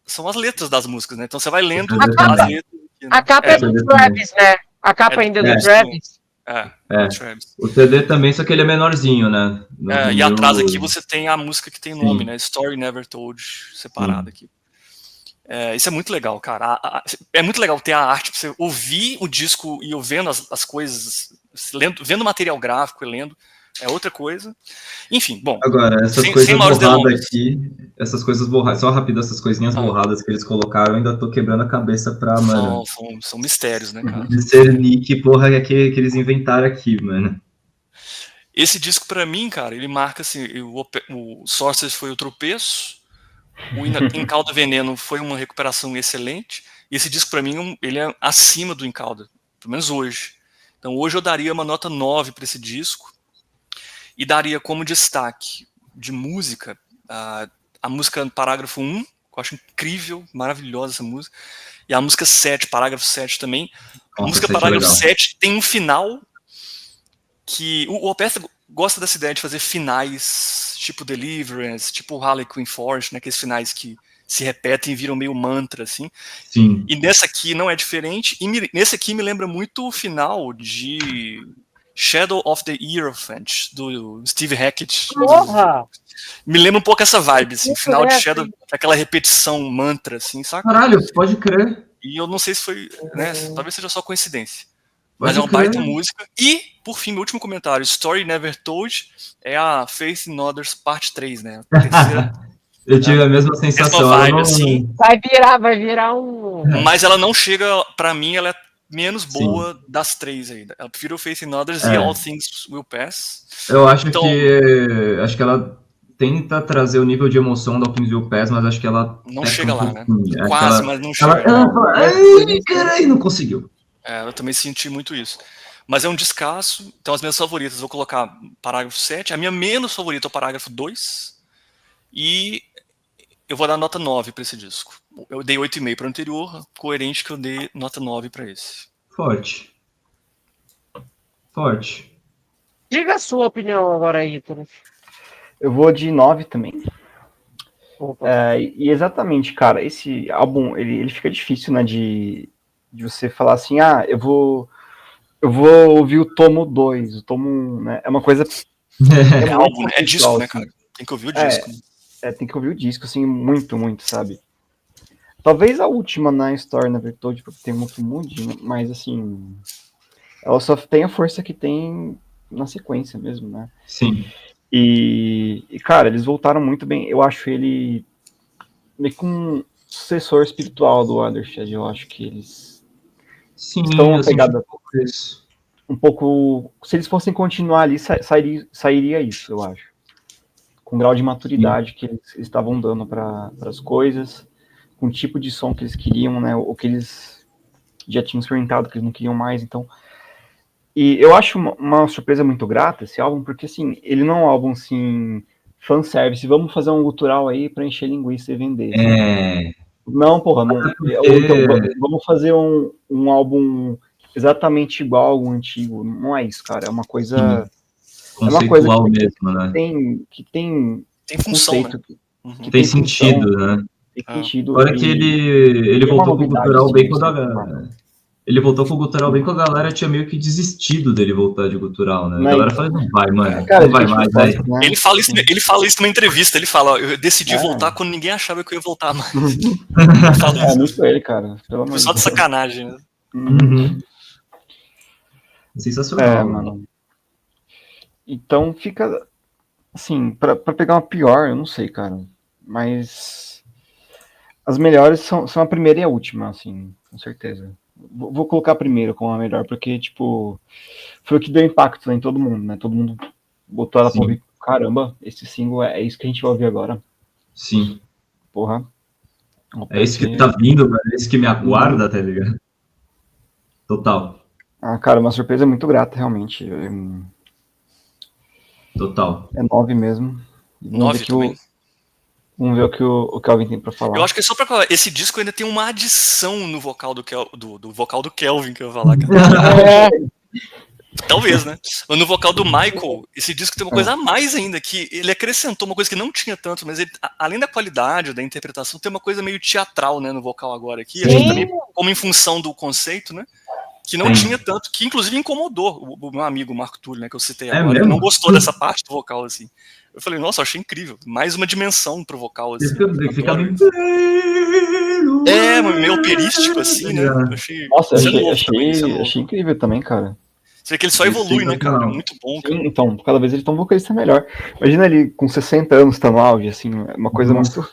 são as letras das músicas, né? Então você vai lendo as letras. A capa é do Travis, né? A capa ainda é do Travis. O CD também, só que ele é menorzinho, né? E atrás aqui você tem a música que tem nome, né? Story Never Told, separada aqui. Isso é muito legal, cara. É muito legal ter a arte pra você ouvir o disco e eu vendo as coisas, vendo o material gráfico e lendo, é outra coisa. Enfim, bom. Agora, essas coisas borradas aqui, essas coisas borradas, só rápido, essas coisinhas borradas que eles colocaram, eu ainda tô quebrando a cabeça pra, mano. São mistérios, né, cara? Discernir que porra é que eles inventaram aqui, mano. Esse disco, pra mim, cara, ele marca assim: o Sorcerers foi o tropeço, o Encauda Veneno foi uma recuperação excelente, e esse disco, pra mim, ele é acima do Encauda, pelo menos hoje. Então, hoje eu daria uma nota 9 pra esse disco, e daria como destaque de música a música Parágrafo 1, que eu acho incrível, maravilhosa essa música, e a música 7, Parágrafo 7 também. A música Parágrafo 7 tem um final que o Opeth gosta dessa ideia de fazer finais tipo Deliverance, tipo Harlequin Force, né, aqueles finais que se repetem e viram meio mantra, assim. Sim. E nessa aqui não é diferente, e nesse aqui me lembra muito o final de Shadow of the Hierophant, do Steve Hackett. Porra! Me lembra um pouco essa vibe, assim, final de Shadow, aquela repetição mantra, assim, saca? Caralho, pode crer. E eu não sei se foi, né, talvez seja só coincidência. Mas é uma baita música. E, por fim, meu último comentário, Story Never Told, é a Faith in Others parte 3, né? A terceira. Eu tive a mesma sensação. Mesma vibe, assim. Vai virar um... Mas ela não chega, pra mim, ela é menos boa das 3 ainda. Eu prefiro Faith in Others e All Things Will Pass. Eu acho que ela tenta trazer o nível de emoção da All Things Will Pass, mas acho que ela não chega lá, né? Quase, ela, mas não chega. Ai, caralho, não conseguiu. Eu também senti muito isso. Mas é um descasso. Então, as minhas favoritas, vou colocar parágrafo 7. A minha menos favorita é o parágrafo 2. E eu vou dar nota 9 para esse disco. Eu dei 8,5 para o anterior, coerente que eu dei nota 9 para esse. Forte. Diga a sua opinião agora, Ítalo. Eu vou de 9 também. E exatamente, cara, esse álbum, ele fica difícil, né, de você falar assim, eu vou ouvir o tomo 2, o tomo 1, né? É uma coisa... É álbum, é disco, né, cara? Tem que ouvir o disco. Tem que ouvir o disco, assim, muito, muito, sabe? Talvez a última na Story, na verdade, porque tem muito mundinho, mas, assim, ela só tem a força que tem na sequência mesmo, né? Sim. E cara, eles voltaram muito bem. Eu acho ele meio que um sucessor espiritual do Watershed. Eu acho que eles estão uma pegada um pouco... Se eles fossem continuar ali, sairia isso, eu acho. Com o grau de maturidade que eles estavam dando para as coisas, com o tipo de som que eles queriam, né? O que eles já tinham experimentado, que eles não queriam mais, então... E eu acho uma surpresa muito grata esse álbum, porque, assim, ele não é um álbum, assim, fanservice, vamos fazer um gutural aí pra encher linguiça e vender. Sabe? Não, porra, não. Então, vamos fazer um álbum exatamente igual ao antigo. Não é isso, cara. É uma coisa... Conceitual, é uma coisa mesmo, né? Que tem função, conceito, né? Que tem sentido, função, né? Tem sentido. Agora que ele voltou com o gutural bem quando a... Ele voltou com o gutural bem quando a galera tinha meio que desistido dele voltar de gutural, né? A galera falou, não vai, mano. Cara, não vai mais, velho. Né? Ele fala isso numa entrevista. Ele fala, eu decidi voltar quando ninguém achava que eu ia voltar mais. Muito ele, cara. Foi só de sacanagem, né? Sensacional, mano. Então fica... Assim, pra pegar uma pior, eu não sei, cara. Mas... As melhores são a primeira e a última, assim, com certeza. Vou colocar a primeira como a melhor, porque, tipo, foi o que deu impacto em todo mundo, né? Todo mundo botou ela pra ouvir. Caramba, esse single é isso que a gente vai ouvir agora. Sim. Porra. É esse que tá vindo, mano. É esse que me aguarda, tá ligado? Total. Cara, uma surpresa muito grata, realmente. Total. É 9 mesmo. 9 também. Vamos ver o que o Kelvin tem pra falar. Eu acho que é só pra falar, esse disco ainda tem uma adição no vocal do vocal do Kelvin, que eu ia falar. Talvez, né? Mas no vocal do Michael, esse disco tem uma coisa a mais ainda, que ele acrescentou uma coisa que não tinha tanto, mas ele, além da qualidade, da interpretação, tem uma coisa meio teatral, né, no vocal agora aqui. Acho que também, como em função do conceito, né? Que não tinha tanto, que inclusive incomodou o meu amigo Marco Túlio, né, que eu citei agora. mesmo? Ele não gostou dessa parte do vocal, assim. Eu falei, nossa, eu achei incrível. Mais uma dimensão pro vocal, assim. Fica bem... Meio operístico, assim, né? Eu achei, Nossa, isso é novo também, isso é novo. achei incrível também, cara. Você vê que ele só evolui, né, cara? É muito bom, cara. Sim, então, cada vez ele tá um vocalista melhor. Imagina ele com 60 anos, tá no auge, assim, é uma coisa muito...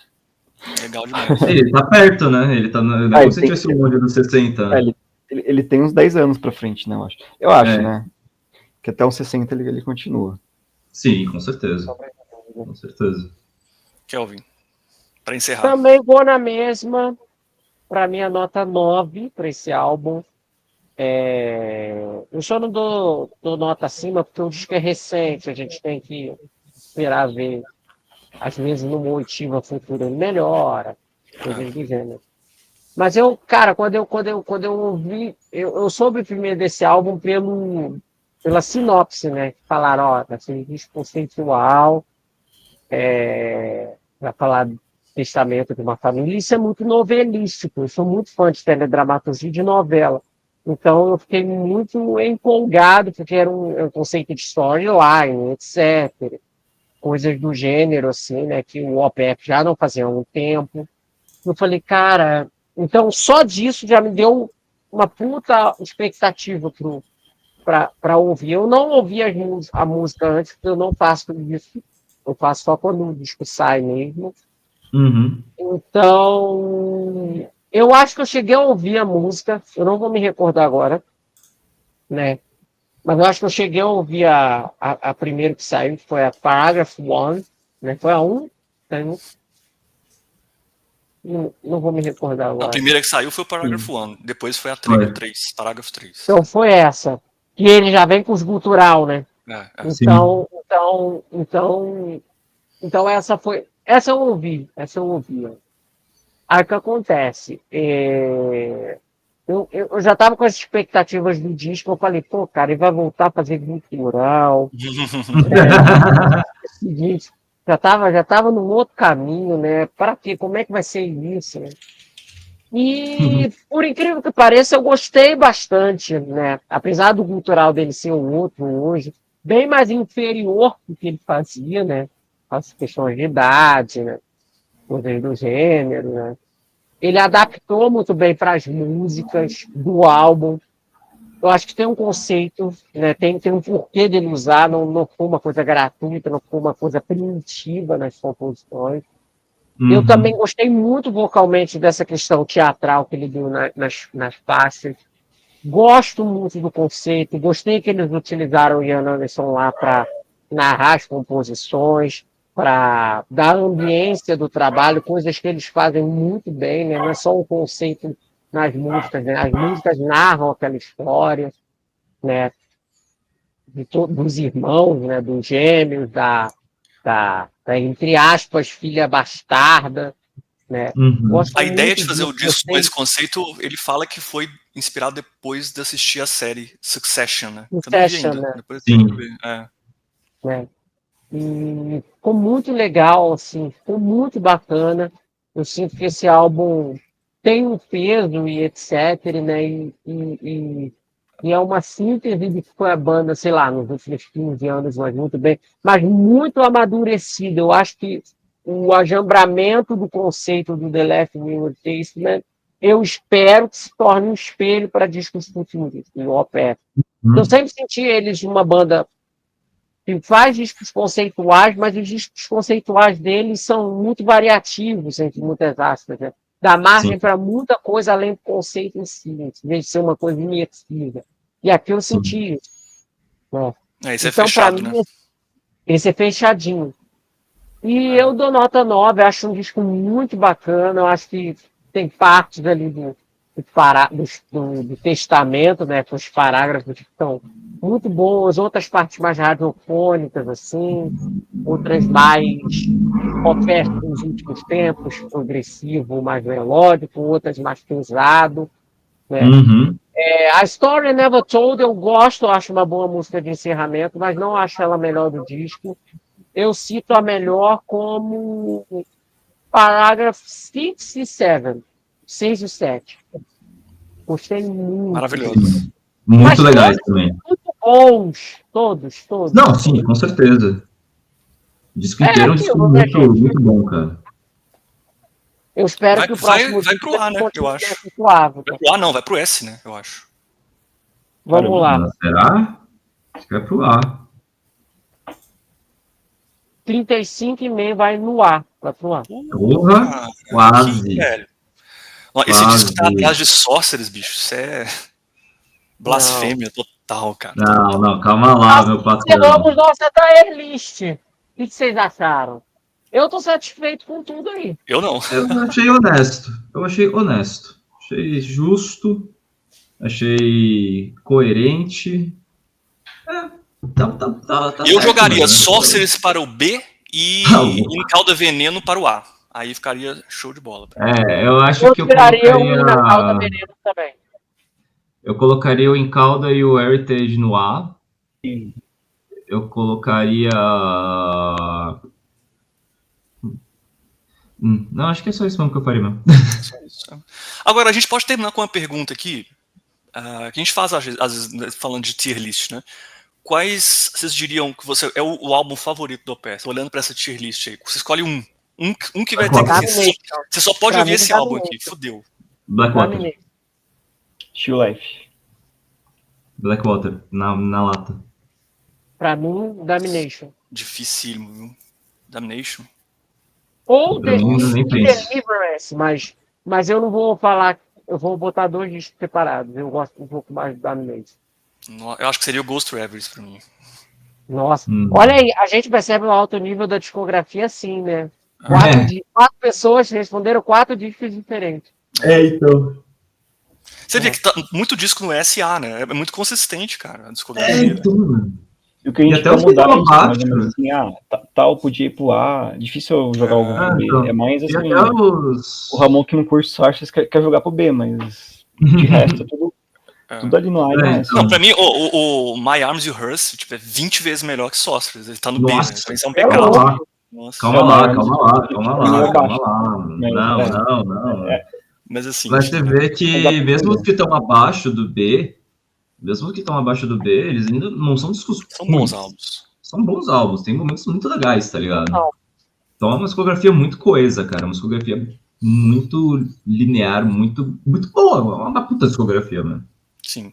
Legal demais. Ele tá perto, né? Ele tá no... Como se tivesse o monte dos 60. Ele tem uns 10 anos pra frente, né, eu acho. Eu acho, né? Que até os 60 ele continua. Sim, com certeza. Com certeza. Kelvin, pra encerrar. Também vou na mesma, pra minha nota 9 para esse álbum. Eu só não dou nota acima porque o disco é recente, a gente tem que esperar ver. Às vezes numa oitiva futura ele melhora, coisas do gênero. Mas eu, cara, quando eu ouvi, eu soube primeiro desse álbum pela sinopse, né? Falaram, ó, vai ser um disco conceitual, para falar do testamento de uma família. Isso é muito novelístico. Eu sou muito fã de teledramaturgia e de novela. Então eu fiquei muito empolgado, porque era um conceito de storyline, etc. Coisas do gênero, assim, né? Que o OPF já não fazia há um tempo. Eu falei, cara, então só disso já me deu uma puta expectativa para ouvir. Eu não ouvi a música antes, porque eu não faço isso. Eu faço só quando o disco sai mesmo. Uhum. Então, eu acho que eu cheguei a ouvir a música, eu não vou me recordar agora, né? Mas eu acho que eu cheguei a ouvir a primeira que saiu, que foi a Paragraph 1, né? Foi a 1? Não vou me recordar agora. A primeira que saiu foi o Parágrafo 1, depois foi a 3, Parágrafo 3. Então foi essa. Que ele já vem com os gutural, né? Então essa foi. Essa eu ouvi. Aí o que acontece? Eu já estava com as expectativas do disco, eu falei, pô, cara, ele vai voltar a fazer gutural. Seguinte, já tava num outro caminho, né? Para quê? Como é que vai ser isso? Né? E, por incrível que pareça, eu gostei bastante, né? Apesar do gutural dele ser um outro hoje, bem mais inferior do que ele fazia, né? As questões de idade, né? Coisas do gênero, né? Ele adaptou muito bem para as músicas do álbum. Eu acho que tem um conceito, né? Tem um porquê dele usar, não foi uma coisa gratuita, não foi uma coisa primitiva nas composições. Eu também gostei muito vocalmente dessa questão teatral que ele deu nas faixas. Gosto muito do conceito, gostei que eles utilizaram o Ian Anderson lá para narrar as composições, para dar ambiência do trabalho, coisas que eles fazem muito bem, né? Não é só um conceito nas músicas, né? As músicas narram aquela história, né? Dos irmãos, né? Dos gêmeos, da entre aspas, filha bastarda, né? A ideia de fazer o disco com esse conceito, ele fala que foi inspirado depois de assistir a série Succession, né? Succession, né? Depois eu tenho que ver. Né? E ficou muito legal, assim, ficou muito bacana. Eu sinto que esse álbum tem um peso e etc, né? E é uma síntese de que foi a banda, sei lá, nos últimos 15 anos, mas muito amadurecida. Eu acho que o ajambramento do conceito do The Left Wing Testament, eu espero que se torne um espelho para discos futuros, do OPF. Eu sempre senti eles uma banda que faz discos conceituais, mas os discos conceituais deles são muito variativos, entre muitas aspas, né? Dá margem para muita coisa além do conceito em si, em vez de ser uma coisa imersiva. E aqui eu senti isso. Né? Esse então, é fechado, mim, né? Esse é fechadinho. E eu dou nota 9, acho um disco muito bacana, eu acho que tem partes ali do testamento, né, com os parágrafos que estão muito boas, outras partes mais radiofônicas, assim, outras mais ofertas nos últimos tempos, progressivo, mais melódico, outras mais pesado, né? A Story Never Told eu gosto, eu acho uma boa música de encerramento, mas não acho ela a melhor do disco. Eu cito a melhor como parágrafo 6 e 7. 6 e 7. Gostei muito. Maravilhoso. Muito legais também. Muito bons, todos. Não, sim, com certeza. O disco inteiro é um disco muito bom, cara. Eu espero que o próximo vai pro A, né? Eu acho. Suave. Vai pro A, não, vai pro S, né? Eu acho. Vamos lá. Será? Acho que vai pro A. 35,5 vai no A. Vai pro A. Porra, quase. Velho. Esse disco tá atrás de Sorcerers, bicho. Isso é blasfêmia total, cara. Não, calma lá, meu patrão. Vamos nossa tier list. O que vocês acharam? Eu tô satisfeito com tudo aí. Eu não. Eu achei honesto. Achei justo. Achei coerente. Eu jogaria Sorcerers para o B e Incauda Veneno para o A. Aí ficaria show de bola. Eu acho que eu tiraria o Incauda Veneno também. Eu colocaria o Incauda e o Heritage no A. Sim. Eu colocaria... Não, acho que é só isso mesmo que eu faria mesmo. Só isso. Agora, a gente pode terminar com uma pergunta aqui, que a gente faz, às vezes, falando de tier list, né? Quais vocês diriam que é o álbum favorito do OPS? Olhando para essa tier list aí, você escolhe um que vai ter que... Você só pode ouvir esse álbum aqui, fodeu. Blackwater. Chill Life. Blackwater, na lata. Pra mim, Damnation. Dificílimo, viu? Damnation. Ou Deliverance, mas eu não vou falar, eu vou botar 2 discos separados. Eu gosto um pouco mais do Damnation. Eu acho que seria o Ghost Reveries pra mim. Nossa, olha aí, a gente percebe o alto nível da discografia assim, né? 4 pessoas responderam 4 discos diferentes. Então. Você vê que tá muito disco no SA, né? É muito consistente, cara, a discografia. Então. E o que a gente quer mudar, assim, tal podia ir pro A, difícil eu jogar algum pro B. Então. É mais assim, o Ramon que não curte Sorcerers quer jogar pro B, mas de resto é tudo ali no A. Não, pra mim, o My Arms You Hearse, tipo, é 20 vezes melhor que Sorcerers. Ele tá no B, né? Então isso é um pecado. Calma lá. Não. Mas assim... Mas você vê que mesmo os que estão abaixo do B, eles ainda não são discos São bons álbuns. São bons álbuns, tem momentos muito legais, tá ligado? Então é uma discografia muito coesa, cara. Uma discografia muito linear, muito boa. Uma puta discografia, mano. Sim.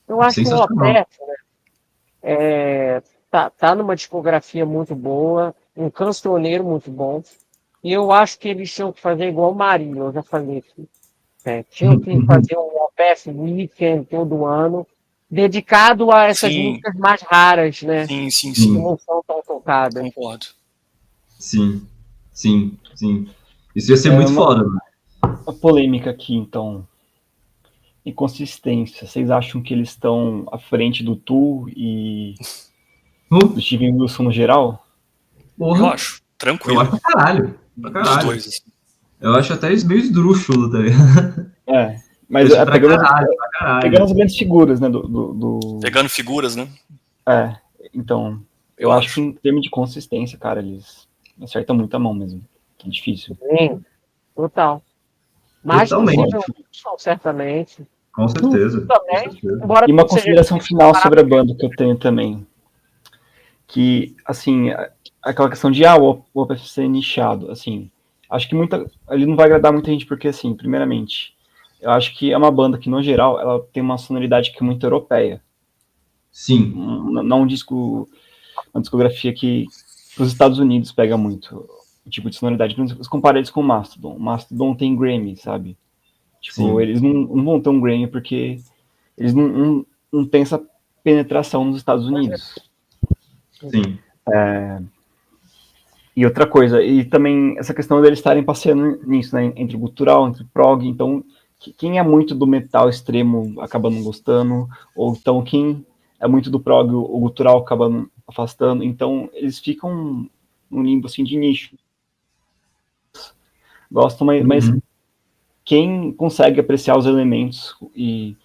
Eu acho que o OPS, né, tá numa discografia muito boa, um cancioneiro muito bom. E eu acho que eles tinham que fazer igual o Marinho, eu já falei aqui. Tinham que fazer um OPS Weekend todo ano, dedicado a essas músicas mais raras, né? Sim. Que não são tão tocadas. Concordo. Sim. Isso ia ser muito foda, né? Uma polêmica aqui, então. Inconsistência. Vocês acham que eles estão à frente do Tool e do Steven Wilson no geral? Eu acho. Tranquilo. Eu acho pra caralho. Dos dois, assim. Eu acho até eles meio esdrúxulos, tá ligado? Mas pegando as grandes figuras, né? Pegando figuras, né? Então, eu acho que em termos de consistência, cara, eles acertam muito a mão mesmo. É difícil. Sim, total. Mais possível, certamente. Com certeza. E uma consideração final sobre a banda que eu tenho também. Que, assim, aquela questão de o OPS ser nichado, assim, acho que ele não vai agradar muita gente, porque, assim, primeiramente, eu acho que é uma banda que, no geral, ela tem uma sonoridade que é muito europeia. Sim. Não uma discografia que os Estados Unidos pega muito o tipo de sonoridade. Compara eles com o Mastodon. O Mastodon tem Grammy, sabe? Tipo, eles não vão ter um Grammy porque eles não têm essa penetração nos Estados Unidos. Sim. E outra coisa, e também essa questão deles estarem passeando nisso, né? Entre o gutural, entre o prog. Então, quem é muito do metal extremo acaba não gostando, ou então quem é muito do prog, o gutural acaba afastando. Então, eles ficam num limbo assim de nicho. Gostam, mas quem consegue apreciar os elementos e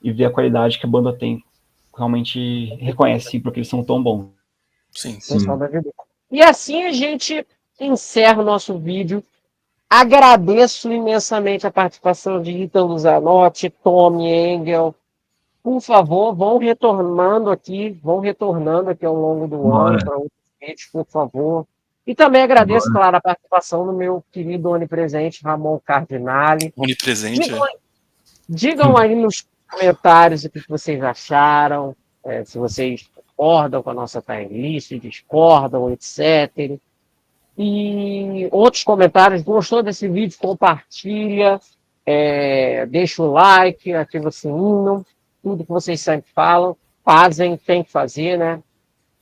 ver a qualidade que a banda tem, realmente reconhece porque eles são tão bons. Sim. E assim a gente encerra o nosso vídeo. Agradeço imensamente a participação de Ítalo Zanotti, Tommy Engel, por favor, vão retornando aqui ao longo do Bora. ano para outros vídeos, por favor. E também agradeço, claro, a participação do meu querido onipresente Ramon Cardinale. Onipresente? Digam aí nos comentários o que vocês acharam, se vocês concordam com a nossa tier list, discordam, etc. E outros comentários, gostou desse vídeo, compartilha, deixa o like, ativa o sininho, tudo que vocês sempre falam, fazem, tem que fazer, né?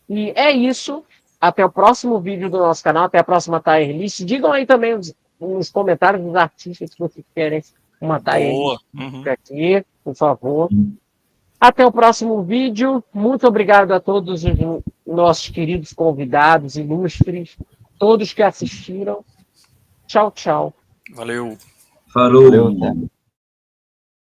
E é isso. Até o próximo vídeo do nosso canal, até a próxima tier list. Digam aí também nos comentários dos artistas que vocês querem uma tier list aqui, por favor. Até o próximo vídeo. Muito obrigado a todos os nossos queridos convidados, ilustres, todos que assistiram. Tchau, tchau. Valeu. Falou. Valeu, até.